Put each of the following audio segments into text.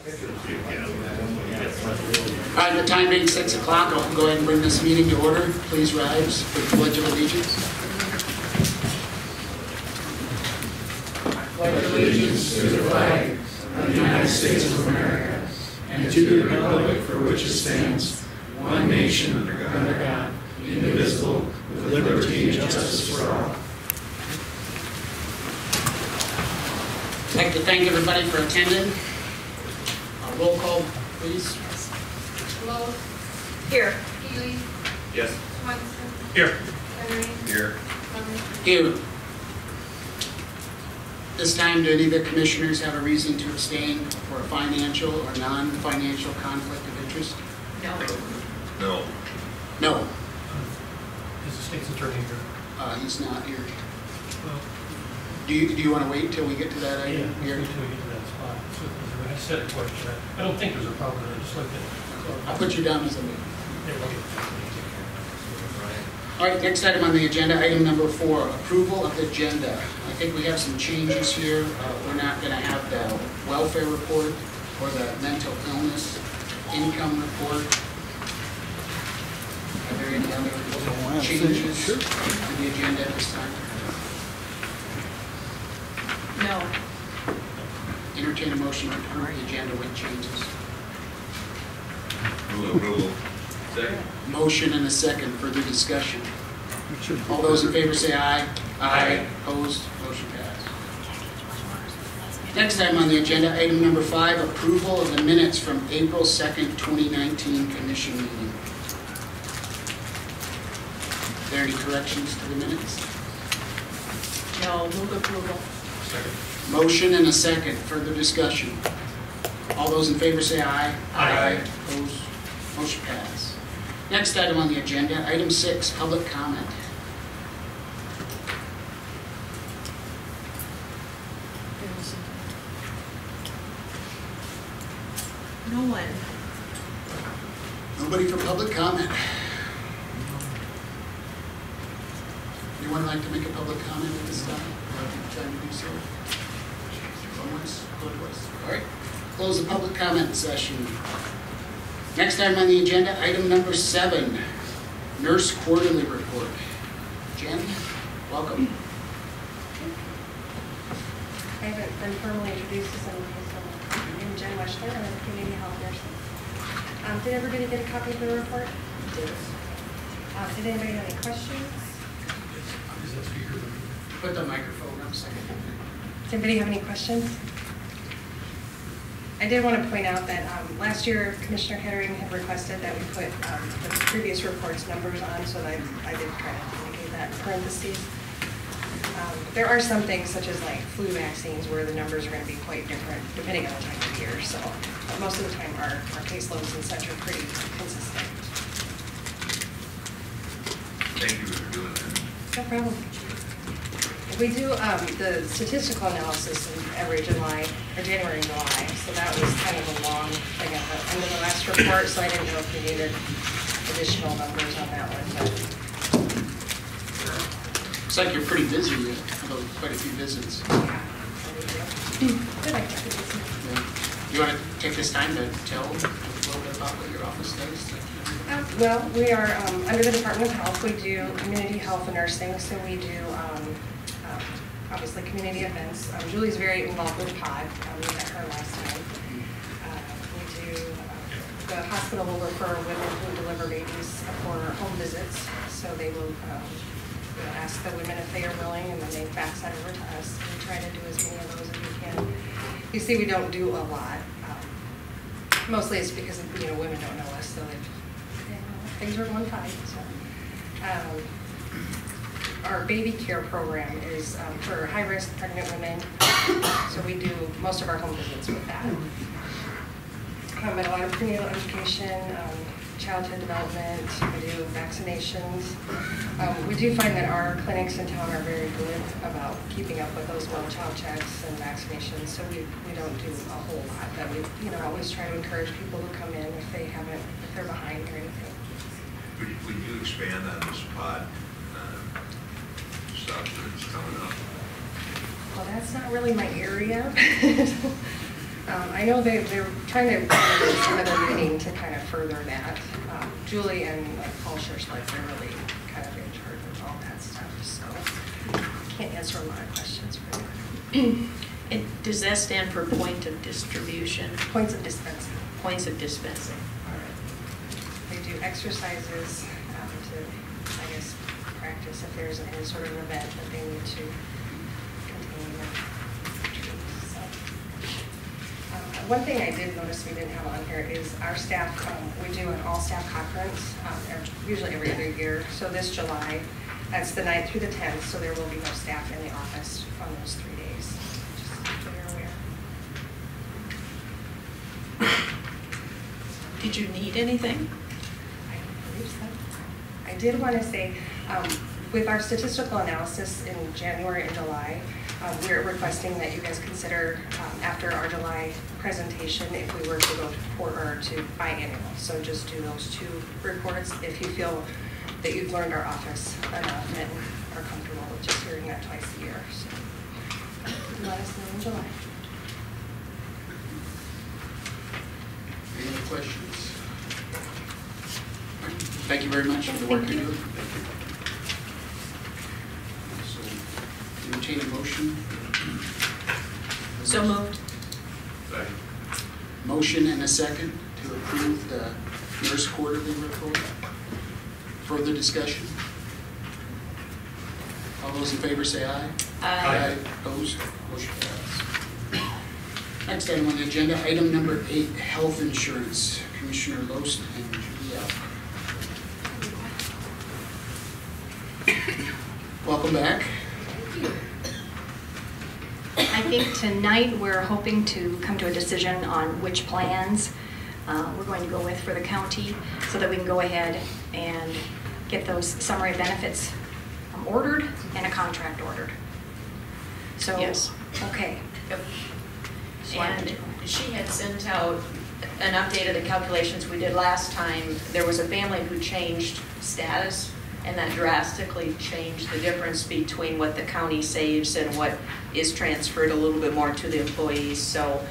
All right, the time being 6 o'clock, I'll go ahead and bring this meeting to order. Please rise for the Pledge of Allegiance. I pledge allegiance to the flag of the United States of America and to the republic for which it stands, one nation under God, indivisible, with liberty and justice for all. I'd like to thank everybody for attending. Roll call, please. Lowe. Here. Healy. Yes. Swenson. Here. Henry. Here. Here. This time, do any of the commissioners have a reason to abstain for a financial or non-financial conflict of interest? No. No. No. Is the state's attorney here? He's not here. Well, Do you want to wait till we get to that item here? until we get to that spot. So I said a question. I don't think there's a problem. I just like that. I'll put you down as a lead. There, okay. All right, next item on the agenda, item number 4, approval of the agenda. I think we have some changes here. We're not going to have the welfare report or the mental illness income report. Are there any other changes to the agenda at this time? No. Entertain a motion to approve the agenda with changes. Move approval. Second. Motion and a second. Further discussion. All those in favor say aye. Aye. Opposed? Motion passed. Next item on the agenda, item number 5, approval of the minutes from April 2nd, 2019 commission meeting. Are there any corrections to the minutes? No. Move approval. Second. Motion and a second. Further discussion. All those in favor say aye. Aye. Opposed? Motion passed. Next item on the agenda, item 6, public comment. No one. Nobody for public comment. Anyone like to make a public comment at this time? Time to do so. All right. Close the public comment session. Next item on the agenda, item number 7, nurse quarterly report. Jen, welcome. I haven't been formally introduced to some people. I'm Jen Weschler. I'm a community health nurse. Did everybody get a copy of the report? Yes. Did anybody have any questions? Is that speaker? Put the microphone up a second. Does anybody have any questions? I did want to point out that last year Commissioner Hettering had requested that we put the previous report's numbers on, so that I did kind of indicate that in parentheses. There are some things such as like flu vaccines where the numbers are going to be quite different depending on the time of year. So most of the time our caseloads and such are pretty consistent. Thank you for doing that. No problem. We do the statistical analysis in every January and July, so that was kind of a long thing at the end of the last report, so I didn't know if you needed additional numbers on that one. But Looks like you're pretty busy. You have quite a few visits. yeah, good activities. You want to take this time to tell a little bit about what your office does? Well, we are under the Department of Health. We do community health and nursing, so we do obviously community events. Julie's very involved with POD. We met her last time. We do the hospital will refer women who deliver babies for home visits, so they will ask the women if they are willing, and then they fax that over to us. We try to do as many of those as we can. You see, we don't do a lot. Mostly it's because women don't know us, so things are going fine. So, our baby care program is for high-risk pregnant women, so we do most of our home visits with that. And a lot of prenatal education, childhood development, we do vaccinations. We do find that our clinics in town are very good about keeping up with those well-child checks and vaccinations, so we don't do a whole lot, but we always try to encourage people to come in if they're behind or anything. Would you expand on this pod stuff that's coming up? Well, that's not really my area. I know they're trying to organize another meeting to kind of further that. Julie and like Paul Schurschleitz are really kind of in charge of all that stuff, so can't answer a lot of questions for you. And does that stand for point of distribution? Points of dispensing. Points of dispensing. They do exercises to, I guess, practice if there's any sort of event that they need to contain or treat. So, one thing I did notice we didn't have on here is our staff, we do an all-staff conference, usually every other year. So this July, that's the 9th through the 10th, so there will be no staff in the office on those 3 days. Just so you're aware. Did you need anything? I don't believe so. I did want to say, with our statistical analysis in January and July, we're requesting that you guys consider, after our July presentation, if we were to go to biannual. So just do those 2 reports if you feel that you've learned our office enough and are comfortable with just hearing that twice a year. So let us know in July. Any other questions? Thank you very much for the work you do. So, entertain a motion. So moved. Second. Motion and a second to approve the nurse quarterly report. Further discussion? All those in favor say aye. Aye. Opposed? Motion passes. Next item on the agenda, item number 8, health insurance. Commissioner Loest and Julia. Welcome back. I think tonight we're hoping to come to a decision on which plans we're going to go with for the county so that we can go ahead and get those summary benefits ordered and a contract ordered. So, Yes. Okay. Yep. So I And can- she had sent out an update of the calculations we did last time. There was a family who changed status, and that drastically changed the difference between what the county saves and what is transferred a little bit more to the employees. So,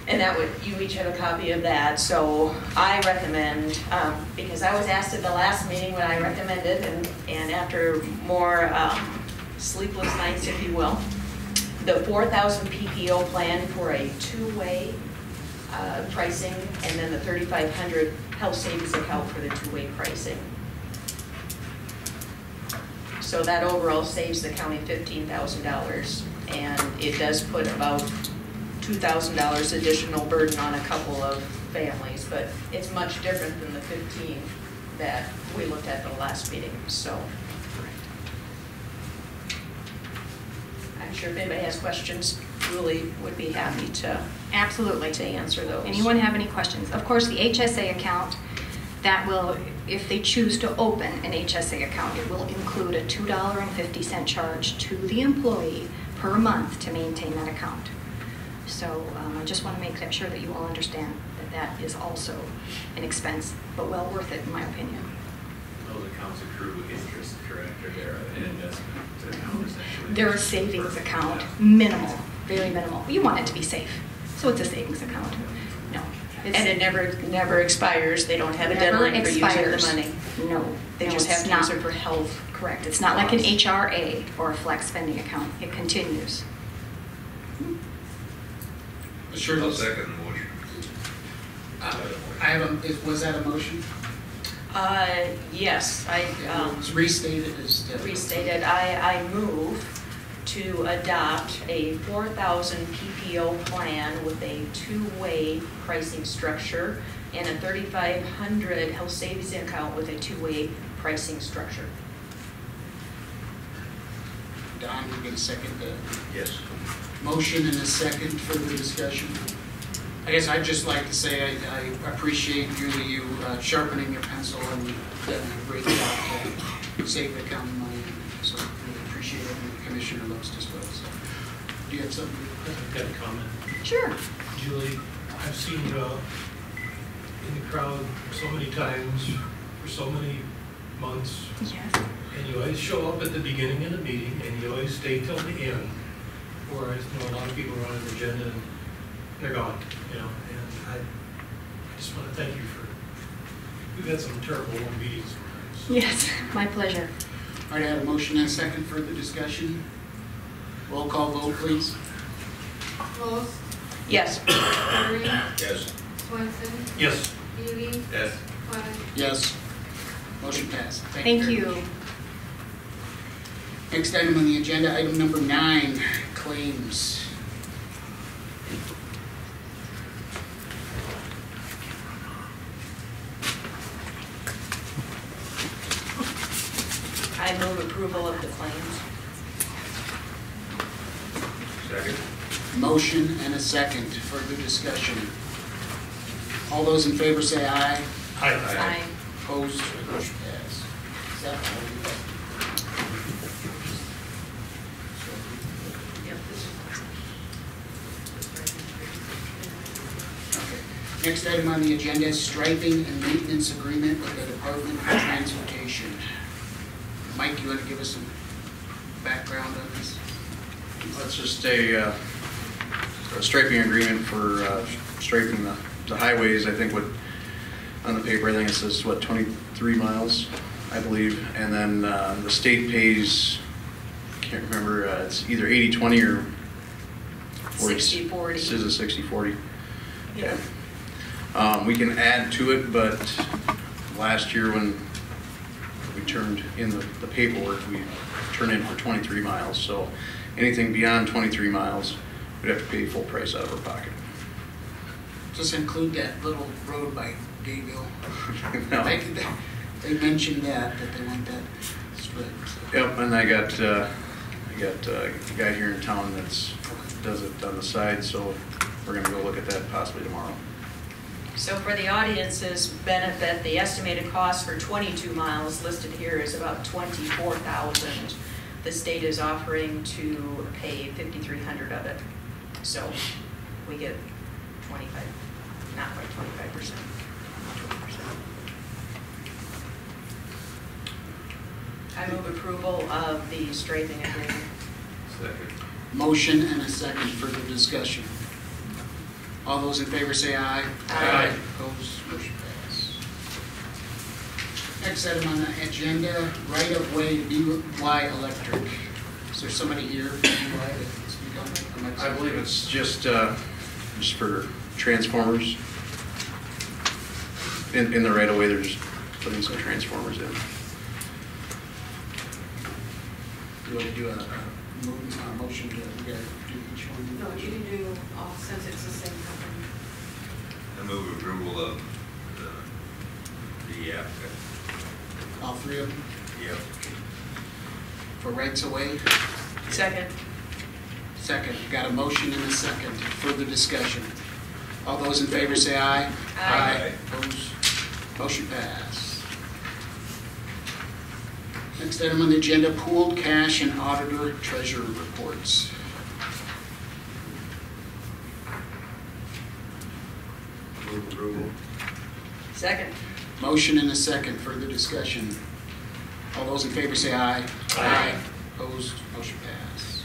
and that would, you each have a copy of that. So I recommend, because I was asked at the last meeting what I recommended, and after more sleepless nights, if you will, the 4,000 PPO plan for a 2-way pricing, and then the 3,500 health savings account for the 2-way pricing. So that overall saves the county $15,000, and it does put about $2,000 additional burden on a couple of families, but it's much different than the 15 that we looked at the last meeting, so. I'm sure if anybody has questions, Julie would be happy to Absolutely. answer those. Anyone have any questions? Of course, the HSA account, that will, if they choose to open an HSA account, it will include a $2.50 charge to the employee per month to maintain that account. So I just want to make sure that you all understand that that is also an expense, but well worth it in my opinion. Those accounts accrue interest, correct, or they're an investment account essentially? They're a savings account, minimal, very minimal. You want it to be safe, so it's a savings account. No. And it never expires. They don't have a Never deadline for using the expires. money. No. They no, just have it's to not. use it for health. Correct. It's not like an HRA or a flex spending account. It continues. Sure. I'll second the motion. I have was that a motion? Yes, It's restated as restated. I move to adopt a 4,000 PPO plan with a 2-way pricing structure and a 3,500 health savings account with a 2-way pricing structure. Don, you get a second? Yes. Motion and a second, further discussion. I guess I'd just like to say I appreciate Julie, you sharpening your pencil and doing a great job to save the county money. So really appreciate it, and the commissioner loves as well. So, do you have something? I've got a comment. Sure. Julie, I've seen you in the crowd so many times for so many months, Yes. and you always show up at the beginning of the meeting, and you always stay till the end. Whereas, a lot of people are on an agenda, and they're gone, you know, and I just want to thank you for, we've had some terrible long meetings sometimes. Yes, my pleasure. All right, I have a motion and a second. Further discussion? Roll call vote, please. Close. Yes. Curry. Yes. Swenson. Yes. Ely. Yes. Clark. Yes. Motion passed. Thank very you. much. Next item on the agenda, item number 9, claims. I move approval of the claims. Second. Motion and a second. Further discussion. All those in favor say aye. Aye. Opposed? Motion passed. Is that all you got? Yep, this is- Okay. Next item on the agenda is striping and maintenance agreement with the Department of Transportation. Mike, you want to give us some background on this? That's just a striping agreement for striping the highways. I think what, on the paper, I think it says, what, 23 miles, I believe. And then the state pays, I can't remember, it's either 80-20 or 60-40. It says a 60-40. Yeah. We can add to it, but last year when we turned in the paperwork, we turned in for 23 miles. So anything beyond 23 miles, we'd have to pay full price out of our pocket. Does this include that little road by Gayville? No. They mentioned that they want that strip. So. Yep, and I got a guy here in town that's does it on the side, so we're gonna go look at that possibly tomorrow. So for the audience's benefit, the estimated cost for 22 miles listed here is about $24,000. The state is offering to pay $5,300 of it. So we get 25, not quite 25%. 20%. I move approval of the striping agreement. Second. Motion and a second. Further discussion. All those in favor say aye. Aye. Opposed? Motion passed. Next item on the agenda, right-of-way BY Electric. Is there somebody here from BY that can speak on it? I believe it's just for transformers. In the right of way, they're just putting some transformers in. Do you want to do a motion to do each one? No, you can do all since it's the same company. I move approval of the app. All three of them Yep. for rights of way? Second. Second. Got a motion and a second. Further discussion. All those in favor say aye. Aye. Opposed? Motion passed. Next item on the agenda, pooled cash and auditor treasurer reports. Move approval. Second. Motion and a second. Further discussion. All those in favor say aye. Aye. Opposed? Motion passed.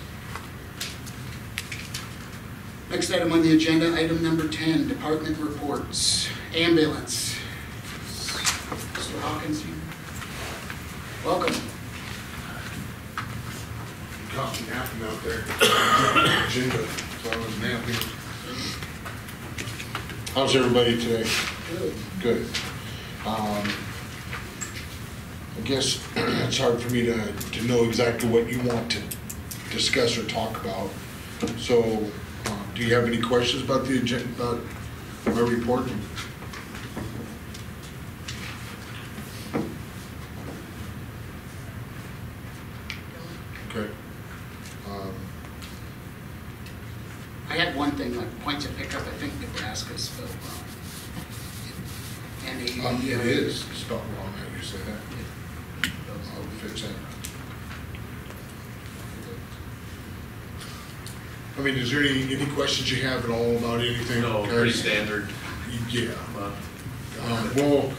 Next item on the agenda, item number 10, department reports. Ambulance. Mr. Hawkins here. Welcome. Caught me napping out there. Agenda, so I was napping. How's everybody today? Good. Good. I guess it's hard for me to know exactly what you want to discuss or talk about. So, do you have any questions about the agenda, about my report? Okay. I had one thing, like points of pickup, I think Nebraska's spelled wrong. And It is spelled wrong, how you say that. I'll fix that. I mean, is there any questions you have at all about anything? No, Okay. pretty standard. Yeah. Well,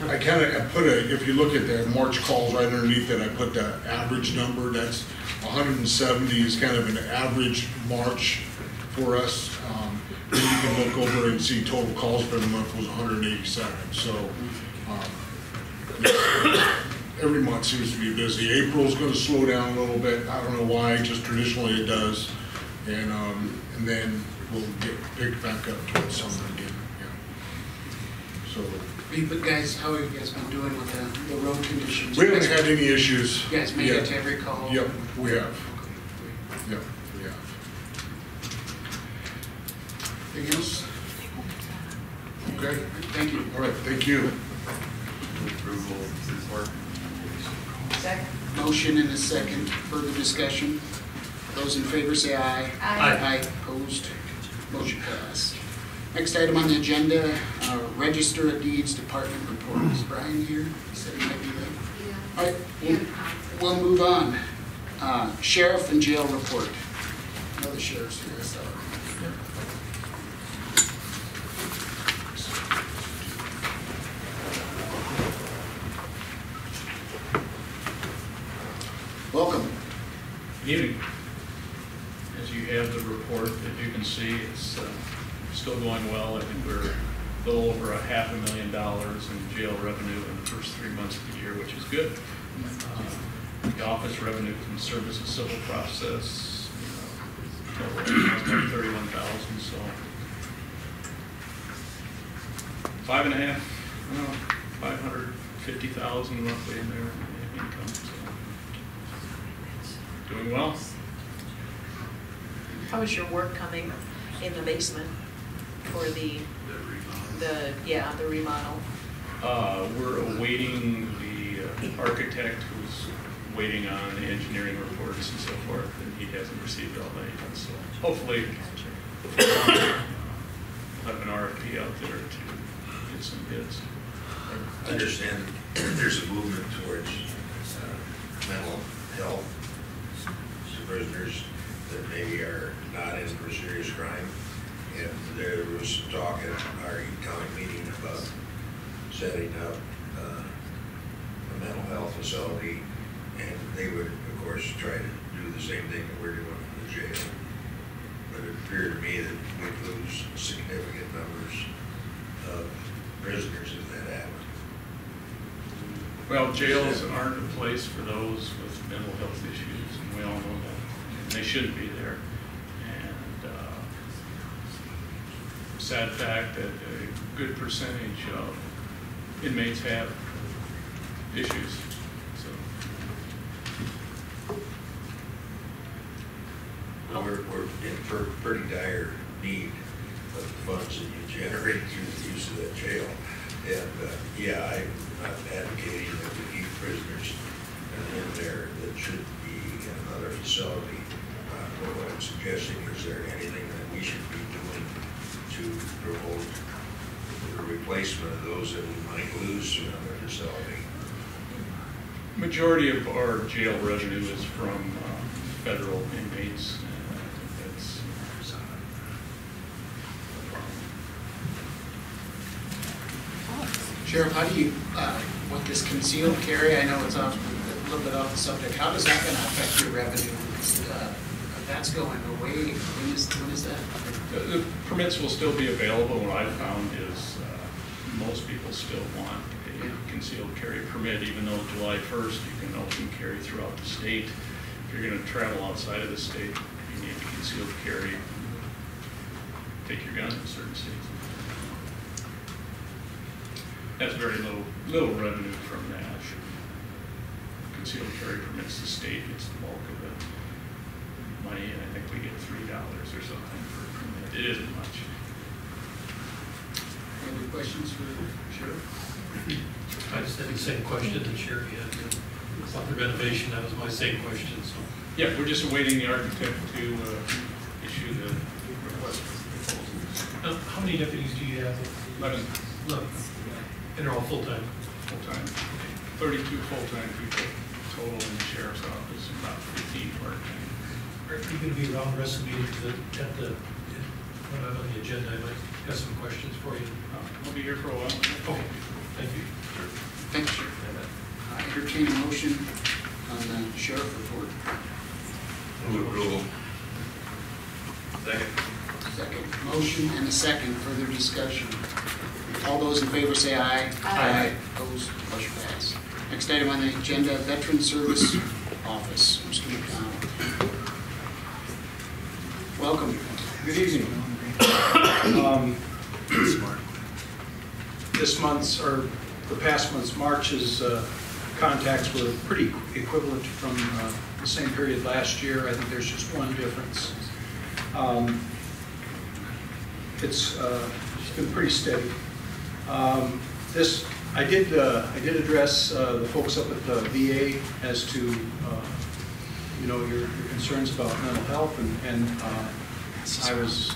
I kind of put if you look at the March calls right underneath it, I put the average number. That's 170 is kind of an average March for us. Then you can look over and see total calls for the month was 187. So every month seems to be busy. April's going to slow down a little bit. I don't know why, just traditionally it does. And then we'll get picked back up towards summer again. Yeah. So Hey, but guys, how have you guys been doing with the road conditions? we haven't had any issues. You guys made yet. it to every call? Yep, we have. Yep, we have. Anything else? Okay. Thank you. All right, thank you. Move approval report. Second. Motion and a second. Further discussion? Those in favor say aye. Aye. Aye. Opposed? Motion passed. Next item on the agenda, Register of Deeds Department report. Is Brian here? He said he might be there. Yeah. All right, we'll move on. Sheriff and jail report. No, the sheriff's here, so. Welcome. Good evening. As you have the report that you can see, it's still going well. I think we're a little over $500,000 in jail revenue in the first 3 months of the year, which is good. The office revenue from service and civil process, total about 31,000, so 550,000 roughly in there in income. So doing well. How is your work coming in the basement for the remodel? We're awaiting the architect who's waiting on the engineering reports and so forth, and he hasn't received all that yet. So hopefully we'll have an RFP out there to get some bids. I understand there's a movement towards mental health to prisoners that maybe are not in for serious crime. And there was some talk at our county meeting about setting up a mental health facility, and they would, of course, try to do the same thing that we're doing in the jail. But it appeared to me that we'd lose significant numbers of prisoners if that happened. Well, jails aren't a place for those with mental health issues, and we all know that. And they shouldn't be there. And sad fact that a good percentage of inmates have issues. So Well, we're in pretty dire need of the funds that you generate through the use of that jail. And yeah, I'm advocating that we keep prisoners in there that should be in another facility. What I'm suggesting, is there anything that we should be doing to promote the replacement of those that we might lose to another facility? majority of our jail revenue is from federal inmates, and I think that's Sheriff, how do you, with this concealed carry, I know it's off, a little bit off the subject, how is that gonna affect your revenue? That's going away, when is that? The permits will still be available. What I've found is most people still want a concealed carry permit, even though July 1st you can open carry throughout the state. If you're going to travel outside of the state, you need concealed carry. Take your gun in certain states. That's very little revenue from that. Concealed carry permits the state gets the bulk of the money, and I think we get $3 or something for a permit. It isn't much. Any questions for Sheriff? I just had the same question that Sherry had about the renovation. That was my same question, so. Yeah, we're just awaiting the architect to issue the request for proposals. How many deputies do you have? 11 And they're all full-time? full-time, 32 full-time people total in the sheriff's office, and about 15 part-time. Are you going to be around the rest of the meeting when I'm on the agenda? I might have some questions for you. I'll be here for a while. Okay, thank you. Thanks, Sheriff. Entertain a motion on the sheriff report. Move approval. Second. Second. Motion and a second. Further discussion. All those in favor say aye. Aye. Opposed? Motion passed. Next item on the agenda, Veteran Service Office. Mr. McDonald. Welcome. Good evening. This month's, or the past month's, March's contacts were pretty equivalent from the same period last year. I think there's just one difference. It's been pretty steady. I did address the folks up at the VA as to your concerns about mental health, and I was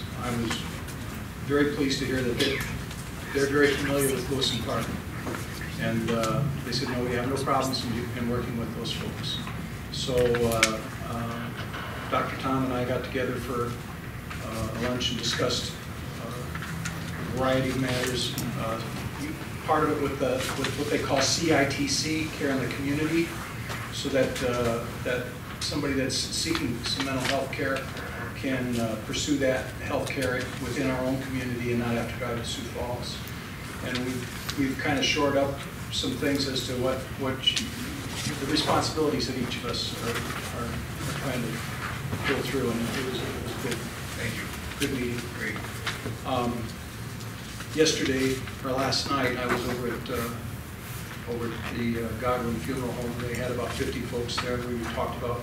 very pleased to hear that they're very familiar with Lewis and Clark, and they said no, we have no problems in working with those folks. So Dr. Tom and I got together for a lunch and discussed a variety of matters. Part of it with what they call CITC, care in the community, so that that somebody that's seeking some mental health care can pursue that health care within our own community and not have to drive to Sioux Falls. And we've kind of shored up some things as to what the responsibilities that each of us are trying to go through, and it was good. Thank you. Good meeting. Great. Yesterday, or last night, I was over at the Godwin Funeral Home. They had about 50 folks there. We talked about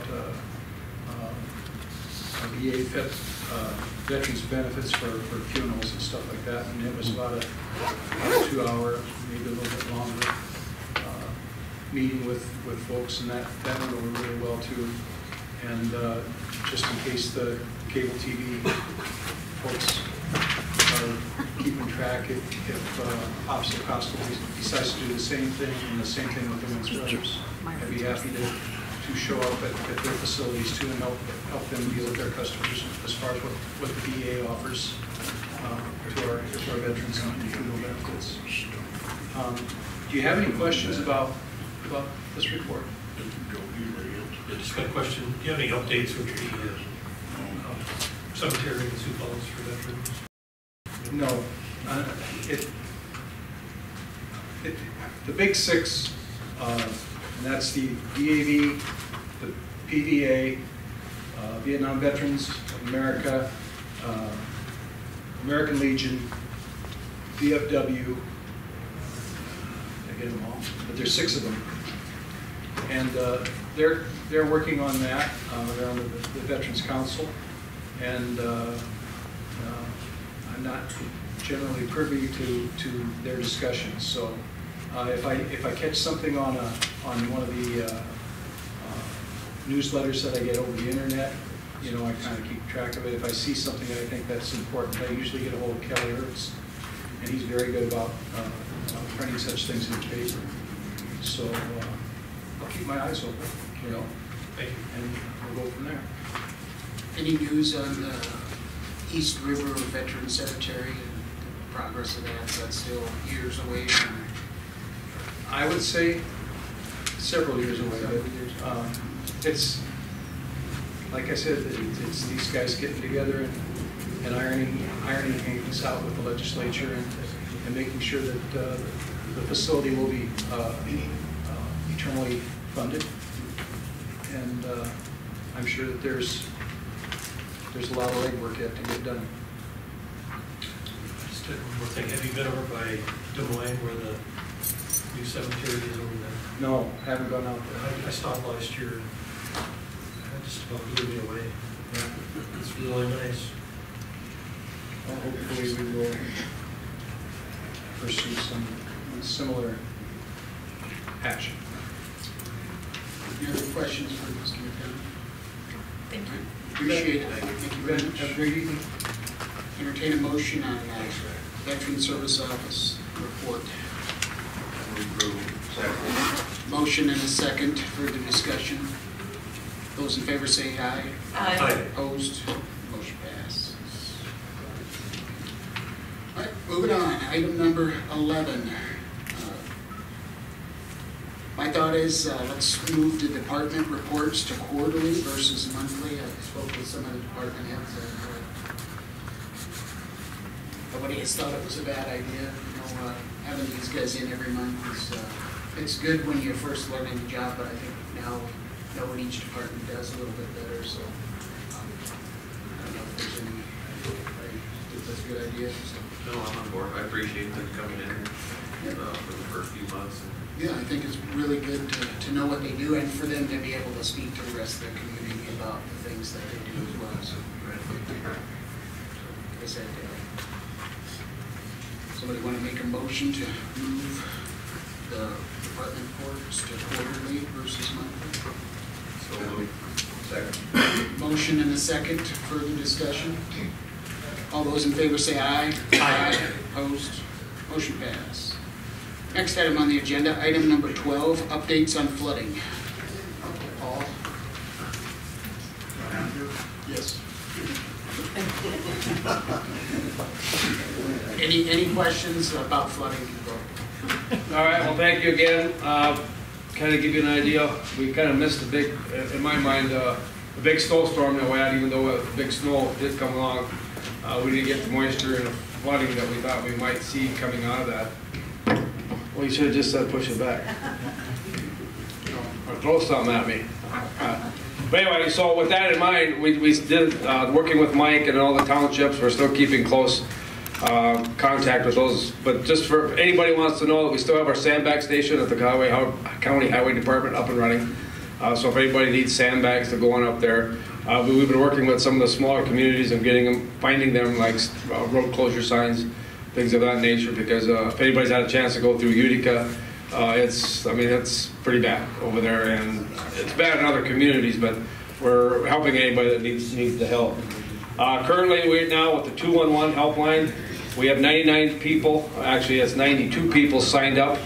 VA veterans benefits for funerals and stuff like that. And it was about a 2-hour, maybe a little bit longer, meeting with folks, and that went over really well too. And just in case the cable TV folks are keeping track, if Officer Costa decides to do the same thing, and the same thing with the Wins Brothers, I'd be happy to show up at their facilities too and help them deal with their customers as far as what the VA offers to our veterans and funeral benefits. Do you have any questions about this report? I just got a question. Do you have any updates with the cemetery in Sioux Falls for veterans? No. The big six, and that's the VAV, the PVA, Vietnam Veterans of America, American Legion, VFW, I get them all, but there's 6 of them. And they're working on that. They're on the Veterans Council, and I'm not generally privy to their discussions. So if I catch something on one of the newsletters that I get over the internet, I kind of keep track of it. If I see something that I think that's important, I usually get a hold of Kelly Ertz, and he's very good about printing such things in the paper. So I'll keep my eyes open, Thank you. and we'll go from there. Any news on the East River Veteran Cemetery and the progress of that? Is that still years away? I would say several years away. It's, like I said, it's these guys getting together and ironing things out with the legislature and making sure that the facility will be eternally funded. And I'm sure that there's a lot of legwork yet to get done. Just one more thing. Have you been over by Des Moines where the new cemetery is over there? No, haven't gone out there. I stopped last year and that just about blew me away. It's really nice. Well, hopefully we will pursue some similar action. Any other questions for Mr. McDonald? Thank you. Appreciate it. Thank you very much. Have a great evening. Entertain a motion on Veteran Service Office report. Move approval. Second. Motion and a second. Further discussion. Those in favor say aye. Aye. Opposed? Motion passes. All right, moving on. Item number 11. My thought is let's move the department reports to quarterly versus monthly. I spoke with some of the department heads. nobody has thought it was a bad idea. Having these guys in every month is, it's good when you're first learning the job, but I think now we know what each department does a little bit better, so I don't know if there's any, I think that's a good idea. So. No, I'm on board. I appreciate them coming in for the first few months. Yeah, I think it's really good to know what they do and for them to be able to speak to the rest of the community about the things that they do as well. So, like I said, somebody want to make a motion to move the department reports to quarterly versus monthly? So moved. Second. Motion and a second. Further discussion? All those in favor say aye. Aye. Opposed? Motion passed. Next item on the agenda, item number 12, updates on flooding. Paul? Yes. Any questions about flooding? All right, well, thank you again. Kind of give you an idea, we kind of missed a big, in my mind, a big snowstorm that we had, even though a big snow did come along. We didn't get the moisture and the flooding that we thought we might see coming out of that. Well, you should have just said push it back. Or throw something at me. But anyway, so with that in mind, we did, working with Mike and all the townships, we're still keeping close contact with those. But just for anybody who wants to know, that we still have our sandbag station at the County Highway Department up and running. So if anybody needs sandbags to go on up there, we've been working with some of the smaller communities and finding them like road closure signs, things of that nature, because if anybody's had a chance to go through Utica, it's pretty bad over there, and it's bad in other communities, but we're helping anybody that needs the help. Currently, we're now with the 211 helpline. We have 99 people, actually it's 92 people signed up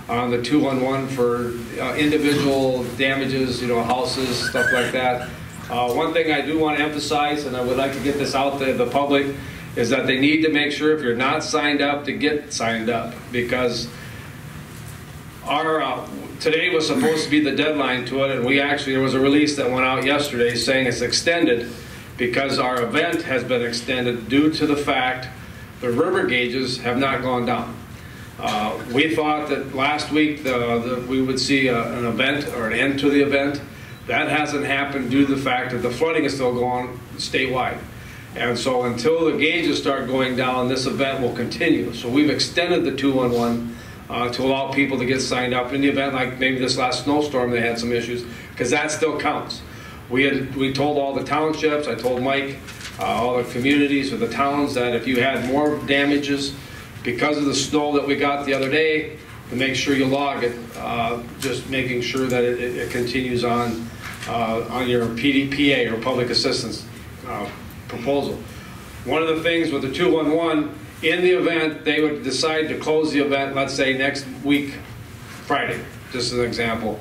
on the 211 for individual damages, houses, stuff like that. One thing I do want to emphasize, and I would like to get this out to the public, is that they need to make sure if you're not signed up to get signed up, because today was supposed to be the deadline to it, and there was a release that went out yesterday saying it's extended because our event has been extended due to the fact the river gauges have not gone down. We thought that last week we would see an event or an end to the event. That hasn't happened due to the fact that the flooding is still going statewide. And so until the gauges start going down, this event will continue. So we've extended the 211 to allow people to get signed up in the event, like maybe this last snowstorm they had some issues, because that still counts. We told all the townships, I told Mike, all the communities or the towns that if you had more damages because of the snow that we got the other day, to make sure you log it, just making sure that it continues on your PDPA or public assistance proposal. One of the things with the 211, in the event they would decide to close the event, let's say next week, Friday, just as an example,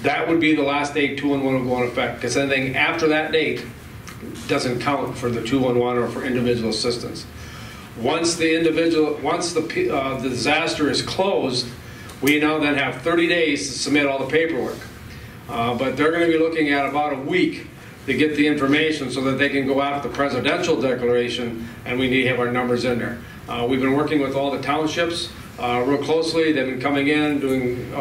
that would be the last day 211 will go into effect, because anything after that date doesn't count for the 211 or for individual assistance. Once the disaster is closed, we now then have 30 days to submit all the paperwork. But they're going to be looking at about a week to get the information so that they can go after the presidential declaration, and we need to have our numbers in there. We've been working with all the townships real closely. They've been coming in, doing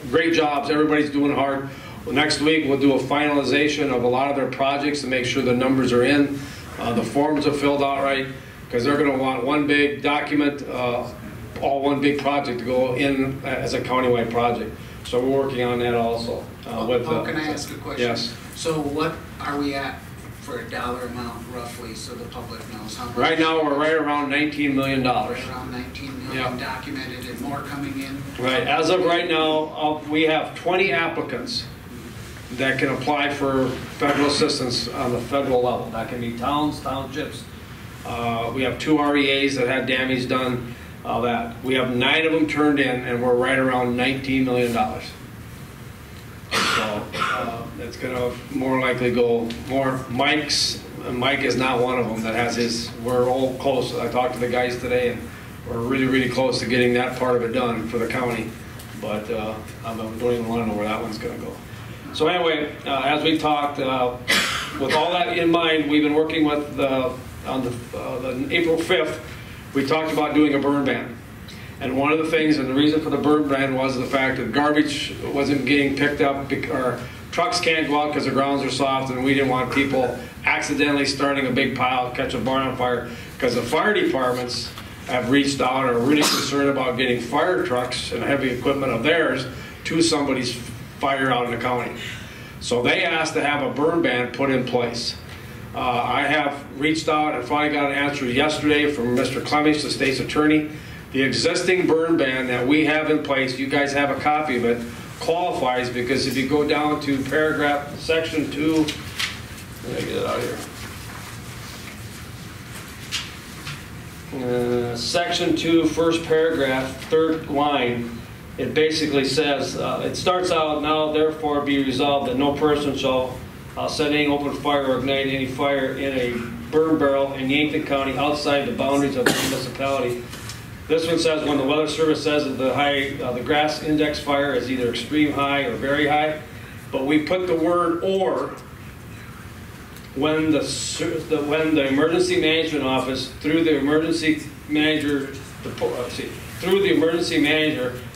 great jobs. Everybody's doing hard. Well, next week we'll do a finalization of a lot of their projects to make sure the numbers are in, the forms are filled out right, because they're going to want one big document, all one big project to go in as a countywide project. So we're working on that also. Paul, can I ask a question? Yes. So what are we at for a dollar amount roughly, so the public knows how much? Right now we're right around $19 million. Right around 19 million Yep. documented and more coming in? Right. As of right now, we have 20 applicants that can apply for federal assistance on the federal level. That can be towns, townships. We have 2 REAs that had damage done. We have 9 of them turned in, and we're right around $19 million. So it's going to more likely go more. Mike is not one of them that has his. We're all close. I talked to the guys today, and we're really, really close to getting that part of it done for the county. But I don't even want to know where that one's going to go. So anyway, as we talked, with all that in mind, we've been working with on the April 5th, we talked about doing a burn ban. And one of the things, and the reason for the burn ban was the fact that garbage wasn't getting picked up, or trucks can't go out because the grounds are soft, and we didn't want people accidentally starting a big pile, catch a barn on fire, because the fire departments have reached out and are really concerned about getting fire trucks and heavy equipment of theirs to somebody's fire out in the county. So they asked to have a burn ban put in place. I have reached out and finally got an answer yesterday from Mr. Commsion, the state's attorney. The existing burn ban that we have in place, you guys have a copy of it, qualifies, because if you go down to paragraph section 2, let me get it out here. Section 2, first paragraph, third line, it basically says, it starts out, now therefore be resolved that no person shall set any open fire or ignite any fire in a burn barrel in Yankton County outside the boundaries of the municipality. This one says when the Weather Service says that the grass index fire is either extreme high or very high, but we put the word "or" when the emergency management office through the emergency manager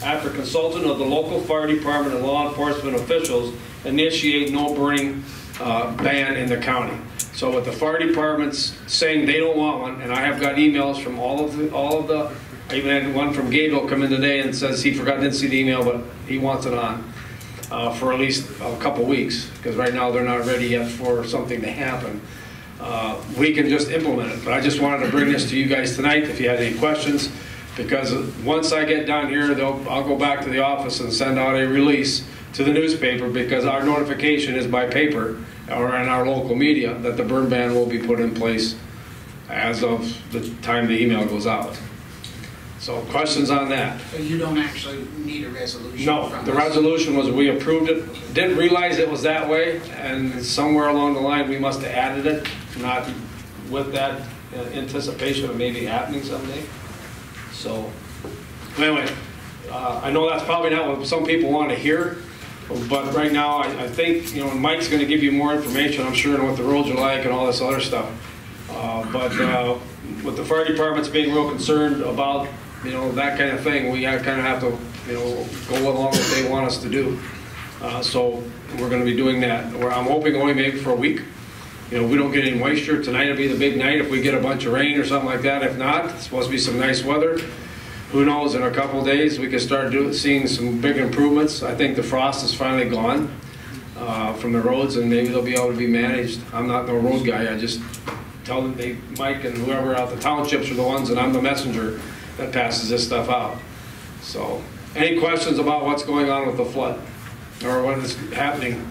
after consulting of the local fire department and law enforcement officials initiate no burning ban in the county. So with the fire departments saying they don't want one, and I have got emails from all of the I even had one from Gable come in today and says he didn't see the email, but he wants it on for at least a couple weeks, because right now they're not ready yet for something to happen. We can just implement it, but I just wanted to bring this to you guys tonight if you had any questions, because once I get down here, I'll go back to the office and send out a release to the newspaper, because our notification is by paper or in our local media that the burn ban will be put in place as of the time the email goes out. So questions on that? So you don't actually need a resolution? No, the resolution was we approved it, didn't realize it was that way, and somewhere along the line we must have added it, not with that anticipation of maybe happening someday. So anyway, I know that's probably not what some people want to hear, but right now I think, you know, Mike's going to give you more information, I'm sure, on what the roads are like and all this other stuff. But with the fire departments being real concerned about, you know, that kind of thing, we kind of have to, you know, go along what they want us to do. So we're going to be doing that. I'm hoping only maybe for a week. You know, we don't get any moisture. Tonight will be the big night if we get a bunch of rain or something like that. If not, it's supposed to be some nice weather. Who knows, in a couple of days we can start seeing some big improvements. I think the frost is finally gone from the roads, and maybe they'll be able to be managed. I'm not no road guy. I just tell them, Mike and whoever out the townships are the ones, and I'm the messenger that passes this stuff out. So, any questions about what's going on with the flood or what is happening?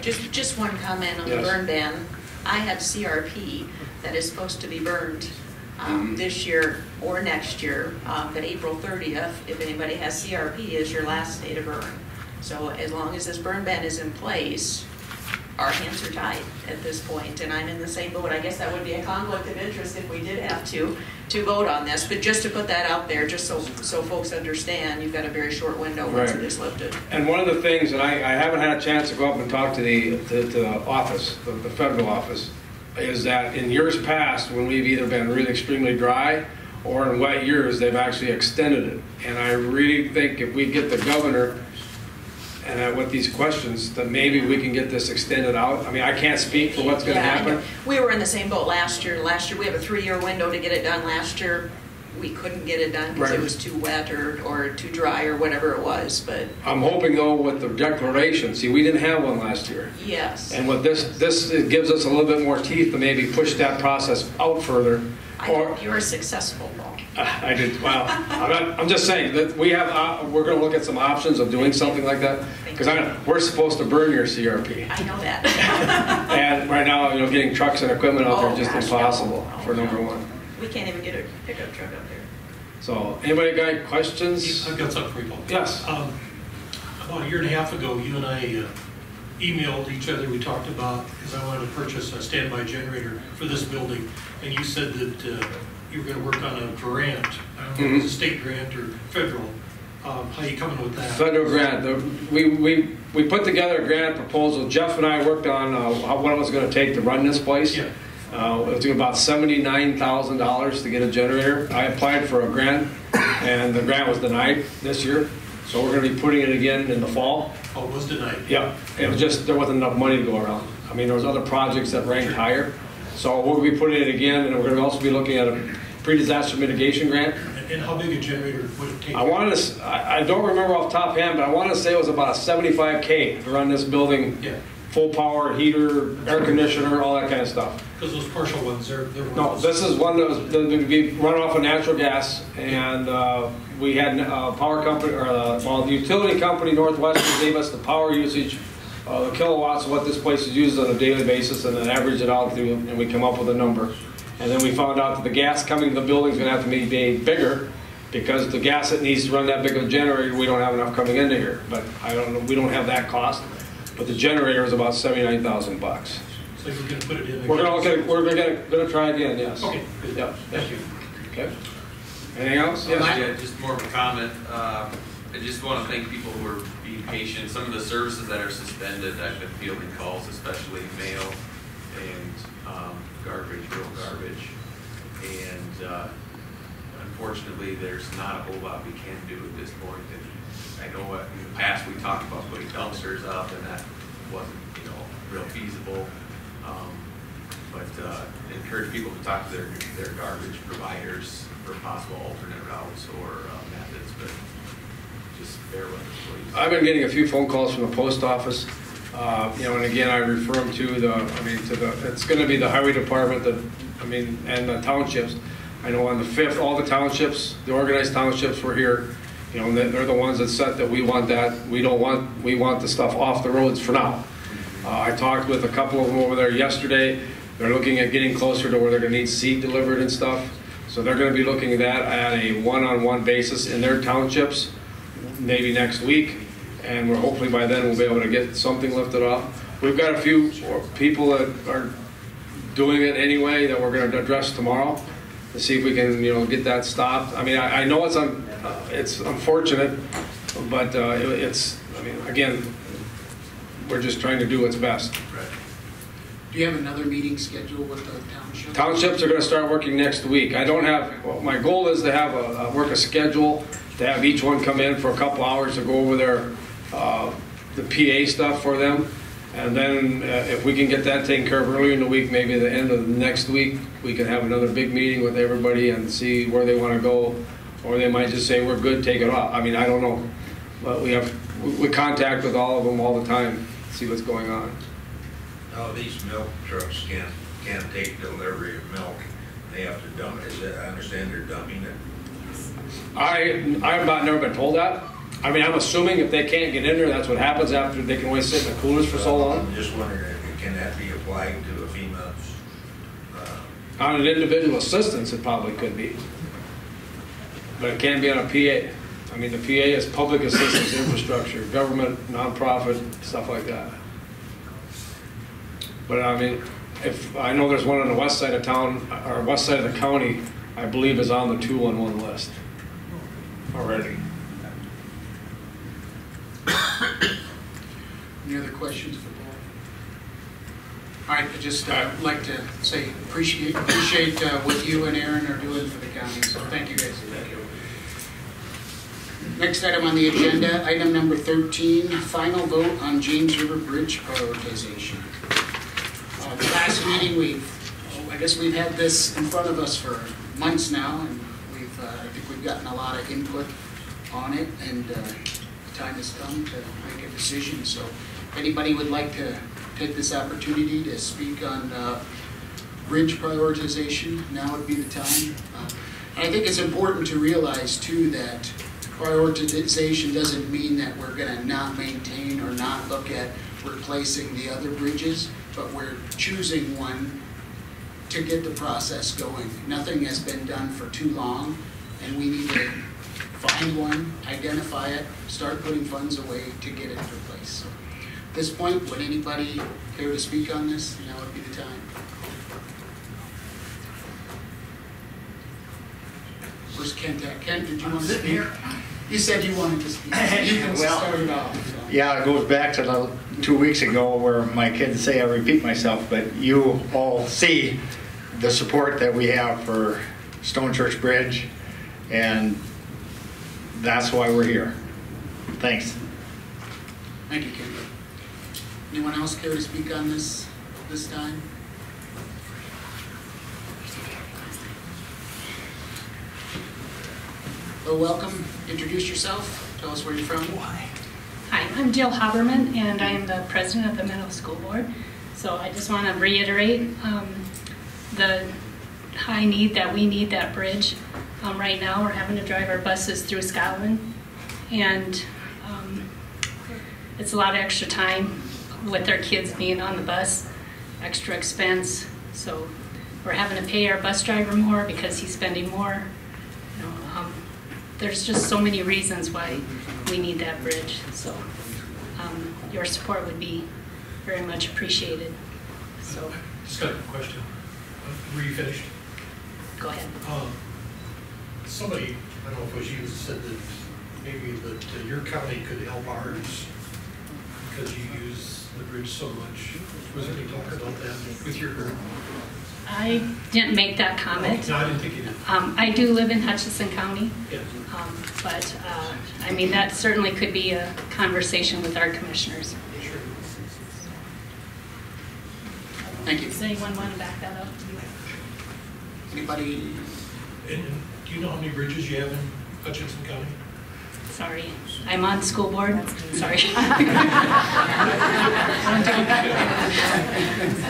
Just one comment on Yes. the burn ban. I have CRP that is supposed to be burned this year or next year, but April 30th, if anybody has CRP, is your last day to burn. So as long as this burn ban is in place, our hands are tied at this point, and I'm in the same boat. I guess that would be a conflict of interest if we did have to vote on this, but just to put that out there, just so folks understand, you've got a very short window once it is lifted. And one of the things, and I haven't had a chance to go up and talk to the office, the federal office, is that in years past, when we've either been really extremely dry or in wet years, they've actually extended it. And I really think if we get the governor and with these questions, that maybe we can get this extended out. I mean, I can't speak for what's going to happen. We were in the same boat last year. Last year, we have a 3-year window to get it done. Last year, we couldn't get it done because it was too wet or too dry or whatever it was. But I'm hoping, though, with the declaration, see, we didn't have one last year. Yes. And with this it gives us a little bit more teeth to maybe push that process out further. I hope you were successful, Paul. I did. Well, I'm just saying that we have. We're going to look at some options of doing something like that, because we're supposed to burn your CRP. I know that. And right now, you know, getting trucks and equipment out there is just impossible for number one. We can't even get a pickup truck up there. So, anybody got questions? I've got something for you, Paul. Yes. About a year and a half ago, you and I emailed each other. We talked about, because I wanted to purchase a standby generator for this building, and you said that you were going to work on a grant. I don't know if it was a state grant or federal. How are you coming with that? Federal grant. We put together a grant proposal. Jeff and I worked on what it was going to take to run this place. Yeah. It was about $79,000 to get a generator. I applied for a grant, and the grant was denied this year. So we're going to be putting it again in the fall. Oh, it was denied? Yeah, it was just, there wasn't enough money to go around. I mean, there was other projects that ranked higher. So we'll be putting it again, and we're going to also be looking at a pre-disaster mitigation grant. And how big a generator would it take? I don't remember off top hand, but I want to say it was about a 75K to run this building. Yeah. Full power, heater, air conditioner, all that kind of stuff. Because those partial ones, they're No, this is one that was going to be run off of natural gas, and we had a power company, or the utility company, Northwestern, gave us the power usage, the kilowatts of what this place is used on a daily basis, and then average it out through, and we come up with a number. And then we found out that the gas coming to the building is going to have to be made bigger, because the gas that needs to run that big of a generator, we don't have enough coming into here. But I don't know, we don't have that cost. But the generator is about $79,000. So you're going to put it in? We're going to try again, yes. Okay, good. Yeah. Thank you. Okay. Anything else? Yes. Yeah, just more of a comment. I just want to thank people who are being patient. Some of the services that are suspended, I've been fielding calls, especially mail and garbage, real garbage. And unfortunately, there's not a whole lot we can do at this point. And I know in the past we talked about putting dumpsters up, and that wasn't, real feasible. But encourage people to talk to their garbage providers for possible alternate routes or methods. But just bear with us, please. I've been getting a few phone calls from the post office. And again, I refer them to it's going to be the highway department, and the townships. I know on the 5th, all the townships, the organized townships were here. They're the ones that said that we want that. We want the stuff off the roads for now. I talked with a couple of them over there yesterday. They're looking at getting closer to where they're going to need seed delivered and stuff. So they're going to be looking at that at a one-on-one basis in their townships, maybe next week. And we're hopefully by then we'll be able to get something lifted off. We've got a few people that are doing it anyway that we're going to address tomorrow to see if we can, get that stopped. I mean, I know it's unfortunate, but again, we're just trying to do what's best. Right. Do you have another meeting scheduled with the township? Townships are going to start working next week. I don't have, my goal is to have work a schedule, to have each one come in for a couple hours to go over the PA stuff for them. And then if we can get that taken care of earlier in the week, maybe the end of the next week, we can have another big meeting with everybody and see where they want to go. Or they might just say, we're good, take it off. I mean, I don't know. But we contact with all of them all the time, see what's going on. No, these milk trucks can't take delivery of milk. They have to dump it. I understand they're dumping it. I've never been told that. I mean, I'm assuming if they can't get in there, that's what happens after they can only sit in the coolers for so long. I'm just wondering, can that be applied to a FEMA? On an individual assistance, it probably could be. But it can't be on a PA. I mean, the PA is public assistance infrastructure, government, nonprofit, stuff like that. But I mean, if I know there's one on the west side of town, or west side of the county, I believe is on the 211 list already. Any other questions for Paul? All right, I'd just like to say appreciate what you and Aaron are doing for the county. So thank you guys. Thank you. Next item on the agenda, item number 13, final vote on James River Bridge prioritization. The last meeting, I guess we've had this in front of us for months now, and I think we've gotten a lot of input on it, and the time has come to make a decision. So if anybody would like to take this opportunity to speak on bridge prioritization, now would be the time. And I think it's important to realize too that prioritization doesn't mean that we're going to not maintain or not look at replacing the other bridges, but we're choosing one to get the process going. Nothing has been done for too long, and we need to find one, identify it, start putting funds away to get it replaced. So at this point, would anybody care to speak on this? Now would be the time. Where's Kent at? Kent, did you want to speak? Here. You said you wanted to speak. You can start it off. So. Yeah, it goes back to 2 weeks ago where my kids say I repeat myself, but you all see the support that we have for Stone Church Bridge, and that's why we're here. Thanks. Thank you, Ken. Anyone else care to speak on this time? Well, welcome. Introduce yourself. Tell us where you're from. Hi, I'm Jill Haberman, and I am the president of the Middle School Board. So I just want to reiterate the high need that we need that bridge. Right now, we're having to drive our buses through Scotland, and it's a lot of extra time with their kids being on the bus, extra expense. So we're having to pay our bus driver more because he's spending more. You know, there's just so many reasons why we need that bridge. So your support would be very much appreciated. So Just got a question. Were you finished? Go ahead. Somebody, I don't know if it was you, said that maybe that your county could help ours because you use the bridge so much. Was there any talk about that with your group? I didn't make that comment. No, I didn't think you did. I do live in Hutchinson County, Yeah. but I mean, that certainly could be a conversation with our commissioners. Sure. Thank you. Does anyone want to back that up? Anybody? And do you know how many bridges you have in Hutchinson County? Sorry, I'm on school board. Sorry. I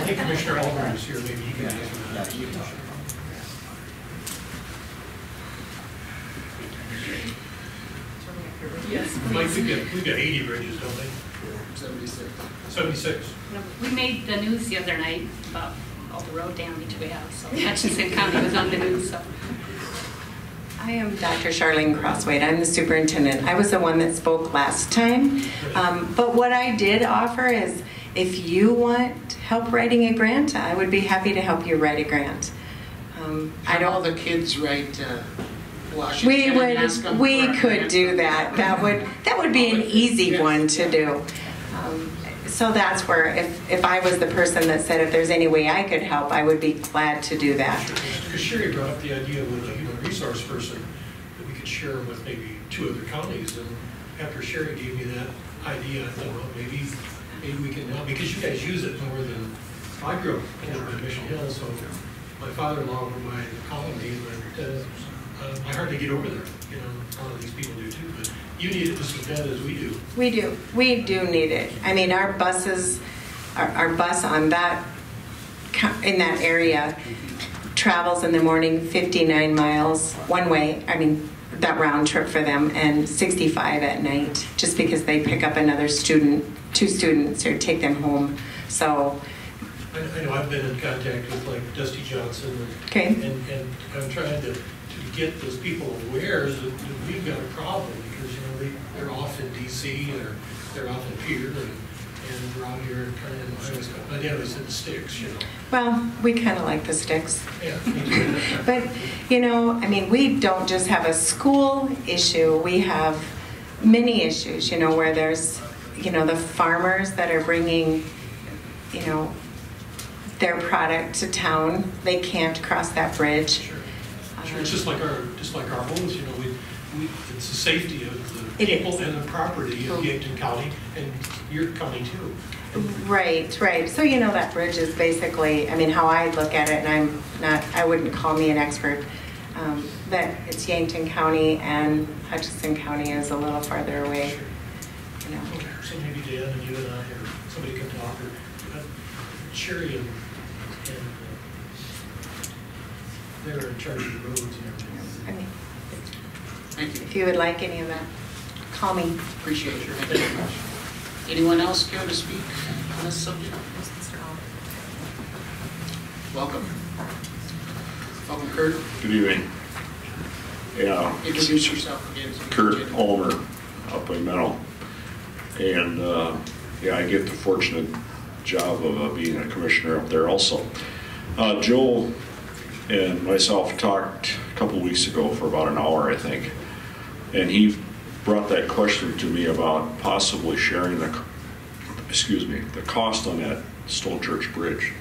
think Commissioner Alder is here. Maybe he can answer that. Yes, Mike, please. we've got 80 bridges, don't we? 76. 76. We made the news the other night about all the road damage we have. So Hutchinson County was on the news. So. I am Dr. Charlene Crosswade. I'm the superintendent. I was the one that spoke last time. But what I did offer is if you want help writing a grant, I would be happy to help you write a grant. I know the kids write Washington and ask them we for a could grant. do that. That would be an easy one to do. So that's where if I was the person that said if there's any way I could help, I would be glad to do that. Because Sherry brought up the idea with a human resource person that we could share with maybe 2 other counties. And after Sherry gave me that idea, I thought, well, maybe we can help because you guys use it more than I grew up in Mission Hill. So my father-in-law over by the colony, but I hardly get over there. You know, a lot of these people do too. But you need it just as bad as we do. We do. We do need it. I mean, our buses, our bus on that, in that area travels in the morning 59 miles one way. I mean, that round trip for them, and 65 at night, just because they pick up another student, 2 students, or take them home. So. I know I've been in contact with like Dusty Johnson. Okay. And I'm trying to get those people aware that we've got a problem because, you know, they're off in D.C. or they're off in Pier and we're out here kind of, my dad always said the sticks, you know. Well, we kind of like the sticks. Yeah, me too. But, you know, I mean, we don't just have a school issue. We have many issues, you know, where there's, you know, the farmers that are bringing, you know, their product to town. They can't cross that bridge. Sure. Sure, it's just like our homes, you know, it's the safety of the people and the property of Yankton County and your county too. Right, right. So, you know, that bridge is basically, I mean, how I look at it, and I wouldn't call me an expert, that it's Yankton County and Hutchinson County is a little farther away. Sure. You know. Okay, so maybe Dan and you and I, or somebody can talk, or Sherry and they're in charge of the roads and everything. I mean, Thank you. if you would like any of that, call me. Appreciate it. Thank you very much. Anyone else care to speak on this subject? Welcome. Welcome, Kurt. Good evening. Yeah. Introduce yourself again. So Kurt Ulmer, up in Menlo. And yeah, I get the fortunate job of being a commissioner up there also. Joel and myself talked a couple weeks ago for about an hour, I think. And he brought that question to me about possibly sharing the cost on that Stone Church Bridge.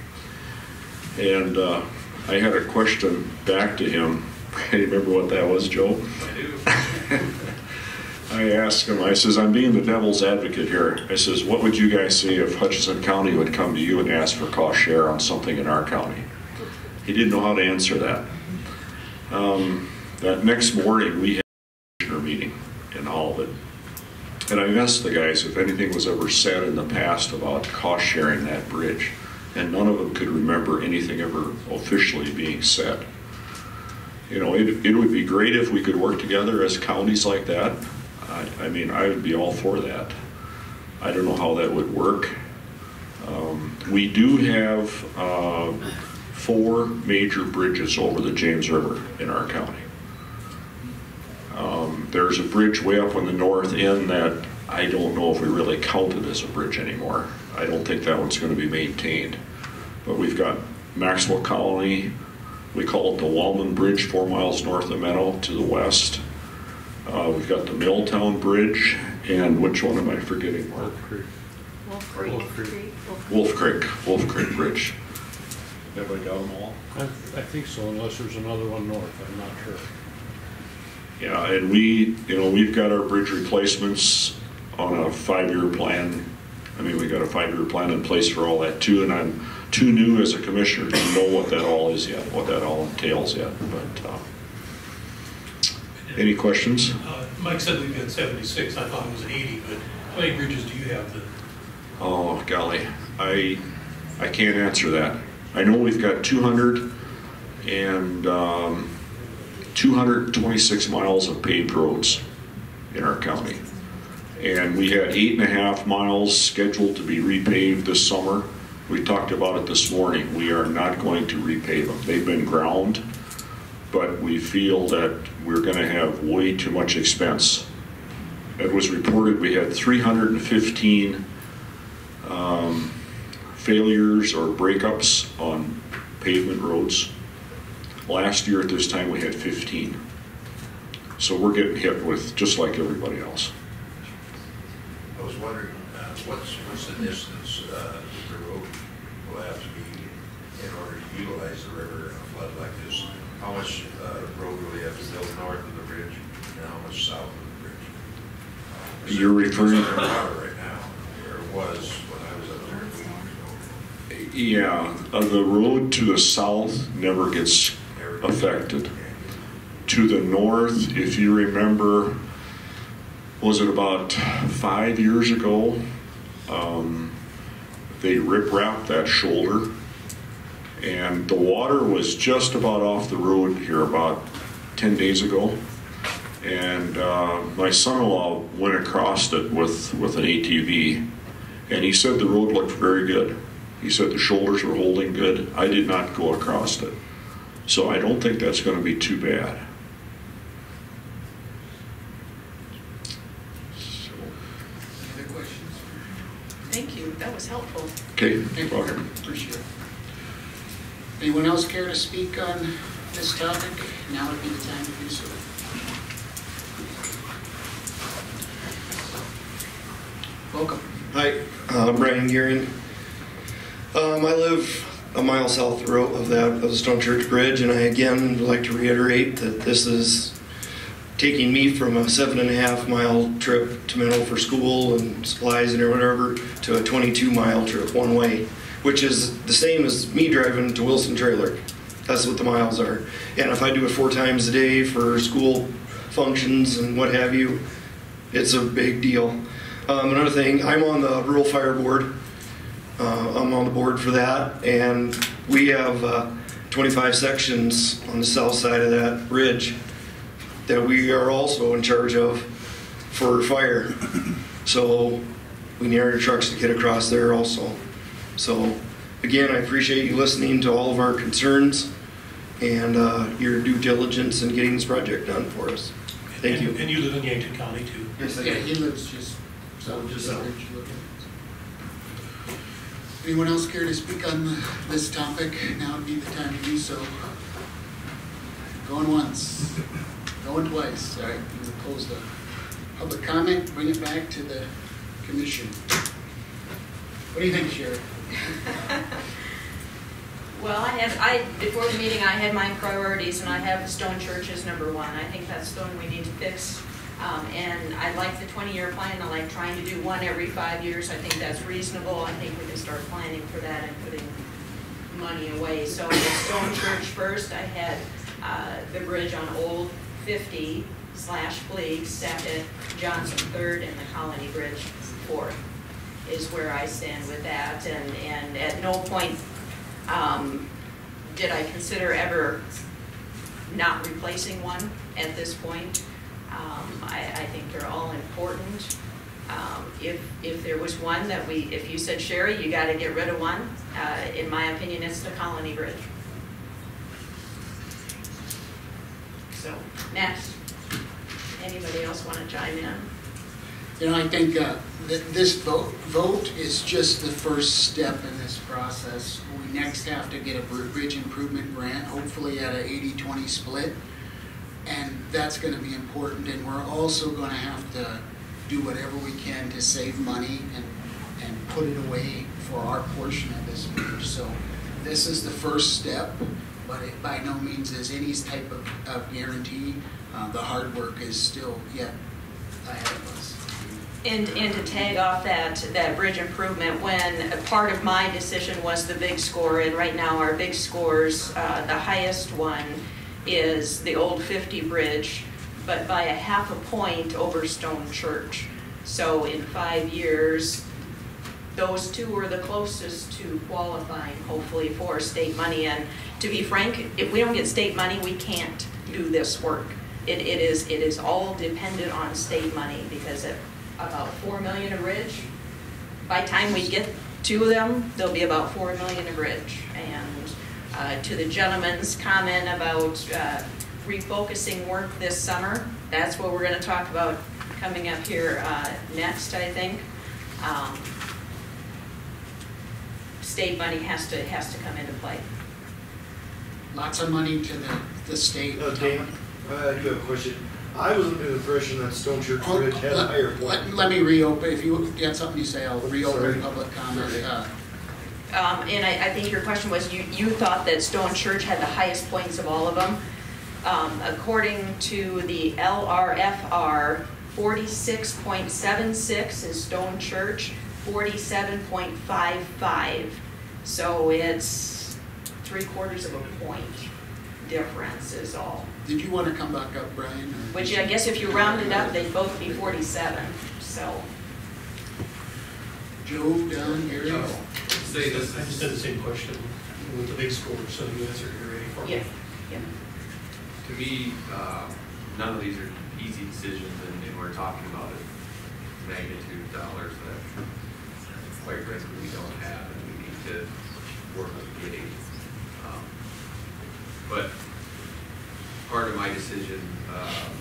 And I had a question back to him. You remember what that was, Joe? I do. I asked him, I says, I'm being the devil's advocate here. I says, what would you guys say if Hutchinson County would come to you and ask for cost share on something in our county? He didn't know how to answer that. That next morning, we had a commissioner meeting in all of it. And I asked the guys if anything was ever said in the past about cost sharing that bridge. And none of them could remember anything ever officially being said. You know, it would be great if we could work together as counties like that. I mean, I would be all for that. I don't know how that would work. We do have 4 major bridges over the James River in our county. There's a bridge way up on the north end that I don't know if we really count it as a bridge anymore. I don't think that one's going to be maintained. But we've got Maxwell Colony. We call it the Wallman Bridge, 4 miles north of Meadow to the west. We've got the Milltown Bridge, and which one am I forgetting, Mark? Wolf Creek Bridge. Everybody got them all? I think so, unless there's another one north, I'm not sure. Yeah, and we've got our bridge replacements on a 5-year plan. I mean, we got a 5-year plan in place for all that too, and I'm too new as a commissioner to know what that all is yet, what that all entails yet. But any questions? Mike said we've got 76. I thought it was 80, but how many bridges do you have then? Oh, golly, I can't answer that. I know we've got 226 miles of paved roads in our county. And we had 8.5 miles scheduled to be repaved this summer. We talked about it this morning. We are not going to repave them. They've been ground, but we feel that we're going to have way too much expense. It was reported we had 315 failures or breakups on pavement roads. Last year at this time we had 15. So we're getting hit with just like everybody else. I was wondering, what's the distance the road will have to be in order to utilize the river in a flood like this? How much road will you have to build north of the bridge, and how much south of the bridge? You're referring to right now, or it was when I was up there a few months ago. Yeah, the road to the south never gets affected. To the north, if you remember, was it about 5 years ago, they rip-wrapped that shoulder, and the water was just about off the road here about 10 days ago. And my son-in-law went across it with an ATV, and he said the road looked very good. He said the shoulders were holding good. I did not go across it. So I don't think that's going to be too bad. Any other questions? Thank you, that was helpful. Okay, Thank you, welcome. appreciate it. Anyone else care to speak on this topic? Now would be the time to do so. Welcome. Hi, I'm Brian Gearing. I live a mile south of the Stone Church Bridge, and I again would like to reiterate that this is taking me from a 7.5 mile trip to Menlo for school and supplies and whatever to a 22 mile trip one way, which is the same as me driving to Wilson Trailer. That's what the miles are. And if I do it 4 times a day for school functions and what have you, it's a big deal. Another thing, I'm on the Rural Fire Board. I'm on the board for that, and we have 25 sections on the south side of that bridge that we are also in charge of for fire. So we need our trucks to get across there also. So again, I appreciate you listening to all of our concerns and your due diligence in getting this project done for us. Thank you. And you live in Yankton County too? Yes, yeah, he lives just south of the bridge. Anyone else care to speak on this topic? Now would be the time to do so. Going once, going twice. All right, we'll close the public comment, bring it back to the commission. What do you think, Sheriff? Before the meeting, I had my priorities, and I have Stone Church as number one. I think that's the one we need to fix. And I like the 20-year plan. I like trying to do one every 5 years. I think that's reasonable. I think we can start planning for that and putting money away. So with Stone Church first, I had the bridge on Old 50/Fleet second, Johnson third, and the Colony Bridge fourth is where I stand with that. And at no point did I consider ever not replacing one at this point. I think they're all important. If there was one that if you said, Sherry, you got to get rid of one, in my opinion, it's the Colony Bridge. So, next. Anybody else want to chime in? You know, I think that this vote is just the first step in this process. We next have to get a bridge improvement grant, hopefully at an 80-20 split. And that's going to be important, and we're also going to have to do whatever we can to save money and put it away for our portion of this bridge. So this is the first step, but it by no means is any type of guarantee. The hard work is still yet ahead of us. And to tag off that bridge improvement, when a part of my decision was the big score, and right now our big scores, the highest one is the Old 50 Bridge, but by a half a point over Stone Church. So in 5 years, those two were the closest to qualifying, hopefully, for state money. And to be frank, if we don't get state money, we can't do this work. It is all dependent on state money, because at about $4 million a bridge, by the time we get two of them, there'll be about $4 million a bridge. And to the gentleman's comment about refocusing work this summer, that's what we're going to talk about coming up here next, I think. State money has to come into play. Lots of money to the state. Dan, I do have a question. I was under the impression that Stone Church Bridge had a higher point. Let me reopen. If you have something to say, I'll reopen public comment. And I think your question was, you thought that Stone Church had the highest points of all of them. According to the LRFR, 46.76 is Stone Church, 47.55. So it's 3/4 of a point difference is all. Did you want to come back up, Brian? Which I guess if you rounded up, they'd both be 47. So. Joe, Don, Gary? Say this. I just had the same question with the big score, so you answered it already for me. Yeah. Yeah. To me, none of these are easy decisions, and we're talking about a magnitude of dollars that, quite frankly, we don't have, and we need to work on getting. But part of my decision,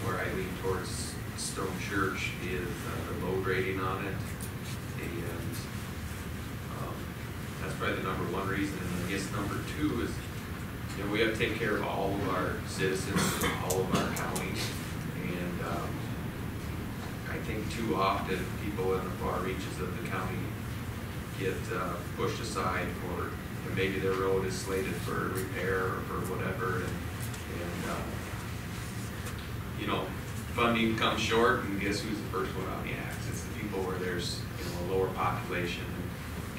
where I lean towards Stone Church, is the load rating on it, and that's probably the number one reason. And I guess number two is, we have to take care of all of our citizens in all of our counties, and I think too often people in the far reaches of the county get pushed aside for, maybe their road is slated for repair or for whatever, and funding comes short, and guess who's the first one on the axe? It's the people where there's a lower population,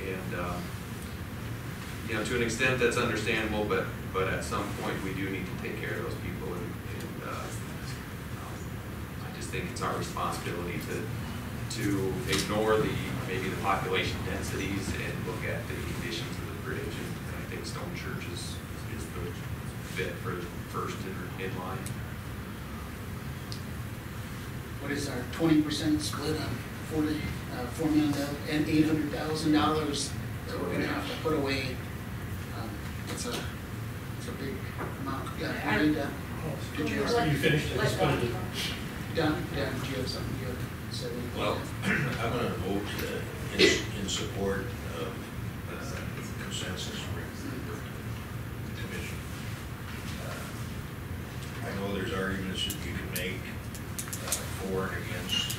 and to an extent that's understandable, but at some point we do need to take care of those people, and I just think it's our responsibility to ignore maybe the population densities and look at the conditions of the bridge, and I think Stone Church is the fit for first in line. What is our 20% split on $4 million and $800,000 that we're going to have to put away? It's a big amount. Yeah, did you have something? You finished it. Don, did you have something you had said? Well, I'm going to vote in support of consensus for the commission. I know there's arguments that you can make for and against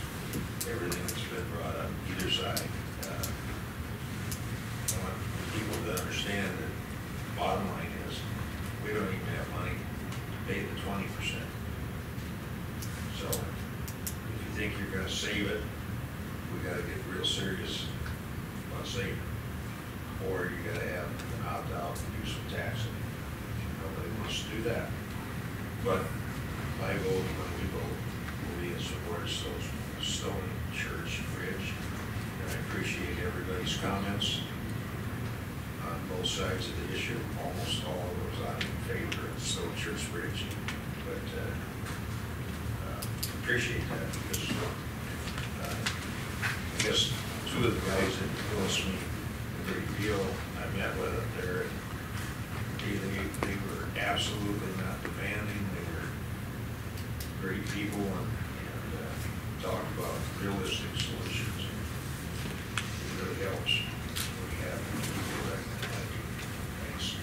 everything that's been brought up, either side. I want people to understand that bottom line think you're gonna save it, we gotta get real serious about saving it. Or you gotta have an opt-out and do some taxing. Nobody wants to do that. But my vote, when we vote, will be in support of Stone Church Bridge. And I appreciate everybody's comments on both sides of the issue. Almost all of those I'm in favor of Stone Church Bridge. But appreciate that because I guess two of the guys that influenced me a great deal, I met with up there, and they were absolutely not demanding. They were great people and talked about realistic solutions. It really helps when we have people that like you. Thanks.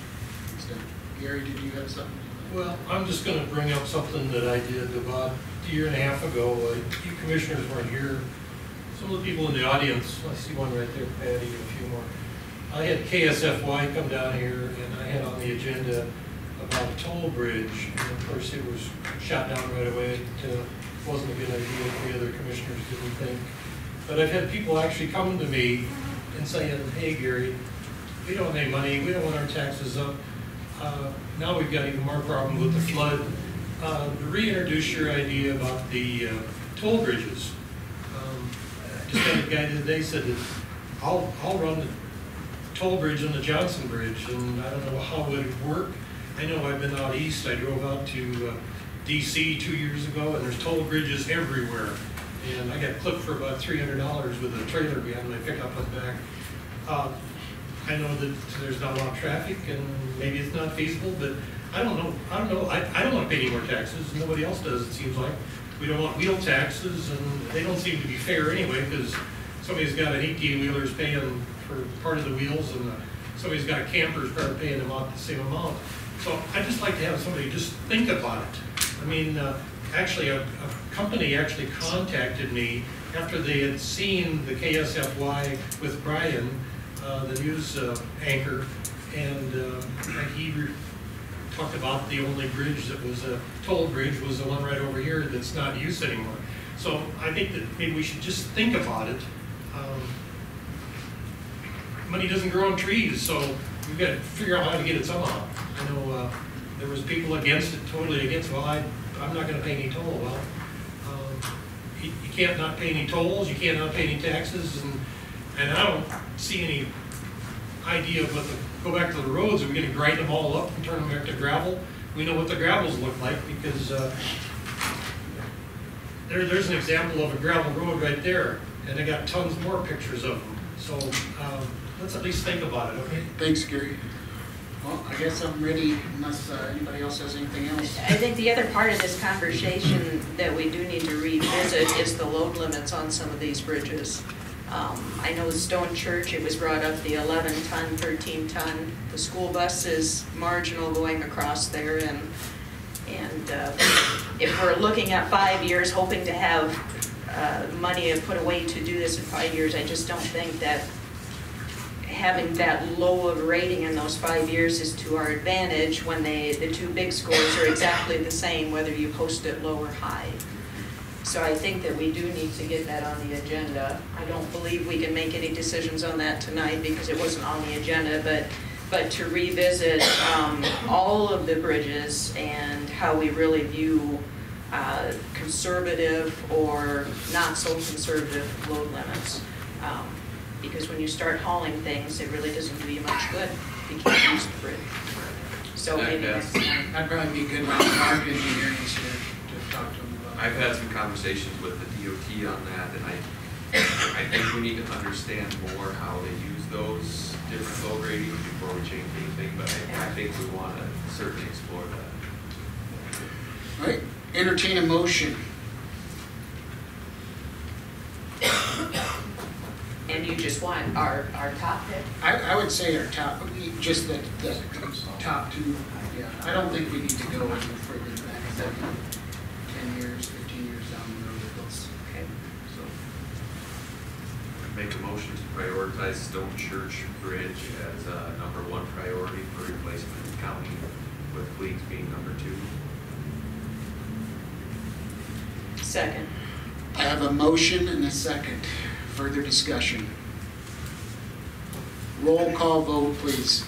Gary, did you have something? Well, I'm just going to bring up something that I did about a year and a half ago. You commissioners weren't here. Some of the people in the audience, I see one right there, Patty, and a few more. I had KSFY come down here, and I had on the agenda about a toll bridge. And of course, it was shot down right away. It wasn't a good idea. The other commissioners didn't think. But I've had people actually come to me and saying, hey, Gary, we don't have any money. We don't want our taxes up. Now we've got even more problem with the flood. To reintroduce your idea about the toll bridges. Just had a guy today said that I'll run the toll bridge and the Johnson Bridge, and I don't know how it would work. I know I've been out east. I drove out to DC 2 years ago, and there's toll bridges everywhere. And I got clipped for about $300 with a trailer behind my pickup and back. I know that there's not a lot of traffic, and maybe it's not feasible, but I don't know. I don't want to pay any more taxes. Nobody else does, it seems like. We don't want wheel taxes, and they don't seem to be fair anyway, because somebody's got an 18-wheeler is paying for part of the wheels, and somebody's got a camper is probably paying them out the same amount. So I'd just like to have somebody just think about it. I mean, actually, a company actually contacted me after they had seen the KSFY with Brian, the news anchor, and he talked about the only bridge that was a toll bridge was the one right over here that's not used anymore. So I think that maybe we should just think about it. Money doesn't grow on trees, so we've got to figure out how to get it somehow. I know there was people against it, totally against, well, I'm not going to pay any toll. Well, you can't not pay any tolls, you can't not pay any taxes, and I don't see any idea of what go back to the roads. Are we going to grind them all up and turn them back to gravel? We know what the gravels look like because there's an example of a gravel road right there, and I got tons more pictures of them. So let's at least think about it, okay? Thanks, Gary. Well, I guess I'm ready unless anybody else has anything else. I think the other part of this conversation that we do need to revisit is the load limits on some of these bridges. I know Stone Church, it was brought up, the 11-ton, 13-ton. The school bus is marginal going across there, and if we're looking at 5 years, hoping to have money put away to do this in 5 years, I just don't think that having that low of a rating in those 5 years is to our advantage when the two big scores are exactly the same, whether you post it low or high. So I think that we do need to get that on the agenda. I don't believe we can make any decisions on that tonight because it wasn't on the agenda, but to revisit all of the bridges and how we really view conservative or not so conservative load limits. Because when you start hauling things, it really doesn't do you much good if you can't use the bridge. So maybe that'd probably be a good one for our engineering to talk to them about. I've had some conversations with the DOT on that, and I think we need to understand more how they use those different load ratings before we change anything, but I think we want to certainly explore that. All right, entertain a motion. And you just want our top pick? I would say our top, just the top two. Yeah, I don't think we need to go any further than that. 10 years, 15 years down the road. Okay. So, make a motion to prioritize Stone Church Bridge as number 1 priority for replacement in the county, with Fleets being number 2. Second. I have a motion and a second. Further discussion. Roll call vote, please.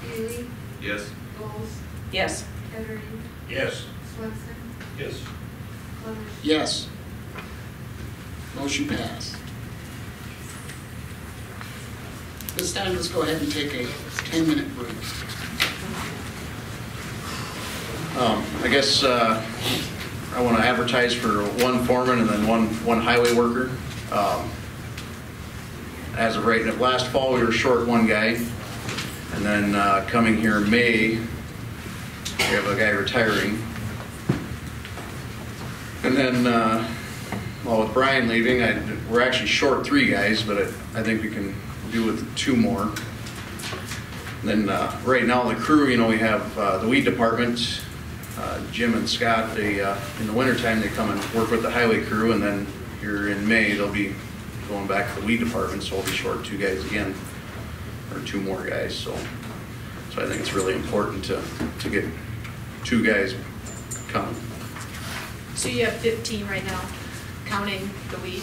Haley, Yes. Bowles, Yes. Kettering, Yes. Swenson, Yes. Clevers. Yes. Motion passed. This time, let's go ahead and take a 10-minute break. I guess I want to advertise for one foreman and then one highway worker. As of right now, last fall we were short one guy, and then coming here in May, we have a guy retiring. And then, well, with Brian leaving, we're actually short 3 guys, but I think we can do with 2 more. And then right now the crew, we have the weed department, Jim and Scott. They in the wintertime they come and work with the highway crew, and then here in May they'll be going back to the weed department, so we'll be short 2 guys again, or 2 more guys. So I think it's really important to get 2 guys coming. So you have 15 right now, counting the weed?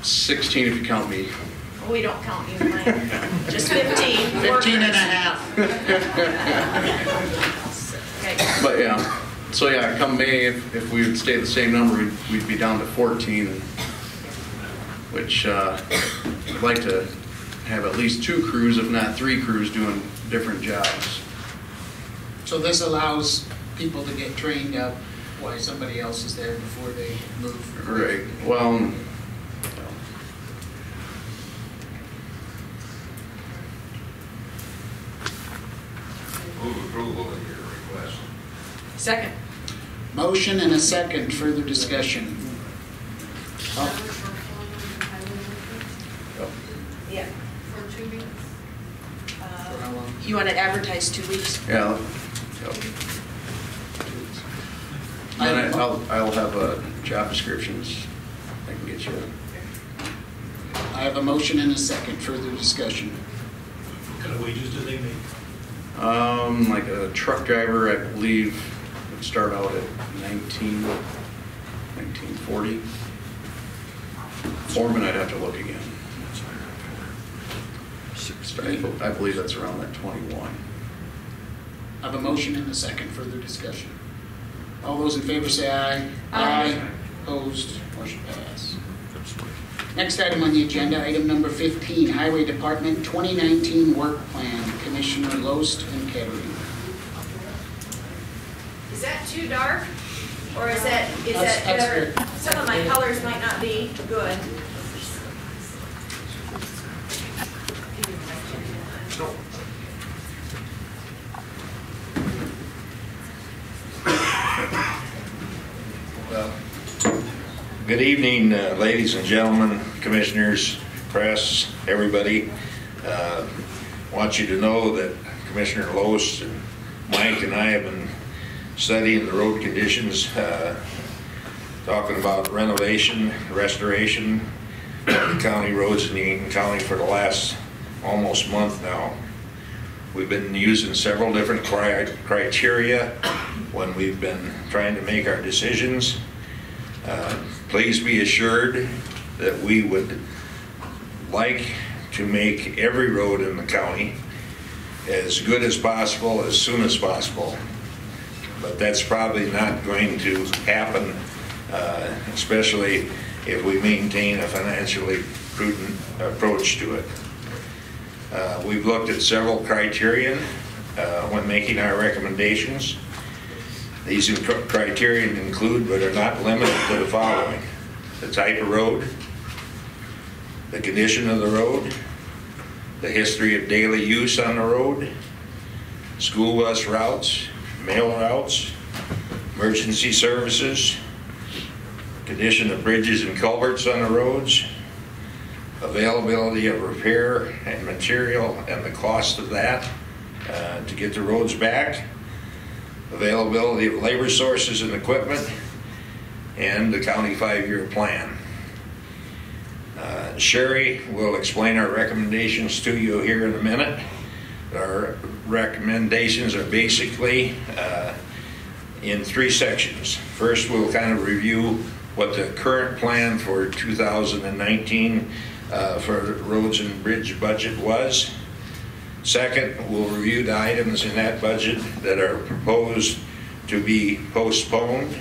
16 if you count me. Oh, we don't count you, Mike. Just 15. 15 and a half. Okay. But yeah, so yeah, come May, if we would stay the same number, we'd be down to 14, which I'd like to have at least 2 crews, if not 3 crews, doing different jobs. So this allows people to get trained up while somebody else is there before they move. Right. Well, Move approval of your request. Second. Motion and a second. Further discussion. That was for foreman and highway worker Yeah. for 2 weeks. For how long? You want to advertise 2 weeks? yeah. Yep. And I'll have job descriptions I can get you. I have a motion and a second. Further discussion. What kind of wages do they make? Like a truck driver, I believe, would start out at 1940. Foreman, I'd have to look again. I believe that's around that 21. I have a motion and a second. Further discussion. All those in favor say aye. Aye. Opposed? Motion passed. Next item on the agenda, item number 15, Highway Department 2019 Work Plan, Commissioner Loest and Kettering. Is that too dark? Or is that That's better? good. Some of my colors might not be good. Good evening, ladies and gentlemen, commissioners, press, everybody. Want you to know that Commissioner Loest and Mike and I have been studying the road conditions, talking about renovation, restoration of the county roads in the Yankton County for the last almost month now. We've been using several different criteria when we've been trying to make our decisions. Please be assured that we would like to make every road in the county as good as possible, as soon as possible. But that's probably not going to happen, especially if we maintain a financially prudent approach to it. We've looked at several criteria when making our recommendations. These criteria include, but are not limited to, the following: the type of road, the condition of the road, the history of daily use on the road, school bus routes, mail routes, emergency services, condition of bridges and culverts on the roads, availability of repair and material and the cost of that to get the roads back, availability of labor sources and equipment, and the county 5-year plan. Sherry will explain our recommendations to you here in a minute. Our recommendations are basically in 3 sections. First, we'll kind of review what the current plan for 2019 for roads and bridge budget was. Second, we'll review the items in that budget that are proposed to be postponed.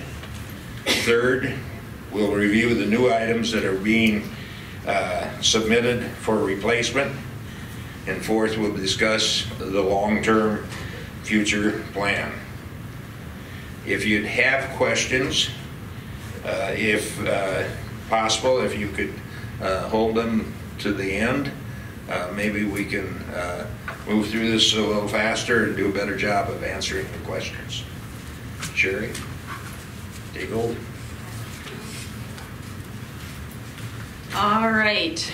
Third, we'll review the new items that are being submitted for replacement. And fourth, we'll discuss the long-term future plan. If you'd have questions, if possible, if you could hold them to the end, maybe we can move through this a little faster and do a better job of answering the questions. Sherry? Take hold. All right.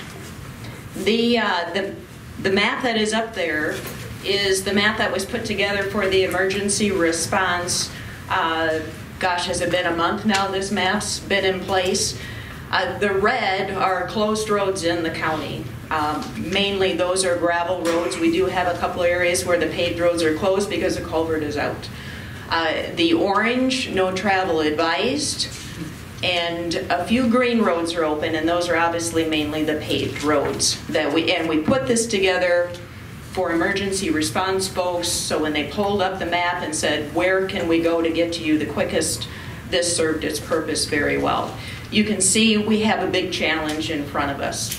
The map that is up there is the map that was put together for the emergency response. Gosh, has it been a month now this map's been in place? The red are closed roads in the county. Mainly those are gravel roads. We do have a couple areas where the paved roads are closed because the culvert is out. The orange, no travel advised. And a few green roads are open, and those are obviously mainly the paved roads that we put this together for emergency response folks. So when they pulled up the map and said, where can we go to get to you the quickest, this served its purpose very well. You can see we have a big challenge in front of us.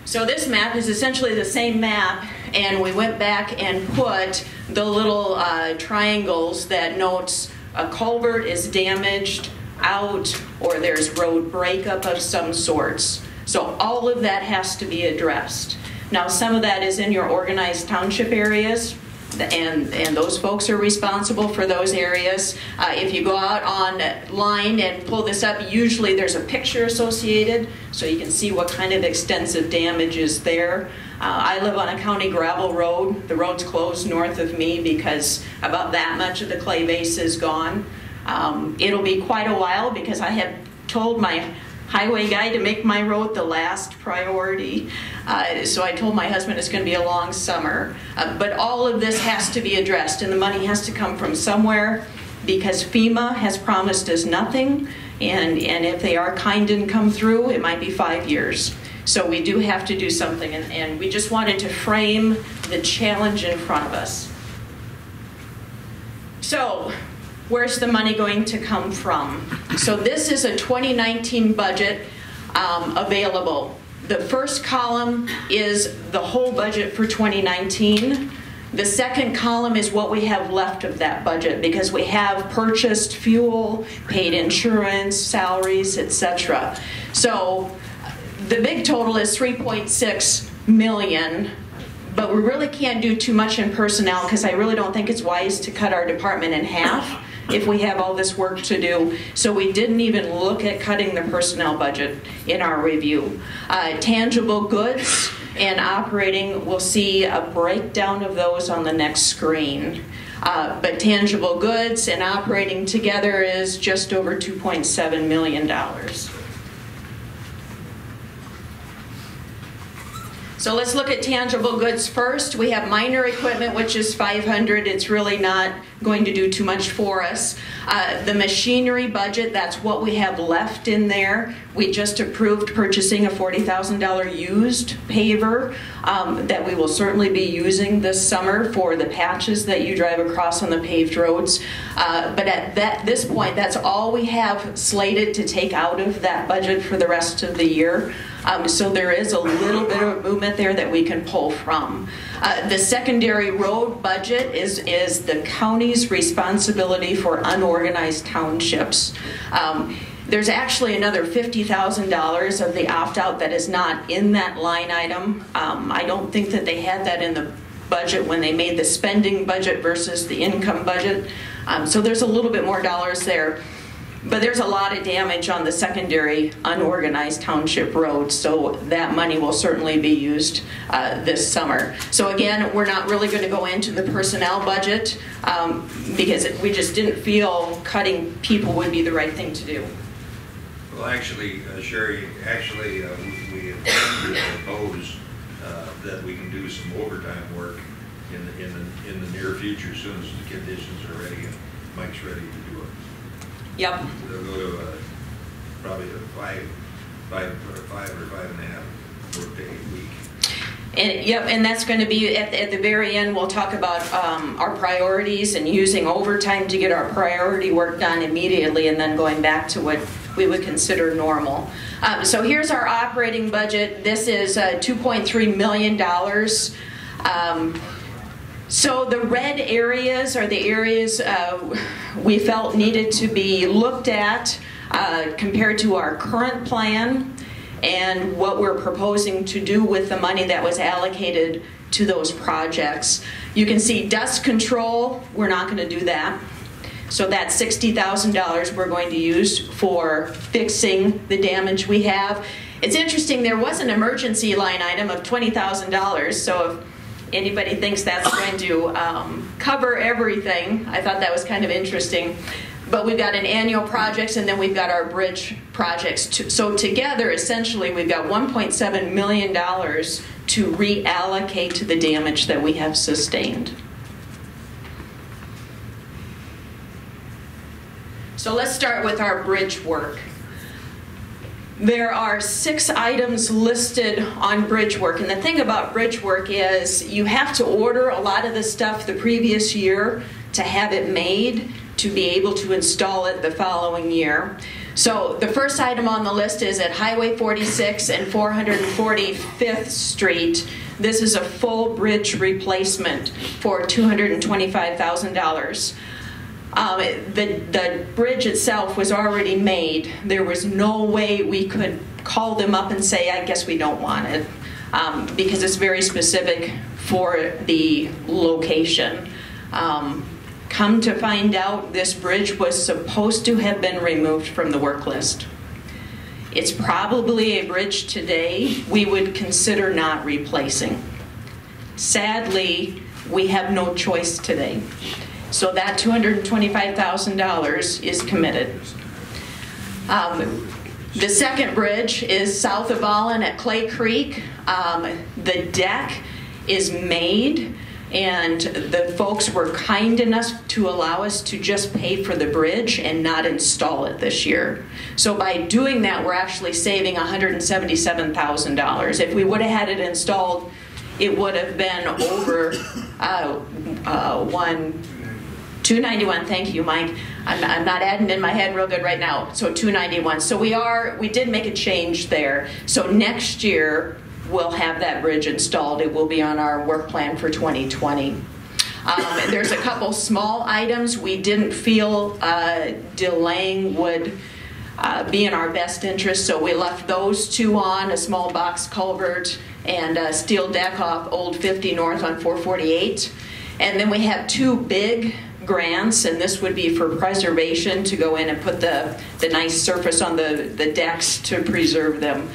So this map is essentially the same map, and we went back and put the little triangles that notes a culvert is damaged, out, or there's road breakup of some sorts. So all of that has to be addressed. Now some of that is in your organized township areas, and those folks are responsible for those areas. If you go out online and pull this up, usually there's a picture associated so you can see what kind of extensive damage is there. I live on a county gravel road. The road's closed north of me because about that much of the clay base is gone. It'll be quite a while because I have told my highway guy to make my road the last priority. So I told my husband it's going to be a long summer. But all of this has to be addressed, and the money has to come from somewhere because FEMA has promised us nothing. And if they are kind and come through, it might be 5 years. So we do have to do something, and we just wanted to frame the challenge in front of us. So where's the money going to come from? So this is a 2019 budget available. The first column is the whole budget for 2019. The second column is what we have left of that budget because we have purchased fuel, paid insurance, salaries, etc. So the big total is 3.6 million, but we really can't do too much in personnel because I really don't think it's wise to cut our department in half if we have all this work to do. So we didn't even look at cutting the personnel budget in our review. Tangible goods and operating, we'll see a breakdown of those on the next screen. But tangible goods and operating together is just over $2.7 million. So let's look at tangible goods first. We have minor equipment, which is $500. It's really not going to do too much for us. The machinery budget, that's what we have left in there. We just approved purchasing a $40,000 used paver that we will certainly be using this summer for the patches that you drive across on the paved roads. But at this point, that's all we have slated to take out of that budget for the rest of the year. So there is a little bit of movement there that we can pull from. The secondary road budget is the county's responsibility for unorganized townships. There's actually another $50,000 of the opt-out that is not in that line item. I don't think that they had that in the budget when they made the spending budget versus the income budget. So there's a little bit more dollars there. But there's a lot of damage on the secondary unorganized township roads, so that money will certainly be used this summer. So again, we're not really going to go into the personnel budget because we just didn't feel cutting people would be the right thing to do. Well, actually, Sherry, we propose that we can do some overtime work in the near future as soon as the conditions are ready Mike's ready to do it. Yep. They'll go to probably a five or 5.5 workday week. And that's going to be at the very end. We'll talk about our priorities and using overtime to get our priority work done immediately, and then going back to what we would consider normal. So here's our operating budget. This is $2.3 million. So the red areas are the areas we felt needed to be looked at compared to our current plan and what we're proposing to do with the money that was allocated to those projects. You can see dust control, we're not going to do that. So that's $60,000 we're going to use for fixing the damage we have. It's interesting, there was an emergency line item of $20,000, so if anybody thinks that's going to cover everything, I thought that was kind of interesting. But we've got an annual projects, and then we've got our bridge projects. So together, essentially, we've got $1.7 million to reallocate to the damage that we have sustained. So let's start with our bridge work. There are 6 items listed on bridge work, and the thing about bridge work is you have to order a lot of the stuff the previous year to have it made to be able to install it the following year. So the first item on the list is at Highway 46 and 445th Street. This is a full bridge replacement for $225,000. The bridge itself was already made. There was no way we could call them up and say, I guess we don't want it, because it's very specific for the location. Come to find out, this bridge was supposed to have been removed from the work list. It's probably a bridge today we would consider not replacing. Sadly, we have no choice today. So that $225,000 is committed. The second bridge is south of Allen at Clay Creek. The deck is made, and the folks were kind enough to allow us to just pay for the bridge and not install it this year. So by doing that, we're actually saving $177,000. If we would have had it installed, it would have been over 291. Thank you, Mike. I'm not adding in my head real good right now. So 291. So we did make a change there. So next year we'll have that bridge installed. It will be on our work plan for 2020. There's a couple small items we didn't feel delaying would be in our best interest, so we left those 2 on, a small box culvert and a steel deck off Old 50 North on 448. And then we have 2 big grants, and this would be for preservation, to go in and put the nice surface on the decks to preserve them.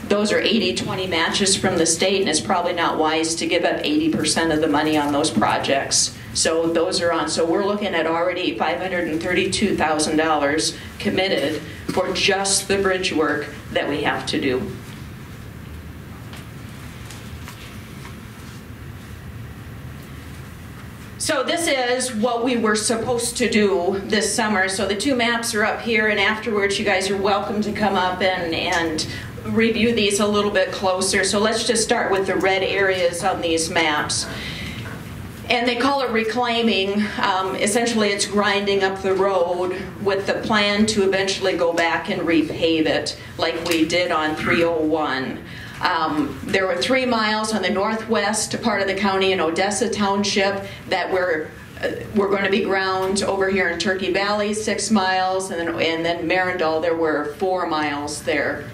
Those are 80-20 matches from the state, and it's probably not wise to give up 80% of the money on those projects. So those are on. So we're looking at already $532,000 committed for just the bridge work that we have to do. So this is what we were supposed to do this summer. So the 2 maps are up here, and afterwards you guys are welcome to come up and review these a little bit closer. So let's just start with the red areas on these maps. And they call it reclaiming. Essentially it's grinding up the road with the plan to eventually go back and repave it like we did on 301. There were 3 miles on the northwest part of the county in Odessa Township that were going to be ground. Over here in Turkey Valley, 6 miles, and then Marindal, there were 4 miles there.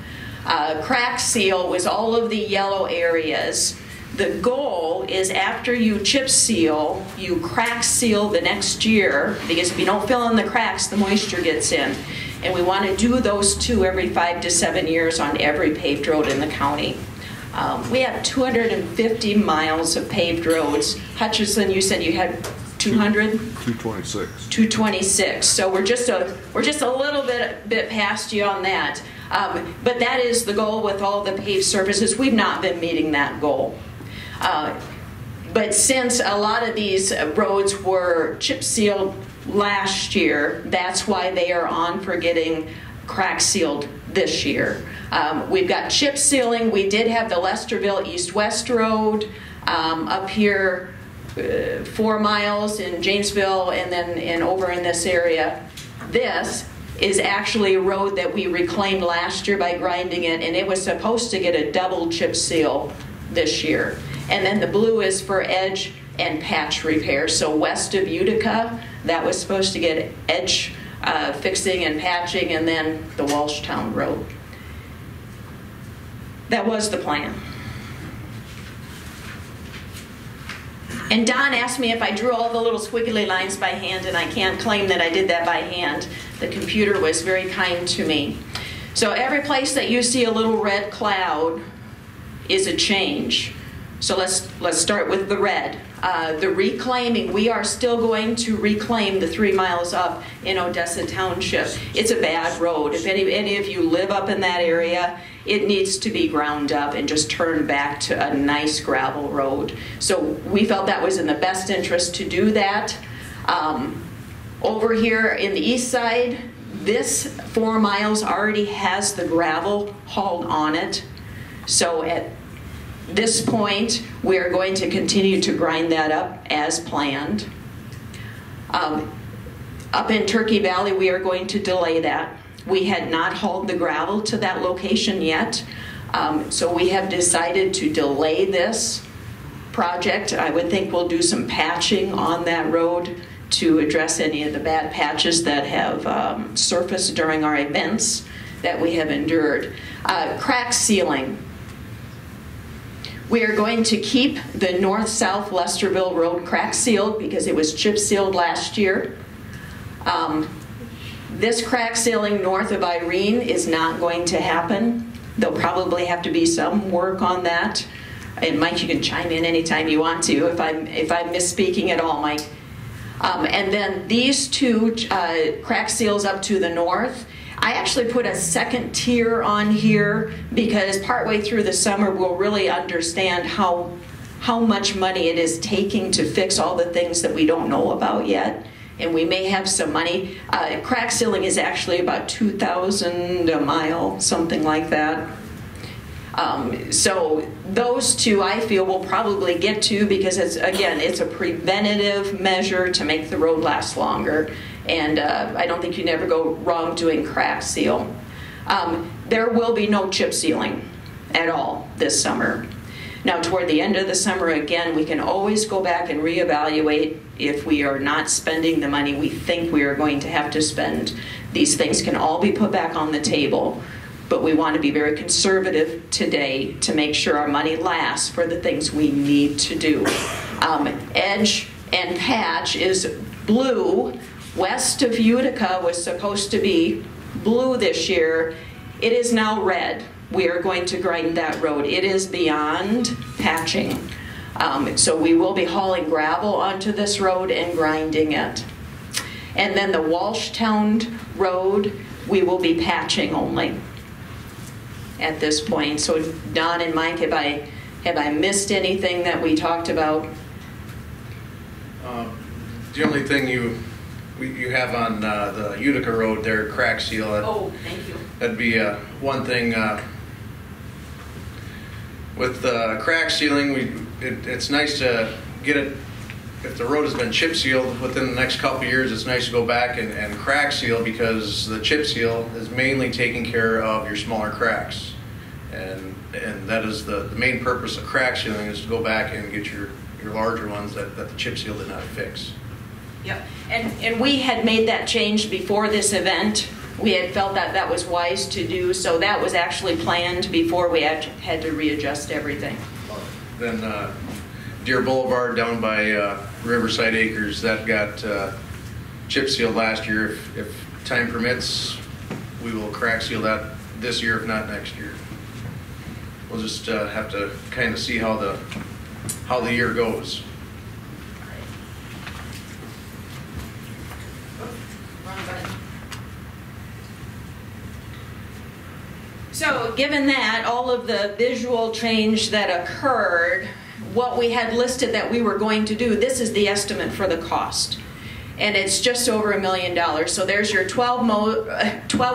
Crack seal was all of the yellow areas. The goal is after you chip seal, you crack seal the next year, because if you don't fill in the cracks, the moisture gets in. And we want to do those 2 every 5 to 7 years on every paved road in the county. We have 250 miles of paved roads. Hutchison, you said you had 200? 226. 226. So we're just a little bit past you on that. But that is the goal with all the paved surfaces. We've not been meeting that goal. But since a lot of these roads were chip sealed last year, that's why they are on for getting crack sealed this year. We've got chip sealing. We did have the Lesterville East-West Road up here 4 miles in Jamesville and then over in this area. This is actually a road that we reclaimed last year by grinding it, and it was supposed to get a double chip seal this year. And then the blue is for edge and patch repair. So west of Utica, that was supposed to get edge fixing and patching, and then the Walshtown Road. That was the plan. And Don asked me if I drew all the little squiggly lines by hand, and I can't claim that I did that by hand. The computer was very kind to me. So every place that you see a little red cloud is a change. So let's start with the red. The reclaiming, we are still going to reclaim the 3 miles up in Odessa Township. It's a bad road. If any of you live up in that area, it needs to be ground up and just turned back to a nice gravel road. So we felt that was in the best interest to do that. Over here in the east side, this 4 miles already has the gravel hauled on it. So at this point, we are going to continue to grind that up as planned. Up in Turkey Valley, we are going to delay that. We had not hauled the gravel to that location yet, so we have decided to delay this project. I would think we'll do some patching on that road to address any of the bad patches that have surfaced during our events that we have endured. Crack sealing. We are going to keep the north-south Lesterville Road crack sealed because it was chip sealed last year. This crack sealing north of Irene is not going to happen. There'll probably have to be some work on that. And Mike, you can chime in anytime you want to if I'm misspeaking at all, Mike. And then these two crack seals up to the north, I actually put a second tier on here because partway through the summer we'll really understand how much money it is taking to fix all the things that we don't know about yet. And we may have some money. Crack sealing is actually about $2,000 a mile, something like that. So those two I feel we'll probably get to because it's a preventative measure to make the road last longer. And I don't think you never go wrong doing crack seal. There will be no chip sealing at all this summer. Now toward the end of the summer, again, we can always go back and reevaluate if we are not spending the money we think we are going to have to spend. These things can all be put back on the table, but we want to be very conservative today to make sure our money lasts for the things we need to do. Edge and patch is blue. West of Utica was supposed to be blue this year. It is now red. We are going to grind that road. It is beyond patching. So we will be hauling gravel onto this road and grinding it. And then the Walshtown Road, we will be patching only at this point. So Don and Mike, have I missed anything that we talked about? The only thing you have on the Utica Road there, crack seal. Oh, thank you. That'd be one thing. With crack sealing, it's nice to get it. If the road has been chip sealed within the next couple of years, it's nice to go back and crack seal because the chip seal is mainly taking care of your smaller cracks, and that is the main purpose of crack sealing is to go back and get your larger ones that the chip seal did not fix. Yep, and we had made that change before this event. We had felt that that was wise to do, so that was actually planned before we had to readjust everything. Then Deer Boulevard down by Riverside Acres, that got chip sealed last year. If time permits, we will crack seal that this year, if not next year. We'll just have to kind of see how the year goes. So given that, all of the visual change that occurred, what we had listed that we were going to do, this is the estimate for the cost. And it's just over $1 million. So there's your 12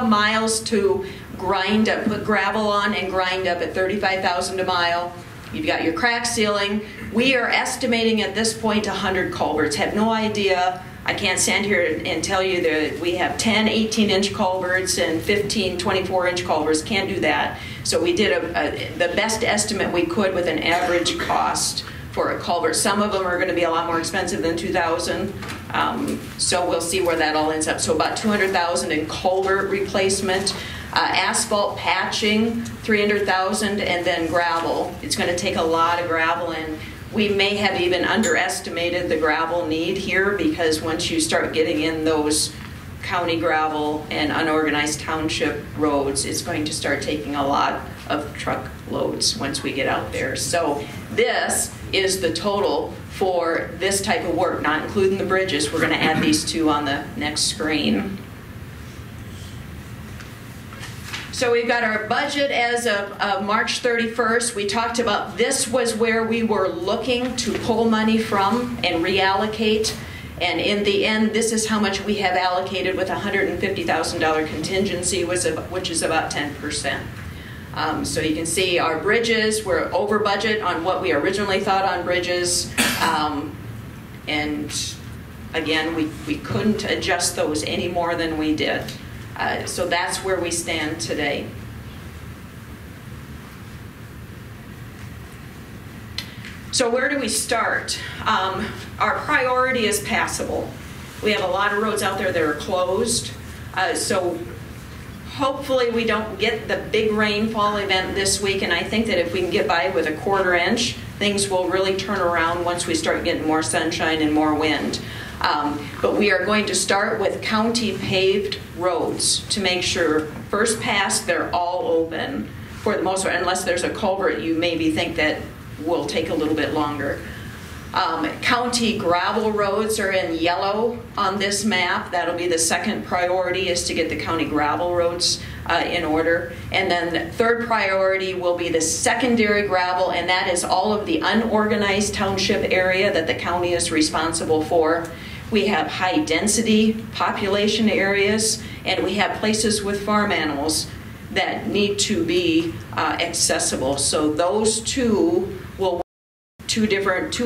miles to grind up, put gravel on and grind up at $35,000 a mile. You've got your crack sealing. We are estimating at this point 100 culverts. Have no idea. I can't stand here and tell you that we have 10 18-inch culverts and 15 24-inch culverts. Can't do that. So we did the best estimate we could with an average cost for a culvert. Some of them are going to be a lot more expensive than $2,000. So we'll see where that all ends up. So about $200,000 in culvert replacement. Asphalt patching, $300,000, and then gravel. It's going to take a lot of gravel, and we may have even underestimated the gravel need here, because once you start getting in those county gravel and unorganized township roads, it's going to start taking a lot of truck loads once we get out there. So this is the total for this type of work, not including the bridges. We're going to add these two on the next screen. So we've got our budget as of March 31st. We talked about this was where we were looking to pull money from and reallocate. And in the end, this is how much we have allocated with $150,000 contingency, which is about 10%. So you can see our bridges, we're over budget on what we originally thought on bridges. And again, we couldn't adjust those any more than we did. So that's where we stand today. So where do we start? Our priority is passable. We have a lot of roads out there that are closed. So hopefully we don't get the big rainfall event this week, and I think that if we can get by with a 1/4 inch, things will really turn around once we start getting more sunshine and more wind. But we are going to start with county paved roads to make sure first pass they're all open for the most part, unless there's a culvert you maybe think that will take a little bit longer. County gravel roads are in yellow on this map. That'll be the second priority, is to get the county gravel roads in order. And then the third priority will be the secondary gravel, and that is all of the unorganized township area that the county is responsible for. We have high density population areas, and we have places with farm animals that need to be accessible. So those two will, two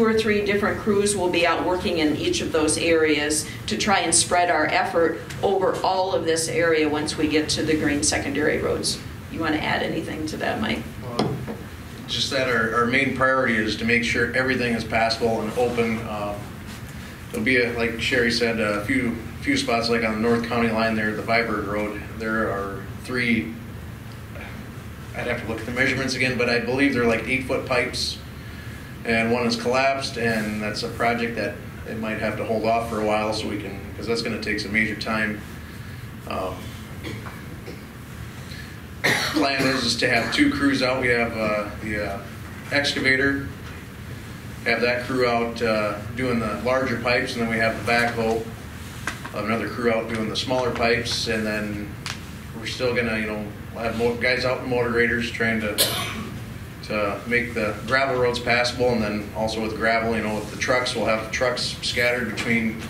or three different crews will be out working in each of those areas to try and spread our effort over all of this area once we get to the green secondary roads. You want to add anything to that, Mike? Just that our main priority is to make sure everything is passable and open. There'll be, like Sherry said, a few spots like on the North County line there, the Viberg Road. There are 3, I'd have to look at the measurements again, but I believe they're like 8-foot pipes, and one is collapsed, and that's a project that it might have to hold off for a while so we can, because that's going to take some major time. Plan is to have 2 crews out. We have the excavator, have that crew out doing the larger pipes, and then we have the backhoe, another crew out doing the smaller pipes, and then we're still gonna, we'll have guys out in motor graders trying to make the gravel roads passable, and then also with gravel, with the trucks, we'll have the trucks scattered between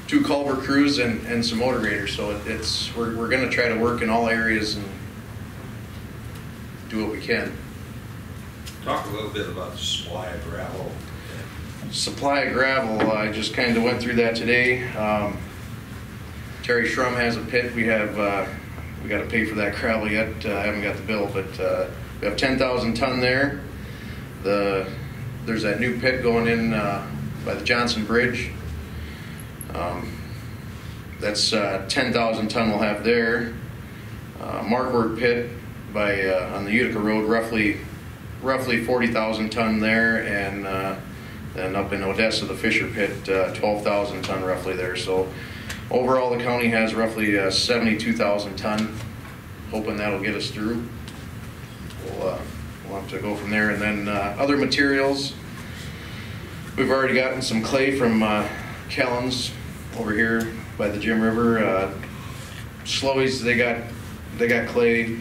2 culvert crews and some motor graders. So we're gonna try to work in all areas and do what we can. Talk a little bit about the supply of gravel. Supply of gravel, I just kind of went through that today. Terry Shrum has a pit. We got to pay for that gravel yet. I haven't got the bill, but we have 10,000 ton there. There's that new pit going in by the Johnson Bridge. That's 10,000 ton we'll have there. Markward pit on the Utica Road, roughly 40,000 ton there, and then up in Odessa, the Fisher pit, 12,000 ton roughly there. So overall, the county has roughly 72,000 ton. Hoping that'll get us through. We'll have to go from there. And then other materials, we've already gotten some clay from Kellens over here by the Jim River. Slowies, they got clay.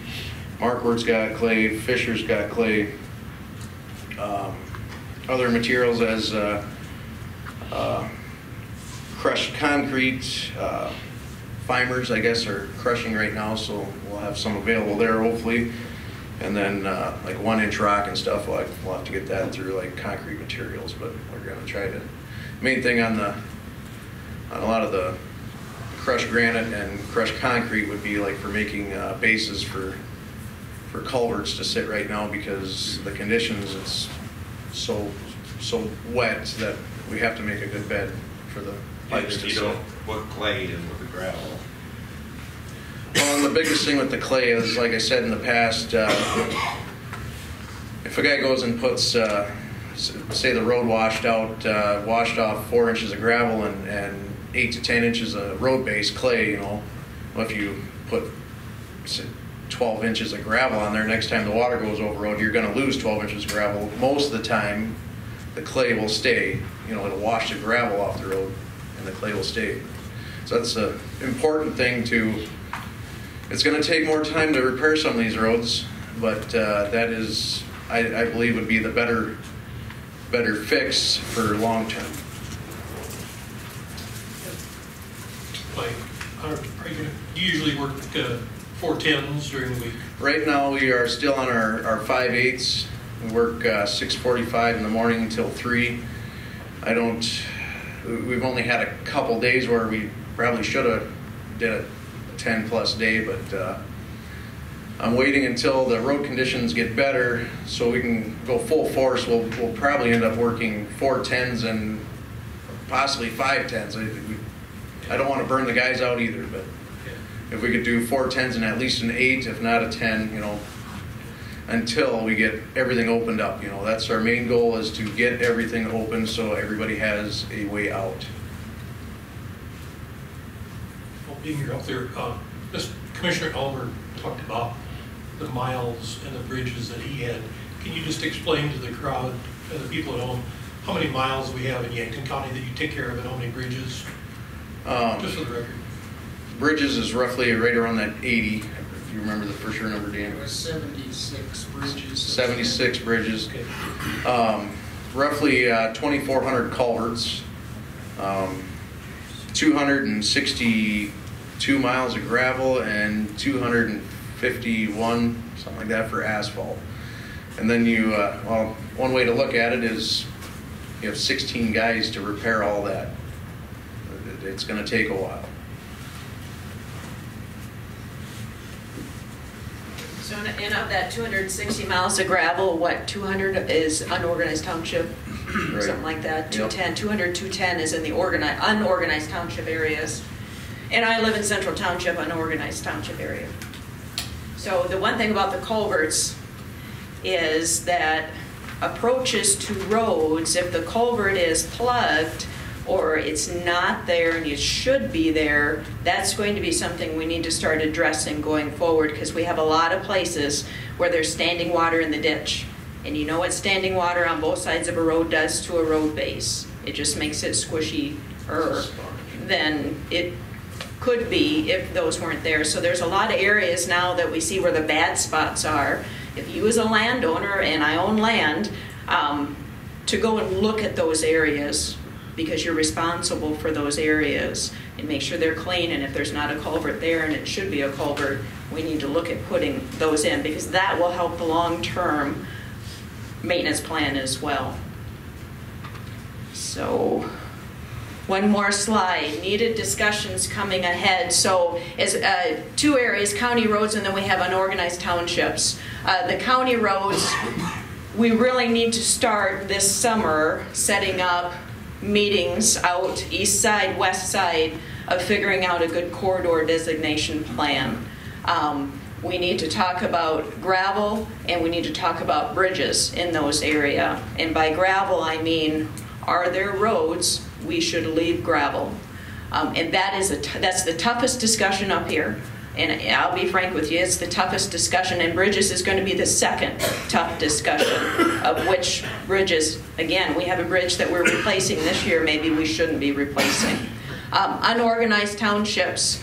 Markward's got clay. Fisher's got clay. other materials as crushed concrete, fimers, I guess, are crushing right now, so we'll have some available there hopefully. And then like 1-inch rock and stuff, we'll have to get that through like concrete materials, but we're gonna try to. Main thing on a lot of the crushed granite and crushed concrete would be like for making bases for culverts to sit right now, because the conditions, it's so wet that we have to make a good bed for the pipes to You sit. don't put clay in with the gravel. Well, and the biggest thing with the clay is, like I said in the past, if a guy goes and puts, say the road washed off 4 inches of gravel and 8 to 10 inches of road base clay, well, if you put 12 inches of gravel on there, next time the water goes over road, you're going to lose 12 inches of gravel. Most of the time, the clay will stay. It'll wash the gravel off the road, and the clay will stay. So that's an important thing to. It's going to take more time to repair some of these roads, but that is, I believe, would be the better fix for long term. Do you usually work 410s during the week? Right now we are still on our 5/8. We work 6:45 in the morning until 3. We've only had a couple days where we probably should have did a 10+ day, but I'm waiting until the road conditions get better so we can go full force. We'll probably end up working 410s and possibly 510s. I don't want to burn the guys out either, but if we could do 410s and at least an 8, if not a 10, until we get everything opened up. That's our main goal, is to get everything open so everybody has a way out. Well, being here out there, Commissioner Elmer talked about the miles and the bridges that he had. Can you just explain to the crowd and the people at home how many miles we have in Yankton County that you take care of, and how many bridges? Just for the record. Bridges is roughly right around that 80. If you remember the for sure number, Dan. It was 76 bridges. 76 bridges. Roughly 2,400 culverts. 262 miles of gravel and 251, something like that, for asphalt. And then one way to look at it is you have 16 guys to repair all that. It's going to take a while. So and of that 260 miles of gravel, what, 200 is unorganized township? Right. Something like that. 210, Yep. 210 is in the unorganized township areas. And I live in Central Township, unorganized township area. So the one thing about the culverts is that approaches to roads, if the culvert is plugged or it's not there and it should be there, that's going to be something we need to start addressing going forward, because we have a lot of places where there's standing water in the ditch. And you know what standing water on both sides of a road does to a road base? It just makes it squishy-er than it could be if those weren't there. So there's a lot of areas now that we see where the bad spots are. If you as a landowner, and I own land, to go and look at those areas, because you're responsible for those areas, and make sure they're clean, and if there's not a culvert there and it should be a culvert, we need to look at putting those in, because that will help the long-term maintenance plan as well. So one more slide. Needed discussions coming ahead. So as 2 areas, county roads, and then we have unorganized townships. The county roads, we really need to start this summer setting up meetings out east side, west side, of figuring out a good corridor designation plan. We need to talk about gravel, and we need to talk about bridges in those areas. And by gravel, I mean, are there roads we should leave gravel? And that's the toughest discussion up here. And I'll be frank with you, it's the toughest discussion, and bridges is going to be the second tough discussion of which bridges. Again, we have a bridge that we're replacing this year, maybe we shouldn't be replacing. Unorganized townships.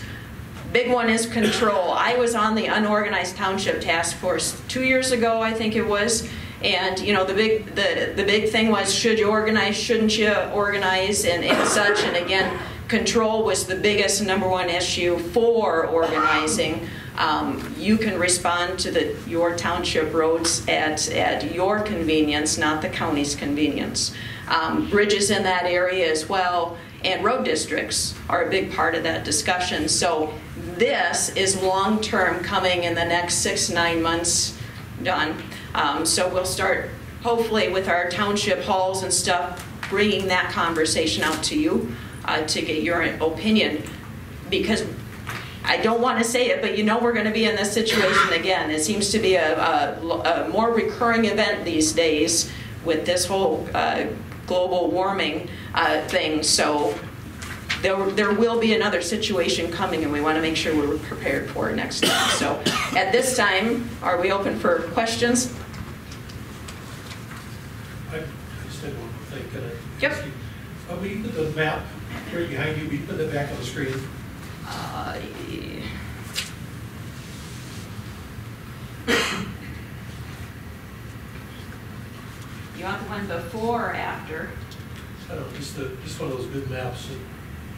Big one is control. I was on the unorganized township task force 2 years ago, I think it was, And, you know, the big thing was, should you organize, shouldn't you organize, and such. And again, control was the biggest #1 issue for organizing. You can respond to your township roads at your convenience, not the county's convenience. Bridges in that area as well, and road districts are a big part of that discussion. So this is long-term, coming in the next 6-9 months, done. So we'll start, hopefully, with our township halls and stuff, bringing that conversation out to you to get your opinion, because I don't want to say it, but you know we're going to be in this situation again. It seems to be a more recurring event these days with this whole global warming thing. So there will be another situation coming, and we want to make sure we're prepared for it next time. So at this time, are we open for questions? I just had one thing. Can I Yep. ask you? Will you put the map right behind you? Will you put that back on the screen? You want the one before or after? I don't know, just one of those good maps.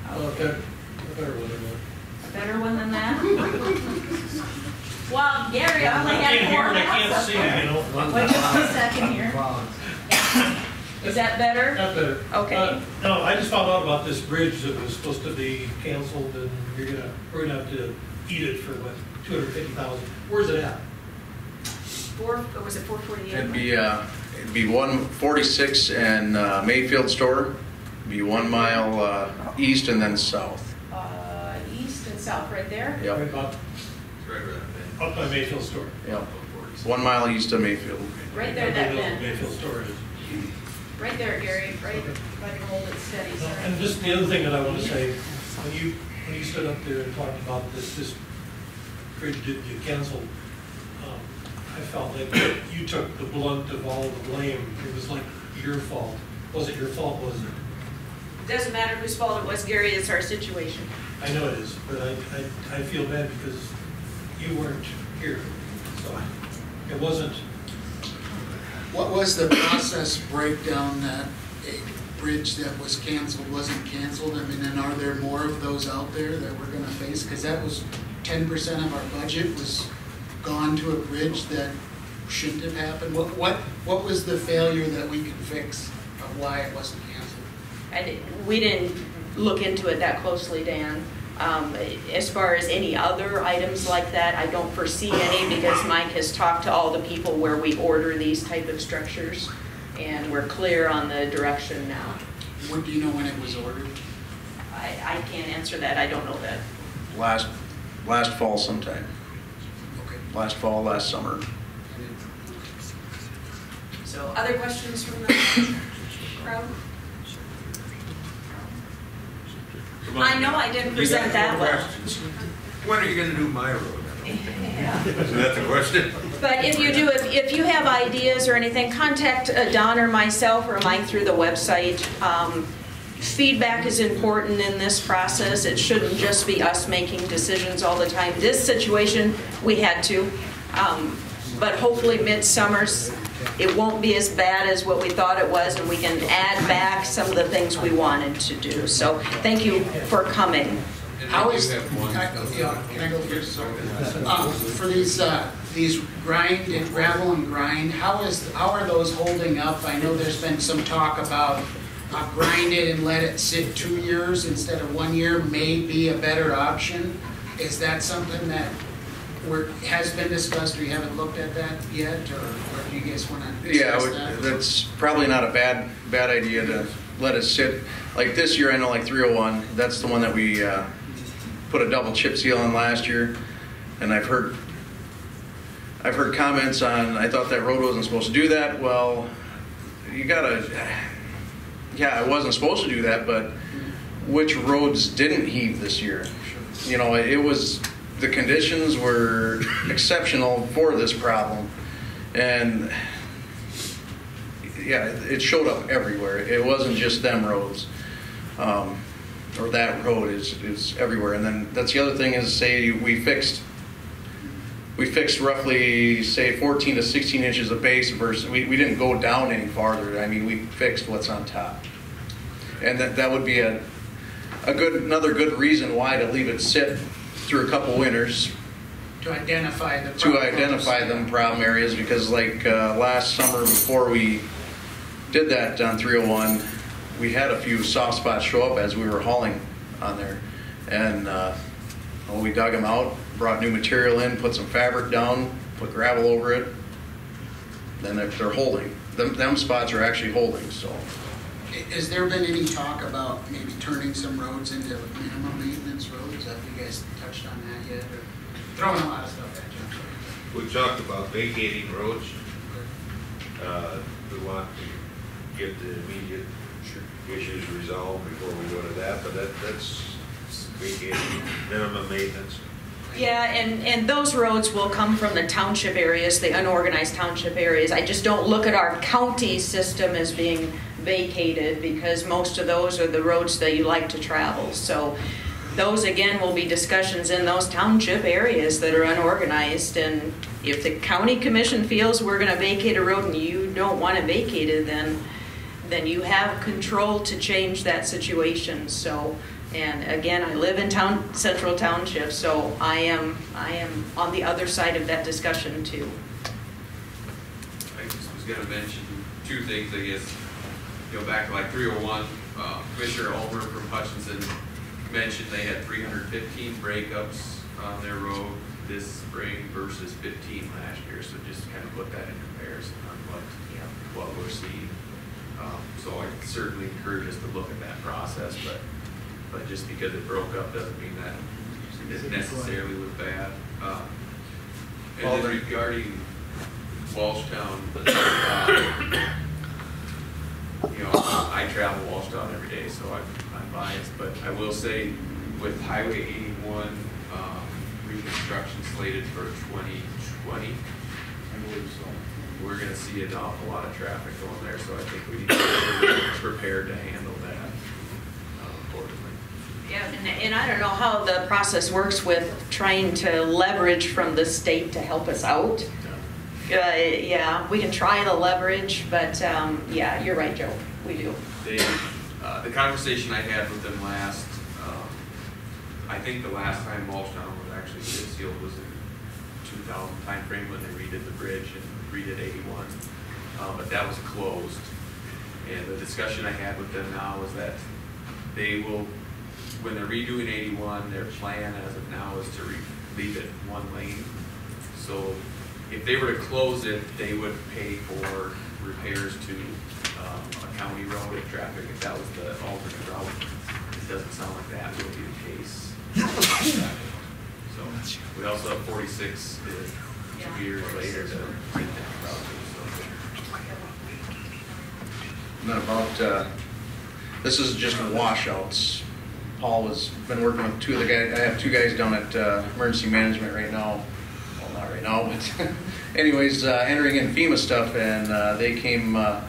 A better one than that. A better one than that? Well, Gary, I only I had can't hear 4 and I can't maps see, up there. you know. Well, just a second here. Is that better? Not better. Okay. No, I just found out about this bridge that was supposed to be canceled, and we're gonna have to eat it for what, $250,000. Where's it at? Was it 448? It'd be 146 and Mayfield store. Be 1 mile east and then south. East and south, right there? Yep. Right about, Right where that bend. up by Mayfield Store. Yep. 1 mile east ofMayfield. Right there, that I know bend. Mayfield Store is. Right there, Gary, right, if I can hold it steady, No, sorry. and just the other thing that I want to say, when you stood up there and talked about this bridge didn't get canceled, I felt like you took the blunt of all the blame. It was like your fault. Wasn't your fault, was it? Doesn't matter whose fault it was, Gary, it's our situation. I know it is, but I feel bad because you weren't here, so it wasn't. What was the process breakdown that a bridge that was canceled wasn't canceled? I mean, and are there more of those out there that we're gonna face? Because that was 10% of our budget was gone to a bridge that shouldn't have happened. What was the failure that we could fix of why it wasn't canceled? We didn't look into it that closely, Dan. As far as any other items like that, I don't foresee any, because Mike has talked to all the people where we order these type of structures, and we're clear on the direction now. What do you know when it was ordered? I can't answer that, I don't know that. Last fall sometime. Okay. Last fall, last summer. So other questions from the crowd? I know I didn't present that well. When are you gonna do my road? Yeah. Is that the question? But if you do, if you have ideas or anything, contact Don or myself or Mike through the website. Feedback is important in this process. It shouldn't just be us making decisions all the time. This situation, we had to, but hopefully mid-summers, it won't be as bad as what we thought it was, and we can add back some of the things we wanted to do. So thank you for coming. How is, can I go first? For these gravel and grind, how are those holding up? I know there's been some talk about grind it and let it sit 2 years instead of 1 year may be a better option. Is that something that has been discussed, or you haven't looked at that yet, or do you guys want to discuss that? That's probably not a bad idea to let it sit. Like this year, I know like 301, that's the one that we put a double chip seal on last year, and I've heard comments on, I thought that road wasn't supposed to do that. Well, you gotta, yeah, I wasn't supposed to do that, but which roads didn't heave this year? You know, the conditions were exceptional for this problem, and yeah, it showed up everywhere. It wasn't just them roads, or that road is everywhere. And then that's the other thing is, say we fixed we fixed roughly, say, 14 to 16 inches of base versus, we didn't go down any farther. I mean, we fixed what's on top. And that would be another good reason why to leave it sit through a couple winters. To identify the To identify them problem areas, because like last summer before we did that on 301, we had a few soft spots show up as we were hauling on there. And we dug them out, brought new material in, put some fabric down, put gravel over it. Then they're holding. Them spots are actually holding, so. Has there been any talk about maybe turning some roads into minimum maintenance roads? Have you guys touched on that yet? Or throwing a lot of stuff at you? We talked about vacating roads. We want to get the immediate issues resolved before we go to that, but that's vacating, minimum maintenance. Yeah, and those roads will come from the township areas, the unorganized township areas. I just don't look at our county system as being vacated, because most of those are the roads that you like to travel. So those, again, will be discussions in those township areas that are unorganized. And if the county commission feels we're going to vacate a road and you don't want to vacate it, then you have control to change that situation. So, and again, I live in Central Township, so I am on the other side of that discussion too. I just was going to mention two things, I guess. Back to like 301, Commissioner Ulmer from Hutchinson mentioned they had 315 breakups on their road this spring versus 15 last year. So just kind of put that in comparison on what we're seeing. So I certainly encourage us to look at that process, but just because it broke up doesn't mean that it necessarily was bad. And then regarding Walshtown, I travel Walshtown every day, so I'm biased, but I will say with Highway 81 reconstruction slated for 2020, I believe so, we're going to see an awful lot of traffic going there, so I think we need to be prepared to handle that accordingly. Yeah, and I don't know how the process works with trying to leverage from the state to help us out. Yeah, we can try the leverage, but yeah, you're right, Joe. We do. The conversation I had with them last, I think the last time Walshtown was actually sealed was in 2000 timeframe when they redid the bridge and redid 81, but that was closed. And the discussion I had with them now is that they will, when they're redoing 81, their plan as of now is to leave it one lane. So if they were to close it, they would pay for repairs to a county road if traffic, if that was the alternate route. It doesn't sound like that will be the case. So we also have 46 2 years later to get that route. And then about, this is just washouts. Paul has been working with two of the guys. I have two guys down at emergency management right now. Well, not right now, but anyways, entering in FEMA stuff, and they came up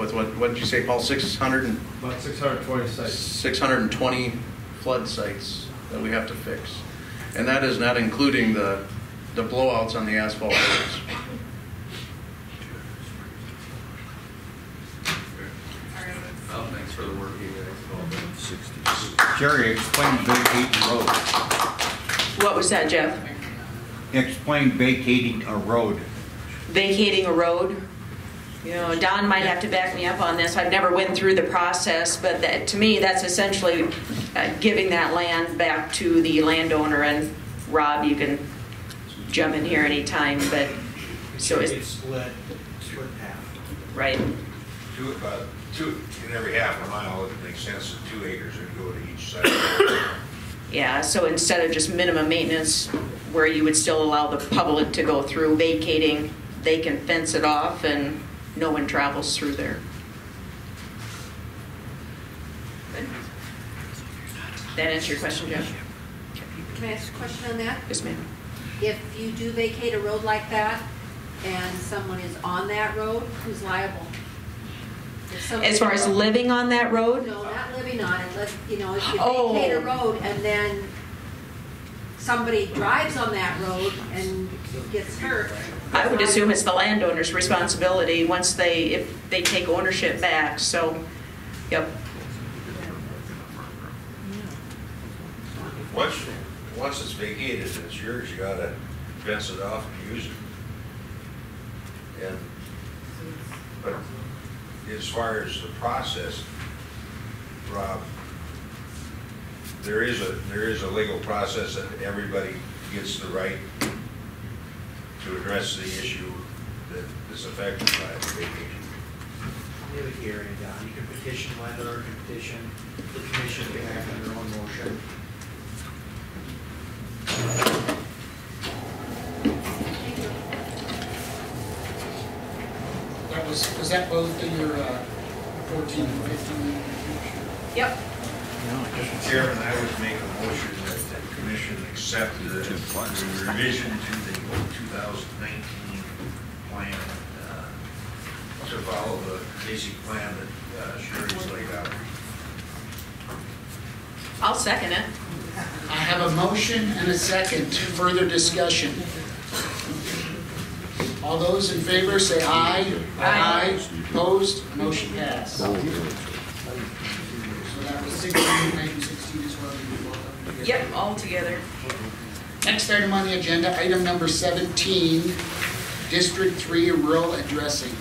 with what did you say, Paul? 600 and about 620 sites. 620 flood sites that we have to fix, and that is not including the blowouts on the asphalt roads. Well, thanks for the work you guys Jerry, explain vacating road. What was that, Jeff? Explain vacating a road. Vacating a road? Don might have to back me up on this. I've never went through the process, but to me, that's essentially giving that land back to the landowner. And Rob, you can jump in here anytime, but so it's split in half. Right. Two in every half a mile. It makes sense that 2 acres would go to each side. Yeah, so instead of just minimum maintenance, where you would still allow the public to go through vacating, they can fence it off and no one travels through there. Good. That answer your question, Jeff? Can I ask a question on that? Yes, ma'am. If you do vacate a road like that and someone is on that road, who's liable? As far as living on that road? No, not living on it. If you Oh. vacate a road and then somebody drives on that road and gets hurt. I would assume it's the landowner's responsibility once if they take ownership back, so, yep. Once it's vacated and it's yours, you gotta fence it off and use it. But as far as the process, Rob, there is a legal process that everybody gets the right to address the issue that is affected by the vacation. You have a hearing, Don. You can petition, landlord can petition, the commission can act on their own motion. Was that both in your 14 and 15? Yep. Mr. Chairman, I would make a motion that the commission accept the revision to the 2019 plan to follow the basic plan that Sherry's laid out. I'll second it. I have a motion and a second. Further discussion. All those in favor say aye. Aye. Opposed? Motion passed. So that was 16, item 16 as well. Yep, all together. Next item on the agenda, item number 17, District 3 Rural Addressing.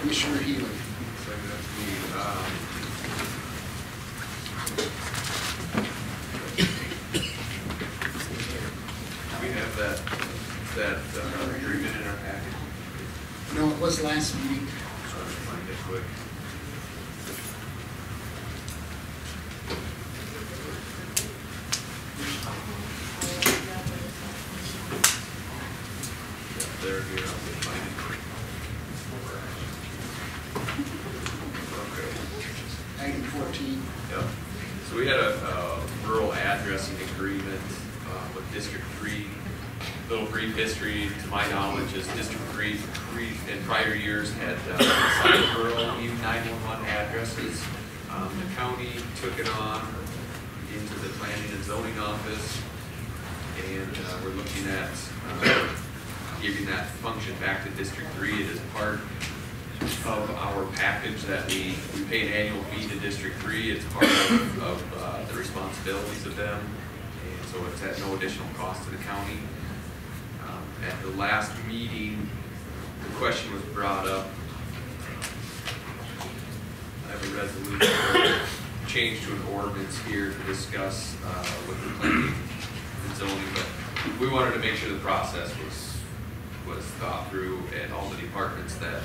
Commissioner Healy. We have that agreement in our package. No, it was last meeting. So I'm just find it quick. There, here, I'll just find it quick. Okay. Item 14. Yep. So we had a rural addressing agreement with District 3. Little brief history, to my knowledge, is District 3 in prior years had signed rural 911 addresses. The county took it on into the planning and zoning office, and we're looking at giving that function back to District 3. It is part of our package that we pay an annual fee to District 3. It's part of the responsibilities of them, and so it's at no additional cost to the county. At the last meeting, the question was brought up. I have a resolution change to an ordinance here to discuss with the planning and zoning, but we wanted to make sure the process was thought through, and all the departments that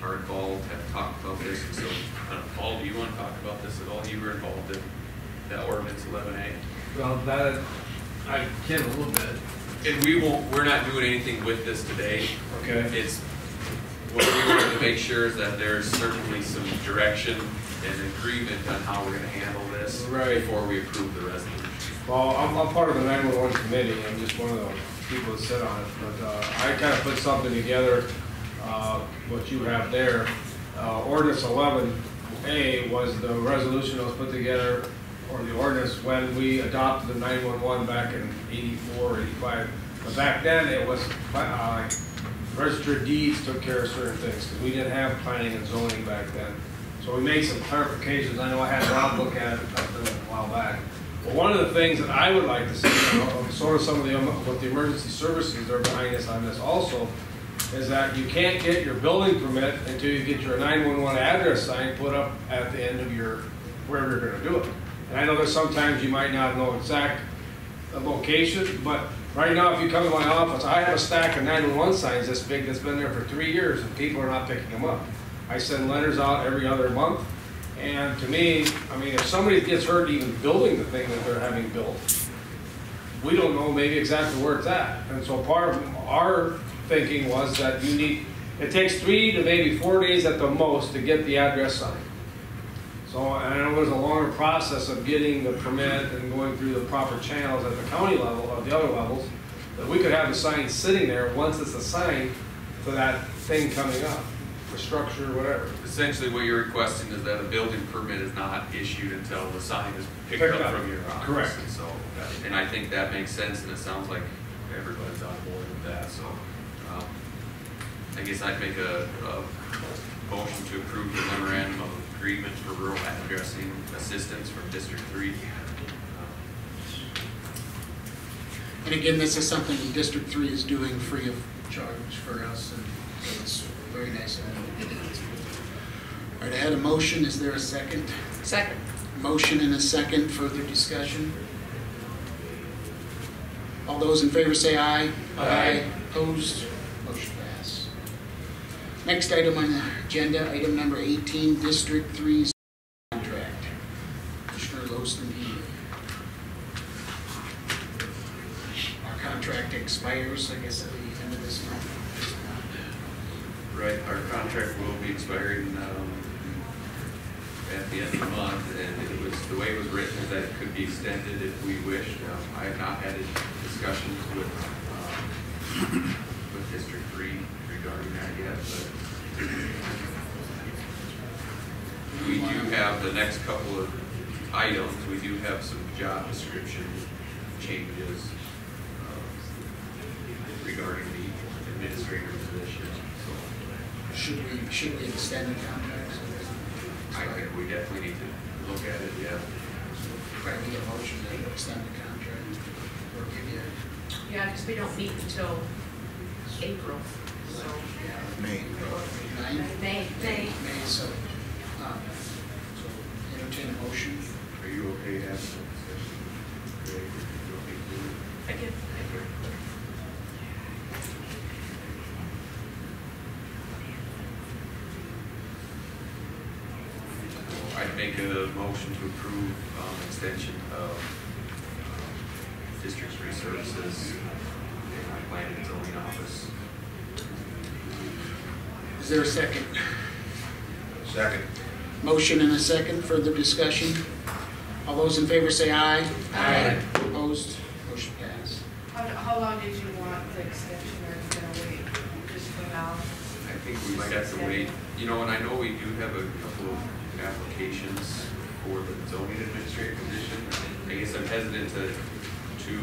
are involved have talked about this. And so, Paul, do you want to talk about this at all? You were involved in that ordinance 11A. Well, that I can a little bit. And we're not doing anything with this today. Okay. It's, what we wanted to make sure is that there's certainly some direction and agreement on how we're gonna handle this before we approve the resolution. Well, I'm part of the 911 committee. I'm just one of the people that sit on it. But I kind of put something together, what you have there. Ordinance 11A was the resolution that was put together, or the ordinance, when we adopted the 911 back in 84, 85. But back then, it was registered deeds took care of certain things, because we didn't have planning and zoning back then. So we made some clarifications. I know I had Rob look at it a while back. But one of the things that I would like to see, sort of some of what the emergency services are behind us on this also, is that you can't get your building permit until you get your 911 address sign put up at the end of your, wherever you're gonna do it. And I know that sometimes you might not know exact location, but right now, if you come to my office, I have a stack of 911 signs this big that's been there for 3 years, and people are not picking them up. I send letters out every other month, and to me, I mean, if somebody gets hurt even building the thing that they're having built, we don't know maybe exactly where it's at. And so part of our thinking was that it takes 3 to maybe 4 days at the most to get the address signed. So, and I know there's a longer process of getting the permit and going through the proper channels at the county level, or the other levels, that we could have the sign sitting there once it's assigned for that thing coming up. a structure, whatever. Essentially, what you're requesting is that a building permit is not issued until the sign is picked up from your office. Correct. And so, and I think that makes sense, and it sounds like everybody's on board with that, so. I guess I'd make a motion to approve the memorandum of agreement for rural addressing assistance from District 3. And again, this is something District 3 is doing free of charge for us, and it's very nice of them. All right, I had a motion. Is there a second? Second. Motion and a second. Further discussion? All those in favor say aye. Aye. Opposed? Motion passed. Next item on the agenda, item number 18, District 3's contract. Commissioner Loston. Our contract expires, I guess, at the end of this month. Right, our contract will be expiring at the end of the month, and it was, the way it was written is that it could be extended if we wished. I have not had discussions with District 3 regarding that yet, but we do have the next couple of items. We do have some job description changes regarding the administrator position. Should we extend the contract? I think we definitely need to look at it, yeah. Probably a motion to extend the contract or give you. Yeah, because we don't meet until April, so. May. May. So entertain a motion. Are you okay having a discussion? Okay, you okay to do it? Thank you. I'd make a motion to approve extension of District 3 services in my planning and zoning office. Is there a second? Second. Motion and a second. Further discussion? All those in favor say aye. Aye. Opposed? Motion passed. How long did you want the extension, or are you gonna wait just for now? I think we might have to wait, you know, and I know we do have a couple of applications for the zoning administrator position. I guess I'm hesitant to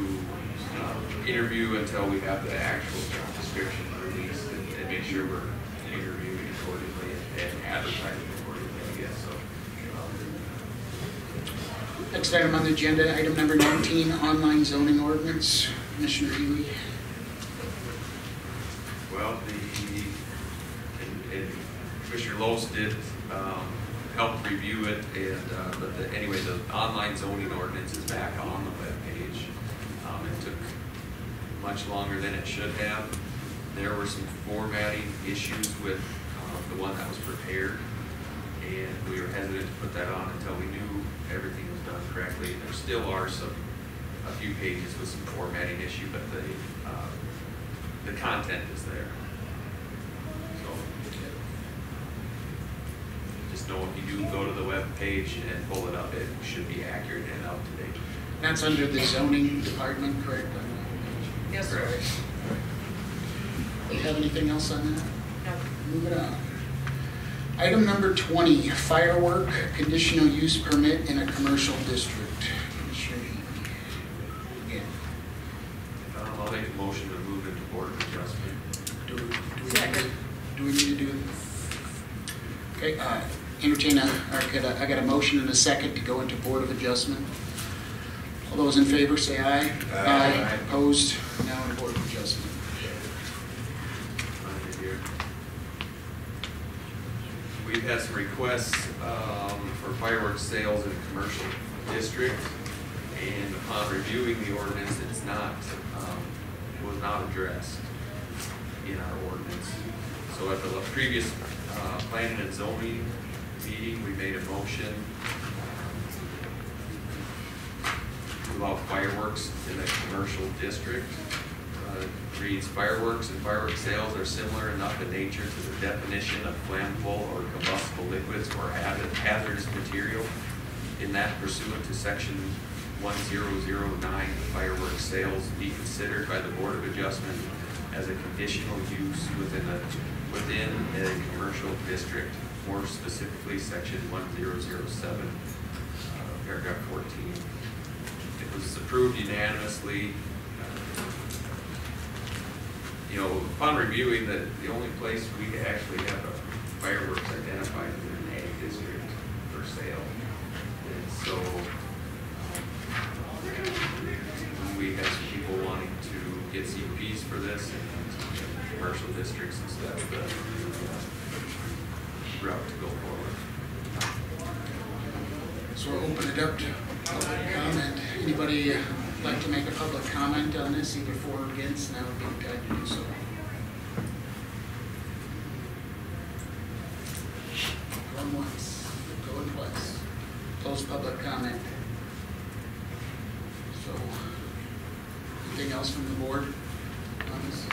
interview until we have the actual job description released and make sure we're interviewing accordingly and advertising accordingly, I guess, so. Next item on the agenda, item number 19, online zoning ordinance. Commissioner Ely. Well, and Commissioner Loos did help review it, and but anyway, the online zoning ordinance is back on the webpage. It took much longer than it should have. There were some formatting issues with the one that was prepared, and we were hesitant to put that on until we knew everything was done correctly. There still are a few pages with some formatting issue, but the content is there. So just know if you do go to the web page and pull it up, it should be accurate and up to date. That's under the zoning department, correct? Yes, sir. Do you have anything else on that? No. Move it on. Item number 20, firework conditional use permit in a commercial district. Again. I'll make a motion to move into Board of Adjustment. Do we need to do it? Okay, entertain I got a motion and a second to go into Board of Adjustment. All those in favor say aye. Aye. Opposed? Now in Board of Adjustment. We've had some requests for fireworks sales in a commercial district, and upon reviewing the ordinance, it's not, was not addressed in our ordinance. So at the previous planning and zoning meeting, we made a motion to allow fireworks in a commercial district. Reads, fireworks and fireworks sales are similar enough in nature to the definition of flammable or combustible liquids or hazardous material, in that pursuant to section 1009, fireworks sales be considered by the Board of Adjustment as a conditional use within a commercial district, more specifically section 1007, paragraph 14. It was approved unanimously. You know, upon reviewing that the only place we actually have a fireworks identified is in an ag district for sale. And so we had some people wanting to get CUPs for this and commercial districts, and so that's the route to go forward. So we'll open it up to public comment. Anybody like to make a public comment on this, either for or against? Now would be the time to do so. Going once, going twice. Close public comment. So, anything else from the board on this?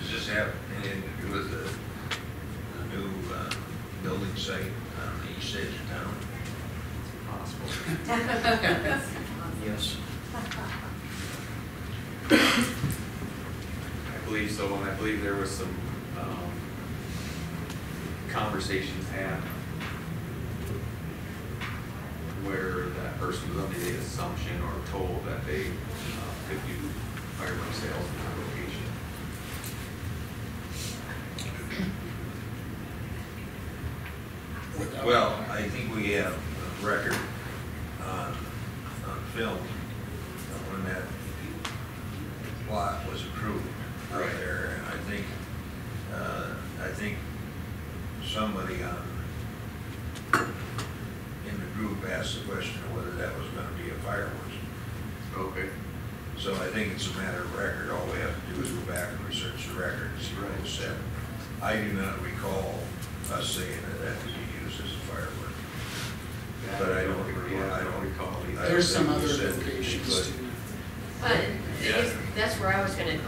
Does this have anything to do with the new building site on the east edge of town? Possible. Yes. I believe so, and I believe there was some conversations had where that person was under the assumption or told that they could do fireworks sales in that location. Well, I think we have a record on film when that plot was approved out there, and I think somebody in the group asked the question of whether that was going to be a fireworks. Okay. So I think it's a matter of record. All we have to do is go back and research the record and see what was said. I do not recall us saying that that could be used as a firework. But I don't recall. There's some other locations too. But that's where I was going to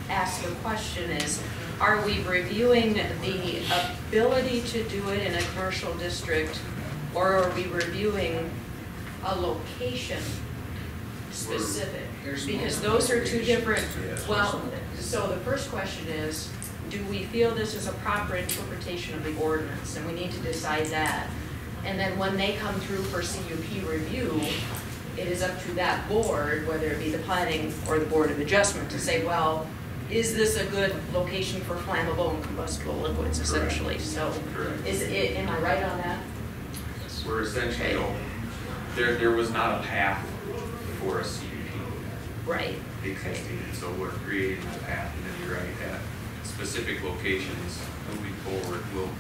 ask the question is, are we reviewing the ability to do it in a commercial district, or are we reviewing a location specific? Because those are two different, well, so the first question is, do we feel this is a proper interpretation of the ordinance? And we need to decide that. And then when they come through for CUP review, it is up to that board, whether it be the planning or the board of adjustment, to say, well, is this a good location for flammable and combustible liquids, essentially? Correct. So, is it? Am I right on that? We're essentially, there was not a path for a CUP. Right. Existing, and so we're creating a path, and then you're right, at specific locations moving forward, we'll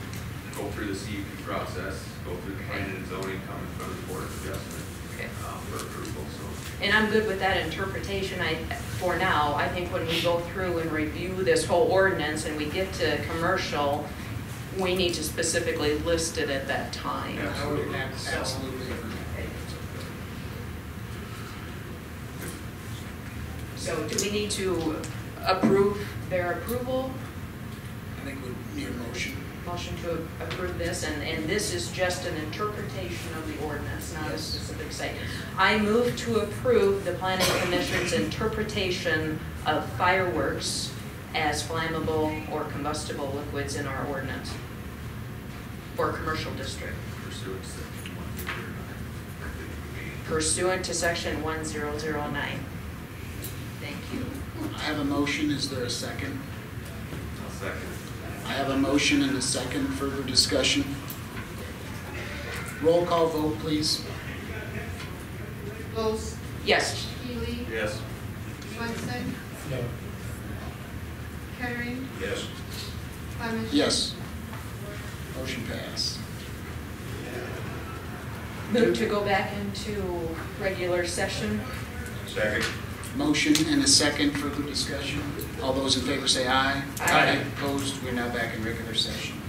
go through the CUP process, go through the planning and zoning, come in front of the board of adjustment for approval. So. And I'm good with that interpretation. For now, I think when we go through and review this whole ordinance and we get to commercial, we need to specifically list it at that time. Absolutely. So do we need to approve their approval? I think we need a motion. Motion to approve this, and this is just an interpretation of the ordinance, not a specific site. I move to approve the Planning Commission's interpretation of fireworks as flammable or combustible liquids in our ordinance for commercial district. Pursuant to section 1009. Thank you. I have a motion. Is there a second? I'll second. I have a motion and a second. Further discussion? Roll call vote, please. Bose? Yes. Healy? Yes. Swenson? No. Kettering? Yes. Commsion? Yes. Motion passed. Move to go back into regular session. Second. Motion and a second. Further discussion? All those in favor say aye. Aye. Opposed? We're now back in regular session.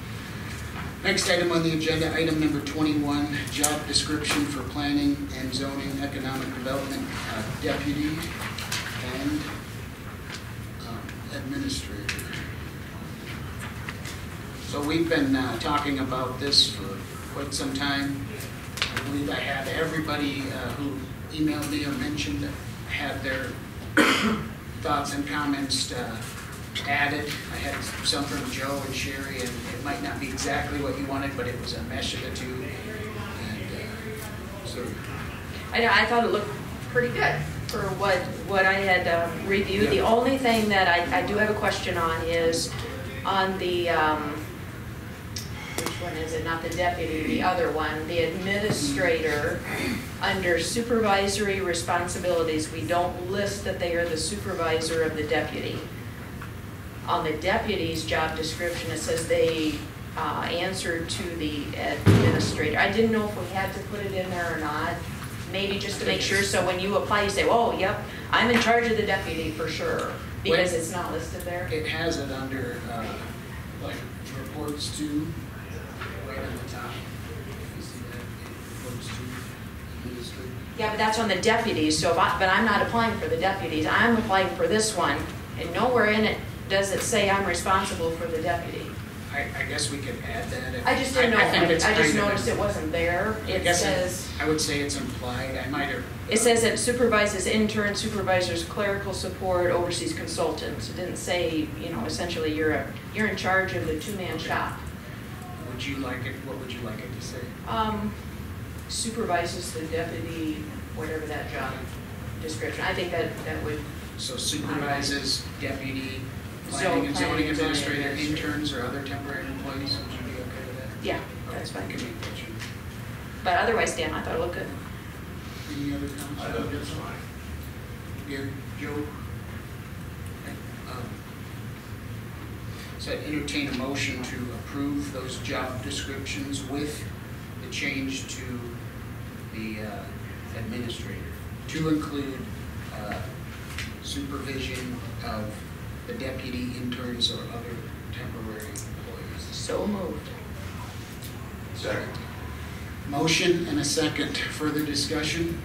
Next item on the agenda, item number 21, job description for planning and zoning economic development deputy and administrator. So we've been talking about this for quite some time. I believe I had everybody who emailed me or mentioned had their thoughts and comments added. I had some from Joe and Sherry, and it might not be exactly what you wanted, but it was a mesh of the two. And so I thought it looked pretty good for what I had reviewed. The only thing that I do have a question on is on the, which one is it? Not the deputy, the other one, the administrator. Under supervisory responsibilities, we don't list that they are the supervisor of the deputy. On the deputy's job description, it says they answer to the administrator. I didn't know if we had to put it in there or not. Maybe just to make sure, so when you apply, you say, oh, yep, I'm in charge of the deputy for sure, because it's not listed there. it has it under, like, reports to, right on the top. You see that? Reports to administrator. Yeah, but that's on the deputies, so but I'm not applying for the deputies, I'm applying for this one, and nowhere in it does it say I'm responsible for the deputy. I guess we could add that. I just didn't know, I think it's just kind of- noticed it wasn't there. It says, I would say it's implied, I might have. it says it supervises intern, supervisors clerical support, oversees consultants. It didn't say, you know, essentially you're in charge of the two-man shop. Would you like it, what would you like it to say? Supervises the deputy, whatever that job description. I think that would. So supervises deputy, planning and zoning administrator, interns, or other temporary employees, would you be okay with that? Yeah, that's fine. Can make that change. But otherwise, Dan, I thought it looked good. Any other comments? I think it's fine. Gary, Joe? Okay, so I entertain a motion to approve those job descriptions with the change to the administrator, to include supervision of the deputy, interns, or other temporary employees. So moved. Second. Motion and a second. Further discussion?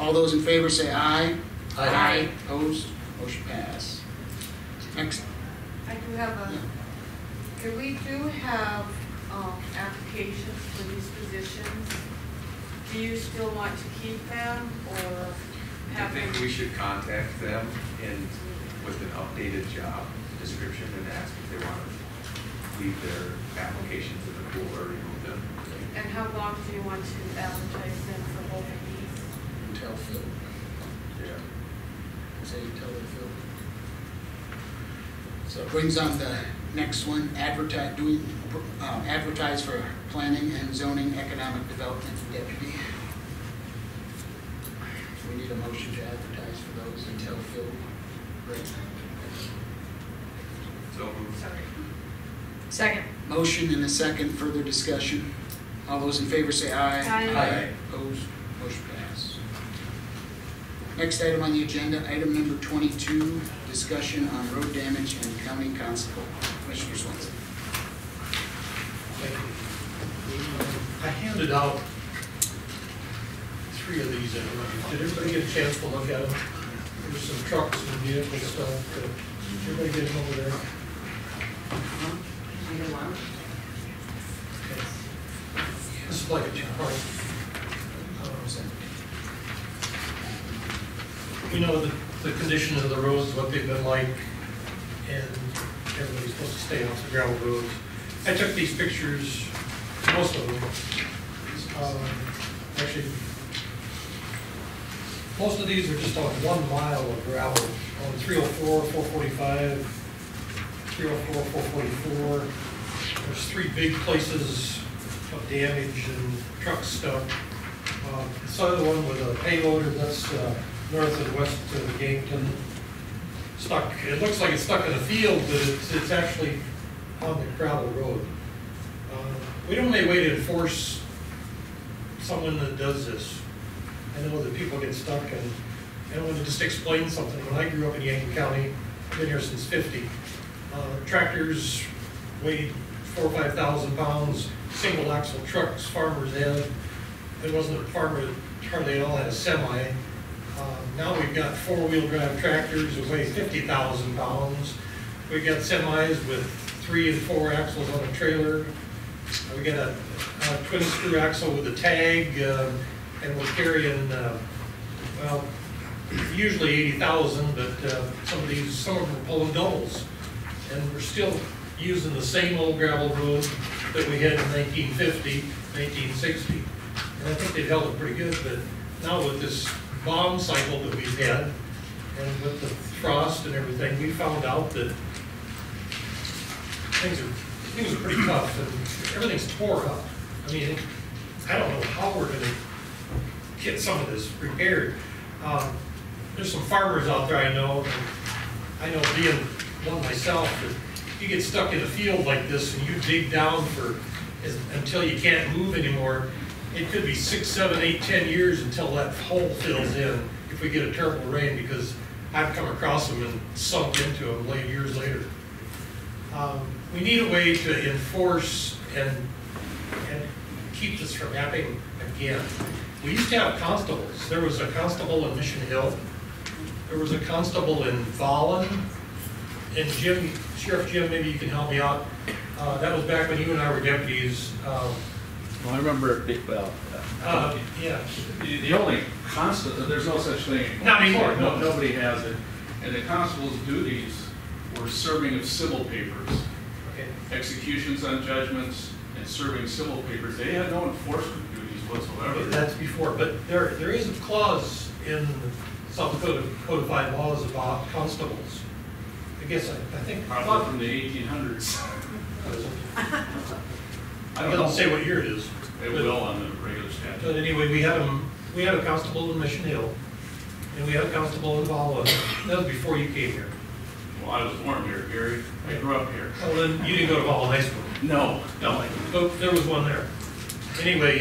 All those in favor say aye. Aye. Opposed? Motion pass. Next. I do have a, okay, we do have applications for these positions. Do you still want to keep them or I have them? think we should contact them and with an updated job description and ask if they want to leave their applications in the pool or remove them. And how long do you want to advertise them for both of these? Until filled. Yeah. Say until they're filled. So it brings on the next one, advertise for planning and zoning economic development deputy. So we need a motion to advertise for those until filled. Right. So moved. Second. Motion and a second, further discussion. All those in favor say aye. Aye. Opposed, motion passed. Next item on the agenda, item number 22, discussion on road damage and county constable. Commissioner Swanson. Thank you. I handed out 3 of these. Did everybody get a chance to look at them? There's some trucks and vehicle stuff. Did everybody get them over there? This is like a two-part. We know the condition of the roads, what they've been like, and everybody's supposed to stay off the gravel roads. I took these pictures, most of them. Actually, most of these are just on 1 mile of gravel, on 304, 445, 304, 444. There's 3 big places of damage and truck stuck. This other one with a payloader, that's north and west of Yankton. Stuck, it looks like it's stuck in a field, but it's actually on the gravel road. We don't have any way to enforce someone that does this. I know that people get stuck, and I want to just explain something. When I grew up in Yankton County, I've been here since '50. Tractors weighed 4,000 or 5,000 pounds, single axle trucks farmers had. It wasn't a farmer, hardly all had a semi. Now we've got 4-wheel drive tractors that weigh 50,000 pounds. We've got semis with 3 and 4 axles on a trailer. We got a twin screw axle with a tag, and we're carrying, well, usually 80,000, but some of them are pulling doubles. And we're still using the same old gravel road that we had in 1950, 1960. And I think they've held it pretty good, but now with this bomb cycle that we've had, and with the frost and everything, we found out that things are pretty tough, and everything's tore up. I mean, I don't know how we're gonna get some of this repaired. There's some farmers out there I know being one myself, that you get stuck in a field like this and you dig down until you can't move anymore. It could be 6, 7, 8, 10 years until that hole fills in if we get a terrible rain, because I've come across them and sunk into them years later. We need a way to enforce and keep this from happening again. We used to have constables. There was a constable in Mission Hill. There was a constable in Vollen. And Jim, Sheriff Jim, maybe you can help me out. That was back when you and I were deputies. Well, I remember, yeah. The only constable, there's no such thing. Not anymore, no. Nobody has it. And the constable's duties were serving of civil papers. Okay. Executions on judgments and serving civil papers. They had no enforcement duties whatsoever. That's before, but there is a clause in South Dakota codified laws about constables. I guess I think probably from the 1800s. I don't say what year it is. It will on the regular statute. But anyway, we had a constable in Mission Hill, and we had a constable in Vollen. That was before you came here. Well, I was born here, Gary. I grew up here. Well, then you didn't go to Vollen High School. No. But there was one there. Anyway,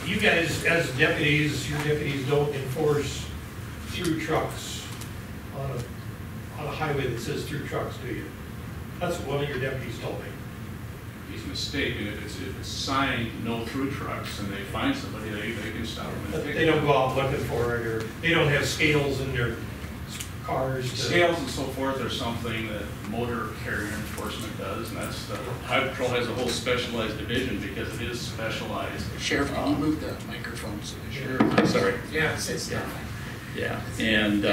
you guys, as deputies, your deputies don't enforce through trucks on a highway that says through trucks, do you? That's what one of your deputies told me. He's mistaken. If it's signed no through trucks and they find somebody, they can stop them. But they don't go out looking for it, or they don't have scales in their cars. Scales and so forth are something that motor carrier enforcement does, and that's Highway Patrol has a whole specialized division because it is specialized. Sheriff, can you move the microphone so the sheriff? Sorry. Yeah, it's down. Yeah, and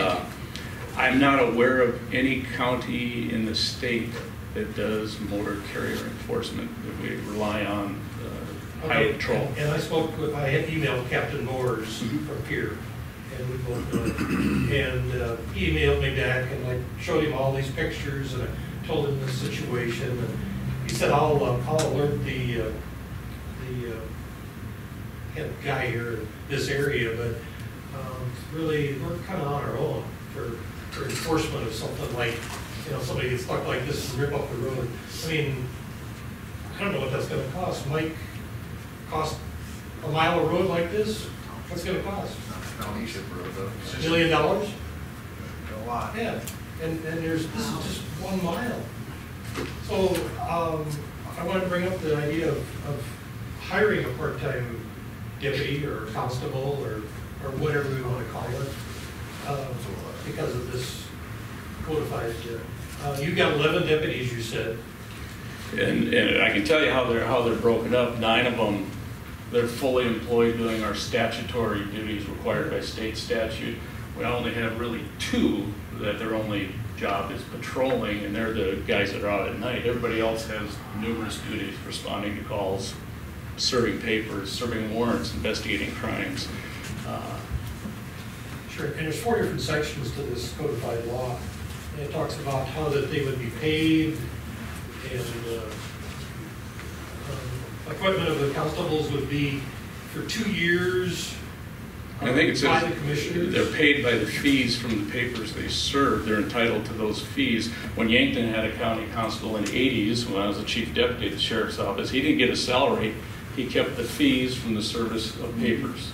I'm not aware of any county in the state that does motor carrier enforcement, that we rely on Highway Patrol. And I had emailed Captain Moores from Pier, and we both know it. And he emailed me back, and I showed him all these pictures, and I told him the situation, and he said, I'll alert the head guy here in this area, but really, we're kind of on our own for enforcement of something like, somebody gets stuck like this and rip up the road. I mean, I don't know what that's gonna cost. Mike, cost a mile of road like this? What's it gonna cost? $1 million? A lot. Yeah, and this is just 1 mile. So, I want to bring up the idea of hiring a part-time deputy or constable or whatever we want to call it, because of this codified, you got 11 deputies, you said. And I can tell you how they're broken up. 9 of them, they're fully employed doing our statutory duties required by state statute. We only have really 2 that their only job is patrolling, and they're the guys that are out at night. Everybody else has numerous duties, responding to calls, serving papers, serving warrants, investigating crimes. Sure, and there's 4 different sections to this codified law. And it talks about how that they would be paid, and appointment of the constables would be for 2 years. I think it says by the commissioners. They're paid by the fees from the papers they serve. They're entitled to those fees. When Yankton had a county constable in the 80s, when I was the chief deputy at the sheriff's office, he didn't get a salary. He kept the fees from the service of papers.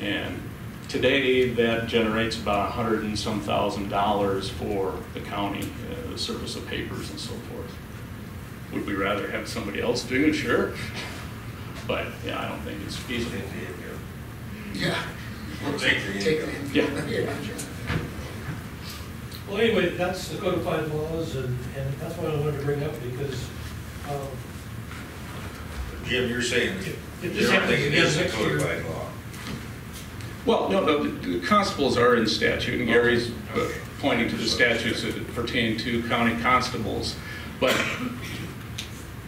And today, that generates about $100 and some thousand for the county, the service of papers and so forth. Would we rather have somebody else doing it? Sure. But yeah, I don't think it's feasible. Yeah. Take it in. Yeah. Well, anyway, that's the codified laws, and that's what I wanted to bring up, because Jim, you're saying if you this don't happens think it again is a next year, codified law? Well, no, the constables are in statute, and Gary's pointing to the statutes that pertain to county constables. But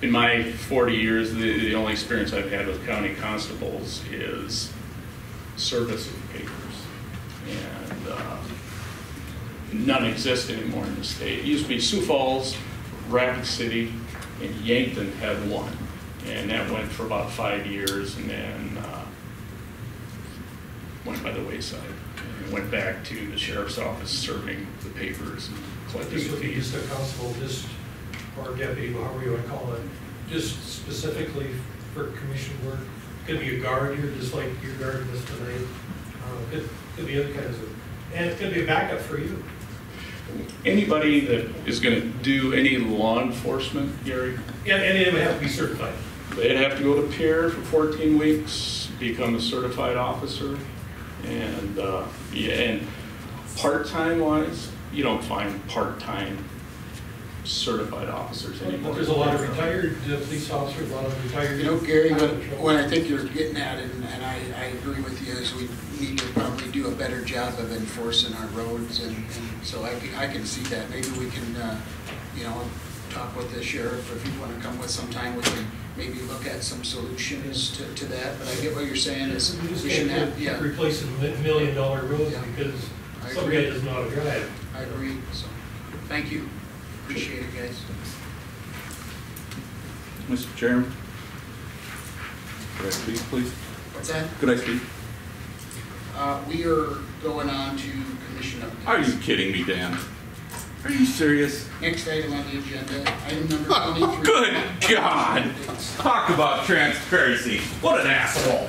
in my 40 years, the only experience I've had with county constables is service of papers. And none exist anymore in the state. It used to be Sioux Falls, Rapid City, and Yankton had one. And that went for about 5 years and then went by the wayside. And went back to the sheriff's office serving the papers and collecting This the would be fees. just a constable, just, or deputy, however you want to call it, just specifically for commission work. Could be a guard here, just like you're guarding this tonight. Could be other kinds of, and it could be a backup for you. Anybody that is going to do any law enforcement, Gary, Yeah, and it would have to be certified. they'd have to go to Pierre for 14 weeks, become a certified officer, and yeah, and part-time wise, you don't find part-time certified officers anymore. But there's a lot of retired police officers, a lot of retired. You know, Gary, what I think you're getting at, and I agree with you, is we need to probably do a better job of enforcing our roads, and so I can see that. Maybe we can, you know, talk with the sheriff, if you want to come with sometime, we can maybe look at some solutions to that. But I get what you're saying is we shouldn't have, yeah. Replacing $1 million roads because some guy doesn't know how to drive. I agree, so, thank you. Appreciate it, guys. Mr. Chairman, could I speak, please? What's that? Could I speak? We are going on to commission updates. Are you kidding me, Dan? Are you serious? Next item on the agenda, item number 23. Good God! Talk about transparency. What an asshole.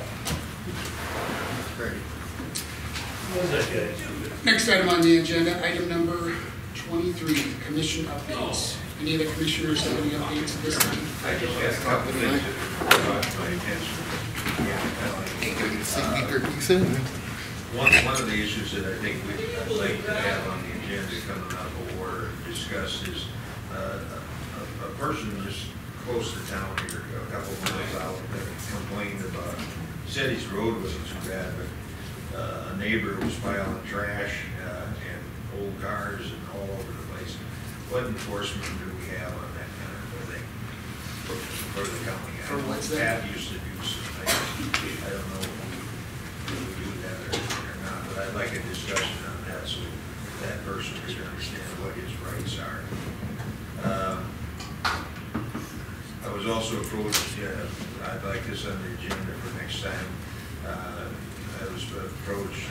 What's that guy? Next item on the agenda, item number 23, commission updates. Any of the commissioners have any updates at this time? I just asked a couple of things that brought to my attention. One of the issues that I think I'd like to have on the agenda coming up or discuss is a person just close to town here, a couple of miles out, that complained about, said his road wasn't too bad, but a neighbor was piling trash and old cars and all over the place. What enforcement do we have on that kind of thing for the county? For what's that? Pat used to do some things. I don't know if we do that or not, but I'd like a discussion on that so that person can understand what his rights are. I was also approached, I'd like this on the agenda for next time. I was approached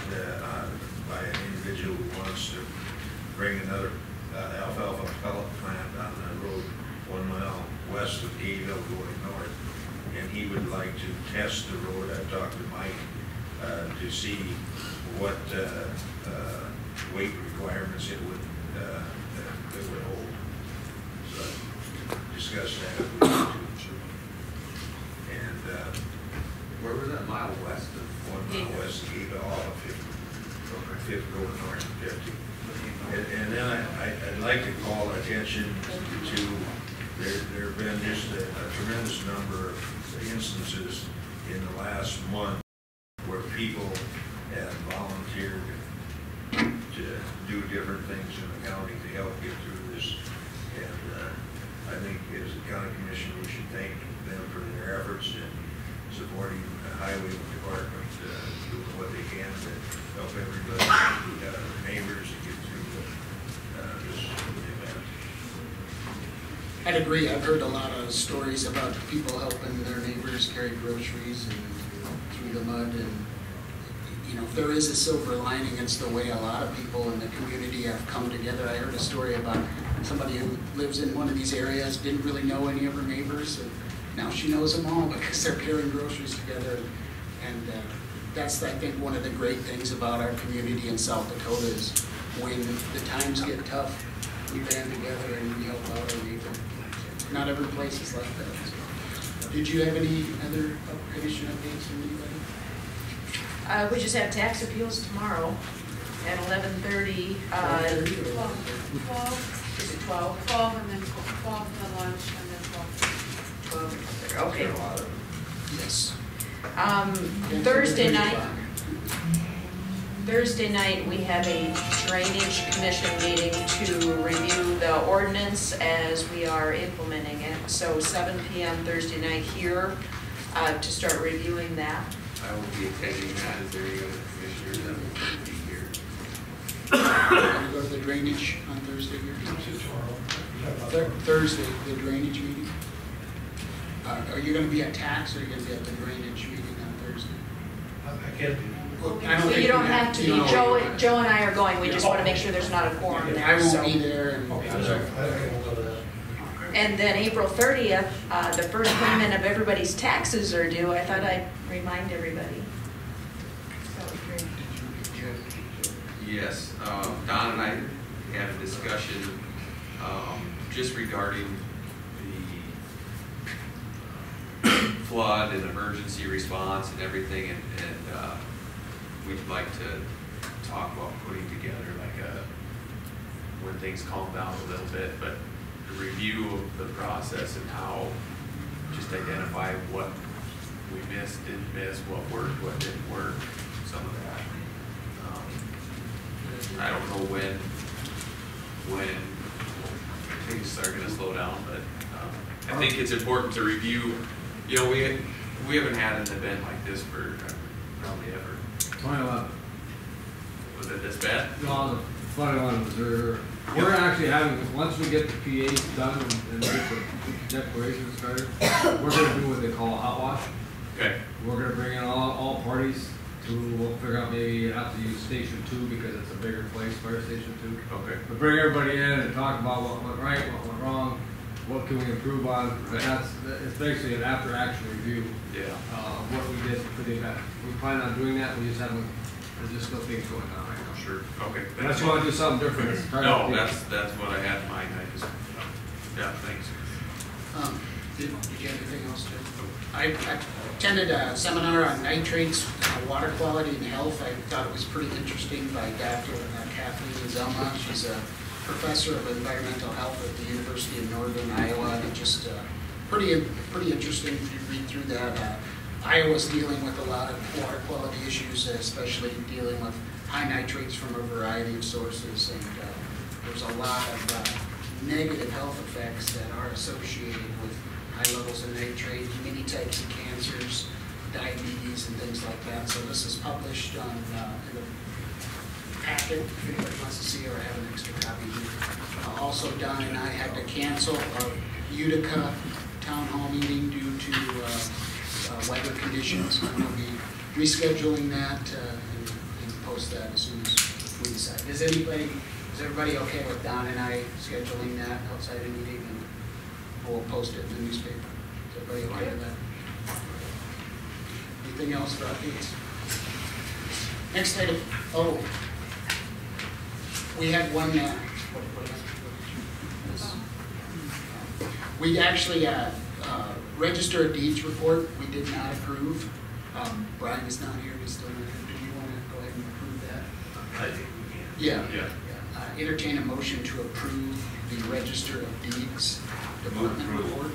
by an individual who wants to bring another alfalfa pellet plant on the road 1 mile west of Gayville going north. And he would like to test the road. I've talked to Mike to see what weight requirements it would hold. So discuss that if we need to. And where was that? Mile west of 1 mile west of Gayville, off of 50 going north of 50. And then I'd like to call attention to there have been just a tremendous number of instances in the last month where people have volunteered to do different things in the county to help get through this. And I think as a county commission, we should thank them for their efforts in supporting the highway department, doing what they can to help everybody, neighbors, to get through this event. I'd agree. I've heard a lot of stories about people helping their neighbors carry groceries and through the mud. And, you know, if there is a silver lining, it's the way a lot of people in the community have come together. I heard a story about somebody who lives in one of these areas, didn't really know any of her neighbors, and now she knows them all because they're carrying groceries together. And that's, I think, one of the great things about our community in South Dakota is when the times get tough, we band together and we help out our neighbor. Not every place is like that. So. Did you have any other commission updates from anybody? We just have tax appeals tomorrow at 11:30. 12. Is it 12? 12 and then 12 for lunch and then 12. 12. Okay. Yes. Thursday night. Thursday night, we have a drainage commission meeting to review the ordinance as we are implementing it. So 7 p.m. Thursday night here to start reviewing that. I will be attending that. Is there any other commissioners that will be here? Want to go to the drainage on Thursday here? Thursday, the drainage meeting? Are you going to be at tax or are you going to be at the drainage meeting on Thursday? I can't be. Well, I don't So think you don't have to be, know. Joe and I are going, we just want to make sure there's not a quorum there. I won't so. be there. And And then April 30th, the first payment of everybody's taxes are due. I thought I'd remind everybody. That was great. Yes, Don and I had a discussion just regarding the flood and emergency response and everything, and we'd like to talk about putting together like when things calm down a little bit, but a review of the process and how just identify what we missed, didn't miss, what worked, what didn't work, some of that. I don't know when things are gonna slow down, but I think it's important to review. You know, we haven't had an event like this for probably ever. 2011. Was it this bad? No, the funny one was we're actually having, once we get the PAs done and get the declaration started, we're gonna do what they call a hot wash. Okay. We're gonna bring in all parties we'll figure out maybe have to use Station 2 because it's a bigger place, Fire Station 2. Okay. But bring everybody in and talk about what went right, what went wrong, what can we improve on. But it's basically an after-action review. Yeah. What we did for the event. We plan on doing that. We just haven't. There's just no things going on right now. Sure. Okay. I just want to do something different. No, that's what I had in mind. I just yeah. Thanks. Did you have anything else, Jim? I attended a seminar on nitrates, water quality and health. I thought it was pretty interesting by Dr. Kathleen Zelma. She's a professor of environmental health at the University of Northern Iowa, and just pretty interesting if you read through that. Iowa's dealing with a lot of water quality issues, especially dealing with high nitrates from a variety of sources, and there's a lot of negative health effects that are associated with high levels of nitrate, many types of cancers, diabetes, and things like that. So this is published on in the packet if anybody wants to see it, or have an extra copy here. Also, Don and I had to cancel our Utica town hall meeting due to weather conditions. I'm going to be rescheduling that and post that as soon as we decide. Is everybody okay with Don and I scheduling that outside a meeting? And we'll post it in the newspaper. Is everybody okay with that? Anything else for updates? Next item. Oh, we had one. We actually register a deeds report. We did not approve. Brian is not here. He's still not here. Do you want to go ahead and approve that? I think we can. Yeah. Entertain a motion to approve the Register of Deeds Department report.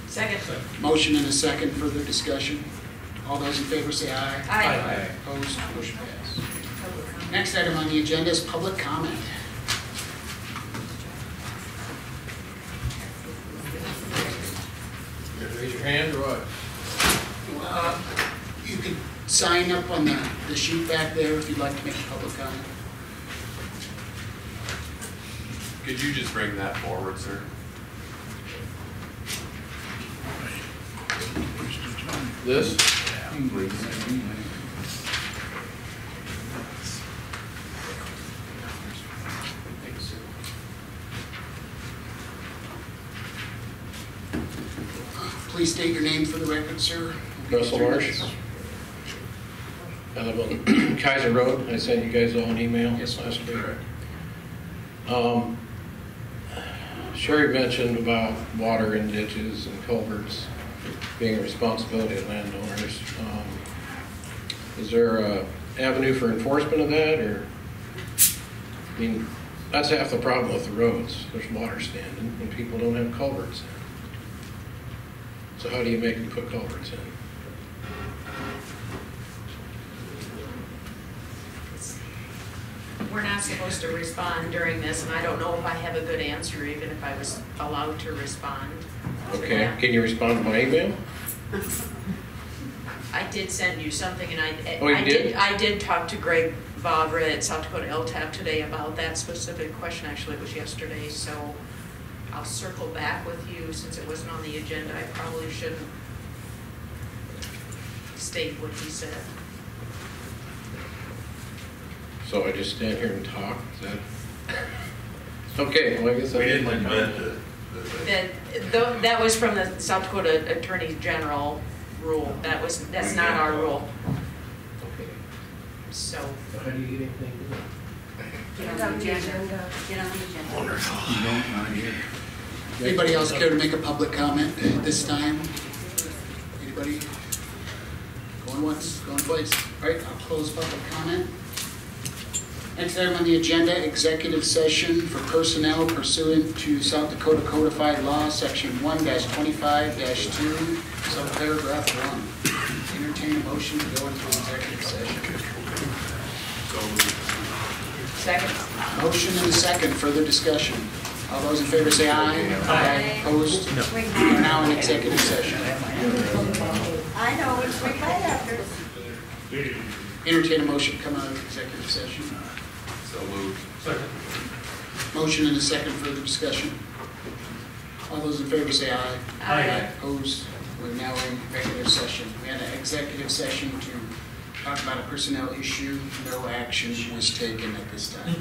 Second. Motion and a second. Further discussion. All those in favor say aye. Aye. Opposed? Motion passed. Next item on the agenda is public comment. Raise your hand or what? You can sign up on the sheet back there if you'd like to make a public comment. Could you just bring that forward, sir? This? Yeah, please. Please state your name for the record, sir. Russell Marsh. I live on Kaiser Road. I sent you guys all an email last week. Sherry mentioned about water in ditches and culverts being a responsibility of landowners. Is there an avenue for enforcement of that, or? I mean, that's half the problem with the roads. There's water standing and people don't have culverts in. So how do you make them put culverts in? we're not supposed to respond during this, and I don't know if I have a good answer, even if I was allowed to respond. Okay, Yeah. can you respond to my email? I did send you something, and Oh, you did? I did talk to Greg Vavra at South Dakota LTAP today about that specific question. Actually, it was yesterday, so I'll circle back with you since it wasn't on the agenda. I probably shouldn't state what he said. So I just stand here and talk, is that? Okay, well, I guess I We did didn't my invent comment. That was from the South Dakota Attorney General rule. That's not our rule. Okay. So. How do you get anything to that? Get on the agenda. Get on the agenda. Wonderful. No, not here. Anybody else care to make a public comment at this time? Anybody? Going once, going twice. All right, I'll close public comment. Next item on the agenda, executive session for personnel pursuant to South Dakota Codified Law, Section 1-25-2, subparagraph 1. Entertain a motion to go into executive session. Second. Motion and a second, further discussion. All those in favor say aye. Aye. Opposed? No. We're now in executive session. I know, it's right after. Entertain a motion to come out of executive session. So moved. Second. Motion and a second, further discussion. All those in favor say aye. Aye. Opposed? We're now in regular session. We had an executive session to talk about a personnel issue. No action was taken at this time.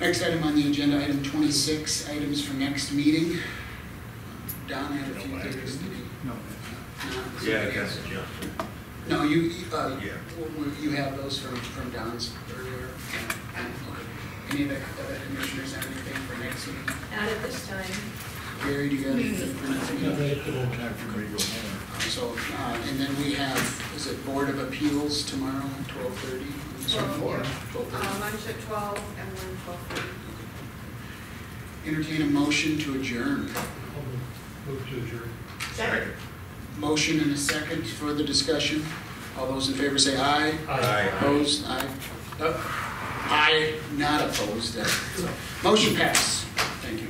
Next item on the agenda, item 26, items for next meeting. Don had a few things. Did he? No. Yeah, I guess it's just. No, you have those from Don's earlier? Okay. Any of the other commissioners have anything for next meeting? Not at this time. Gary, do you have anything for next meeting? Time for me to go home. So, and then we have, is it Board of Appeals tomorrow, 12:30? 12:30. Lunch at 12 and then 12:30. Entertain a motion to adjourn. Move to adjourn. Second. Motion and a second, further discussion. All those in favor say aye. Aye. Opposed? Aye. Aye, not opposed. Motion passed. Thank you.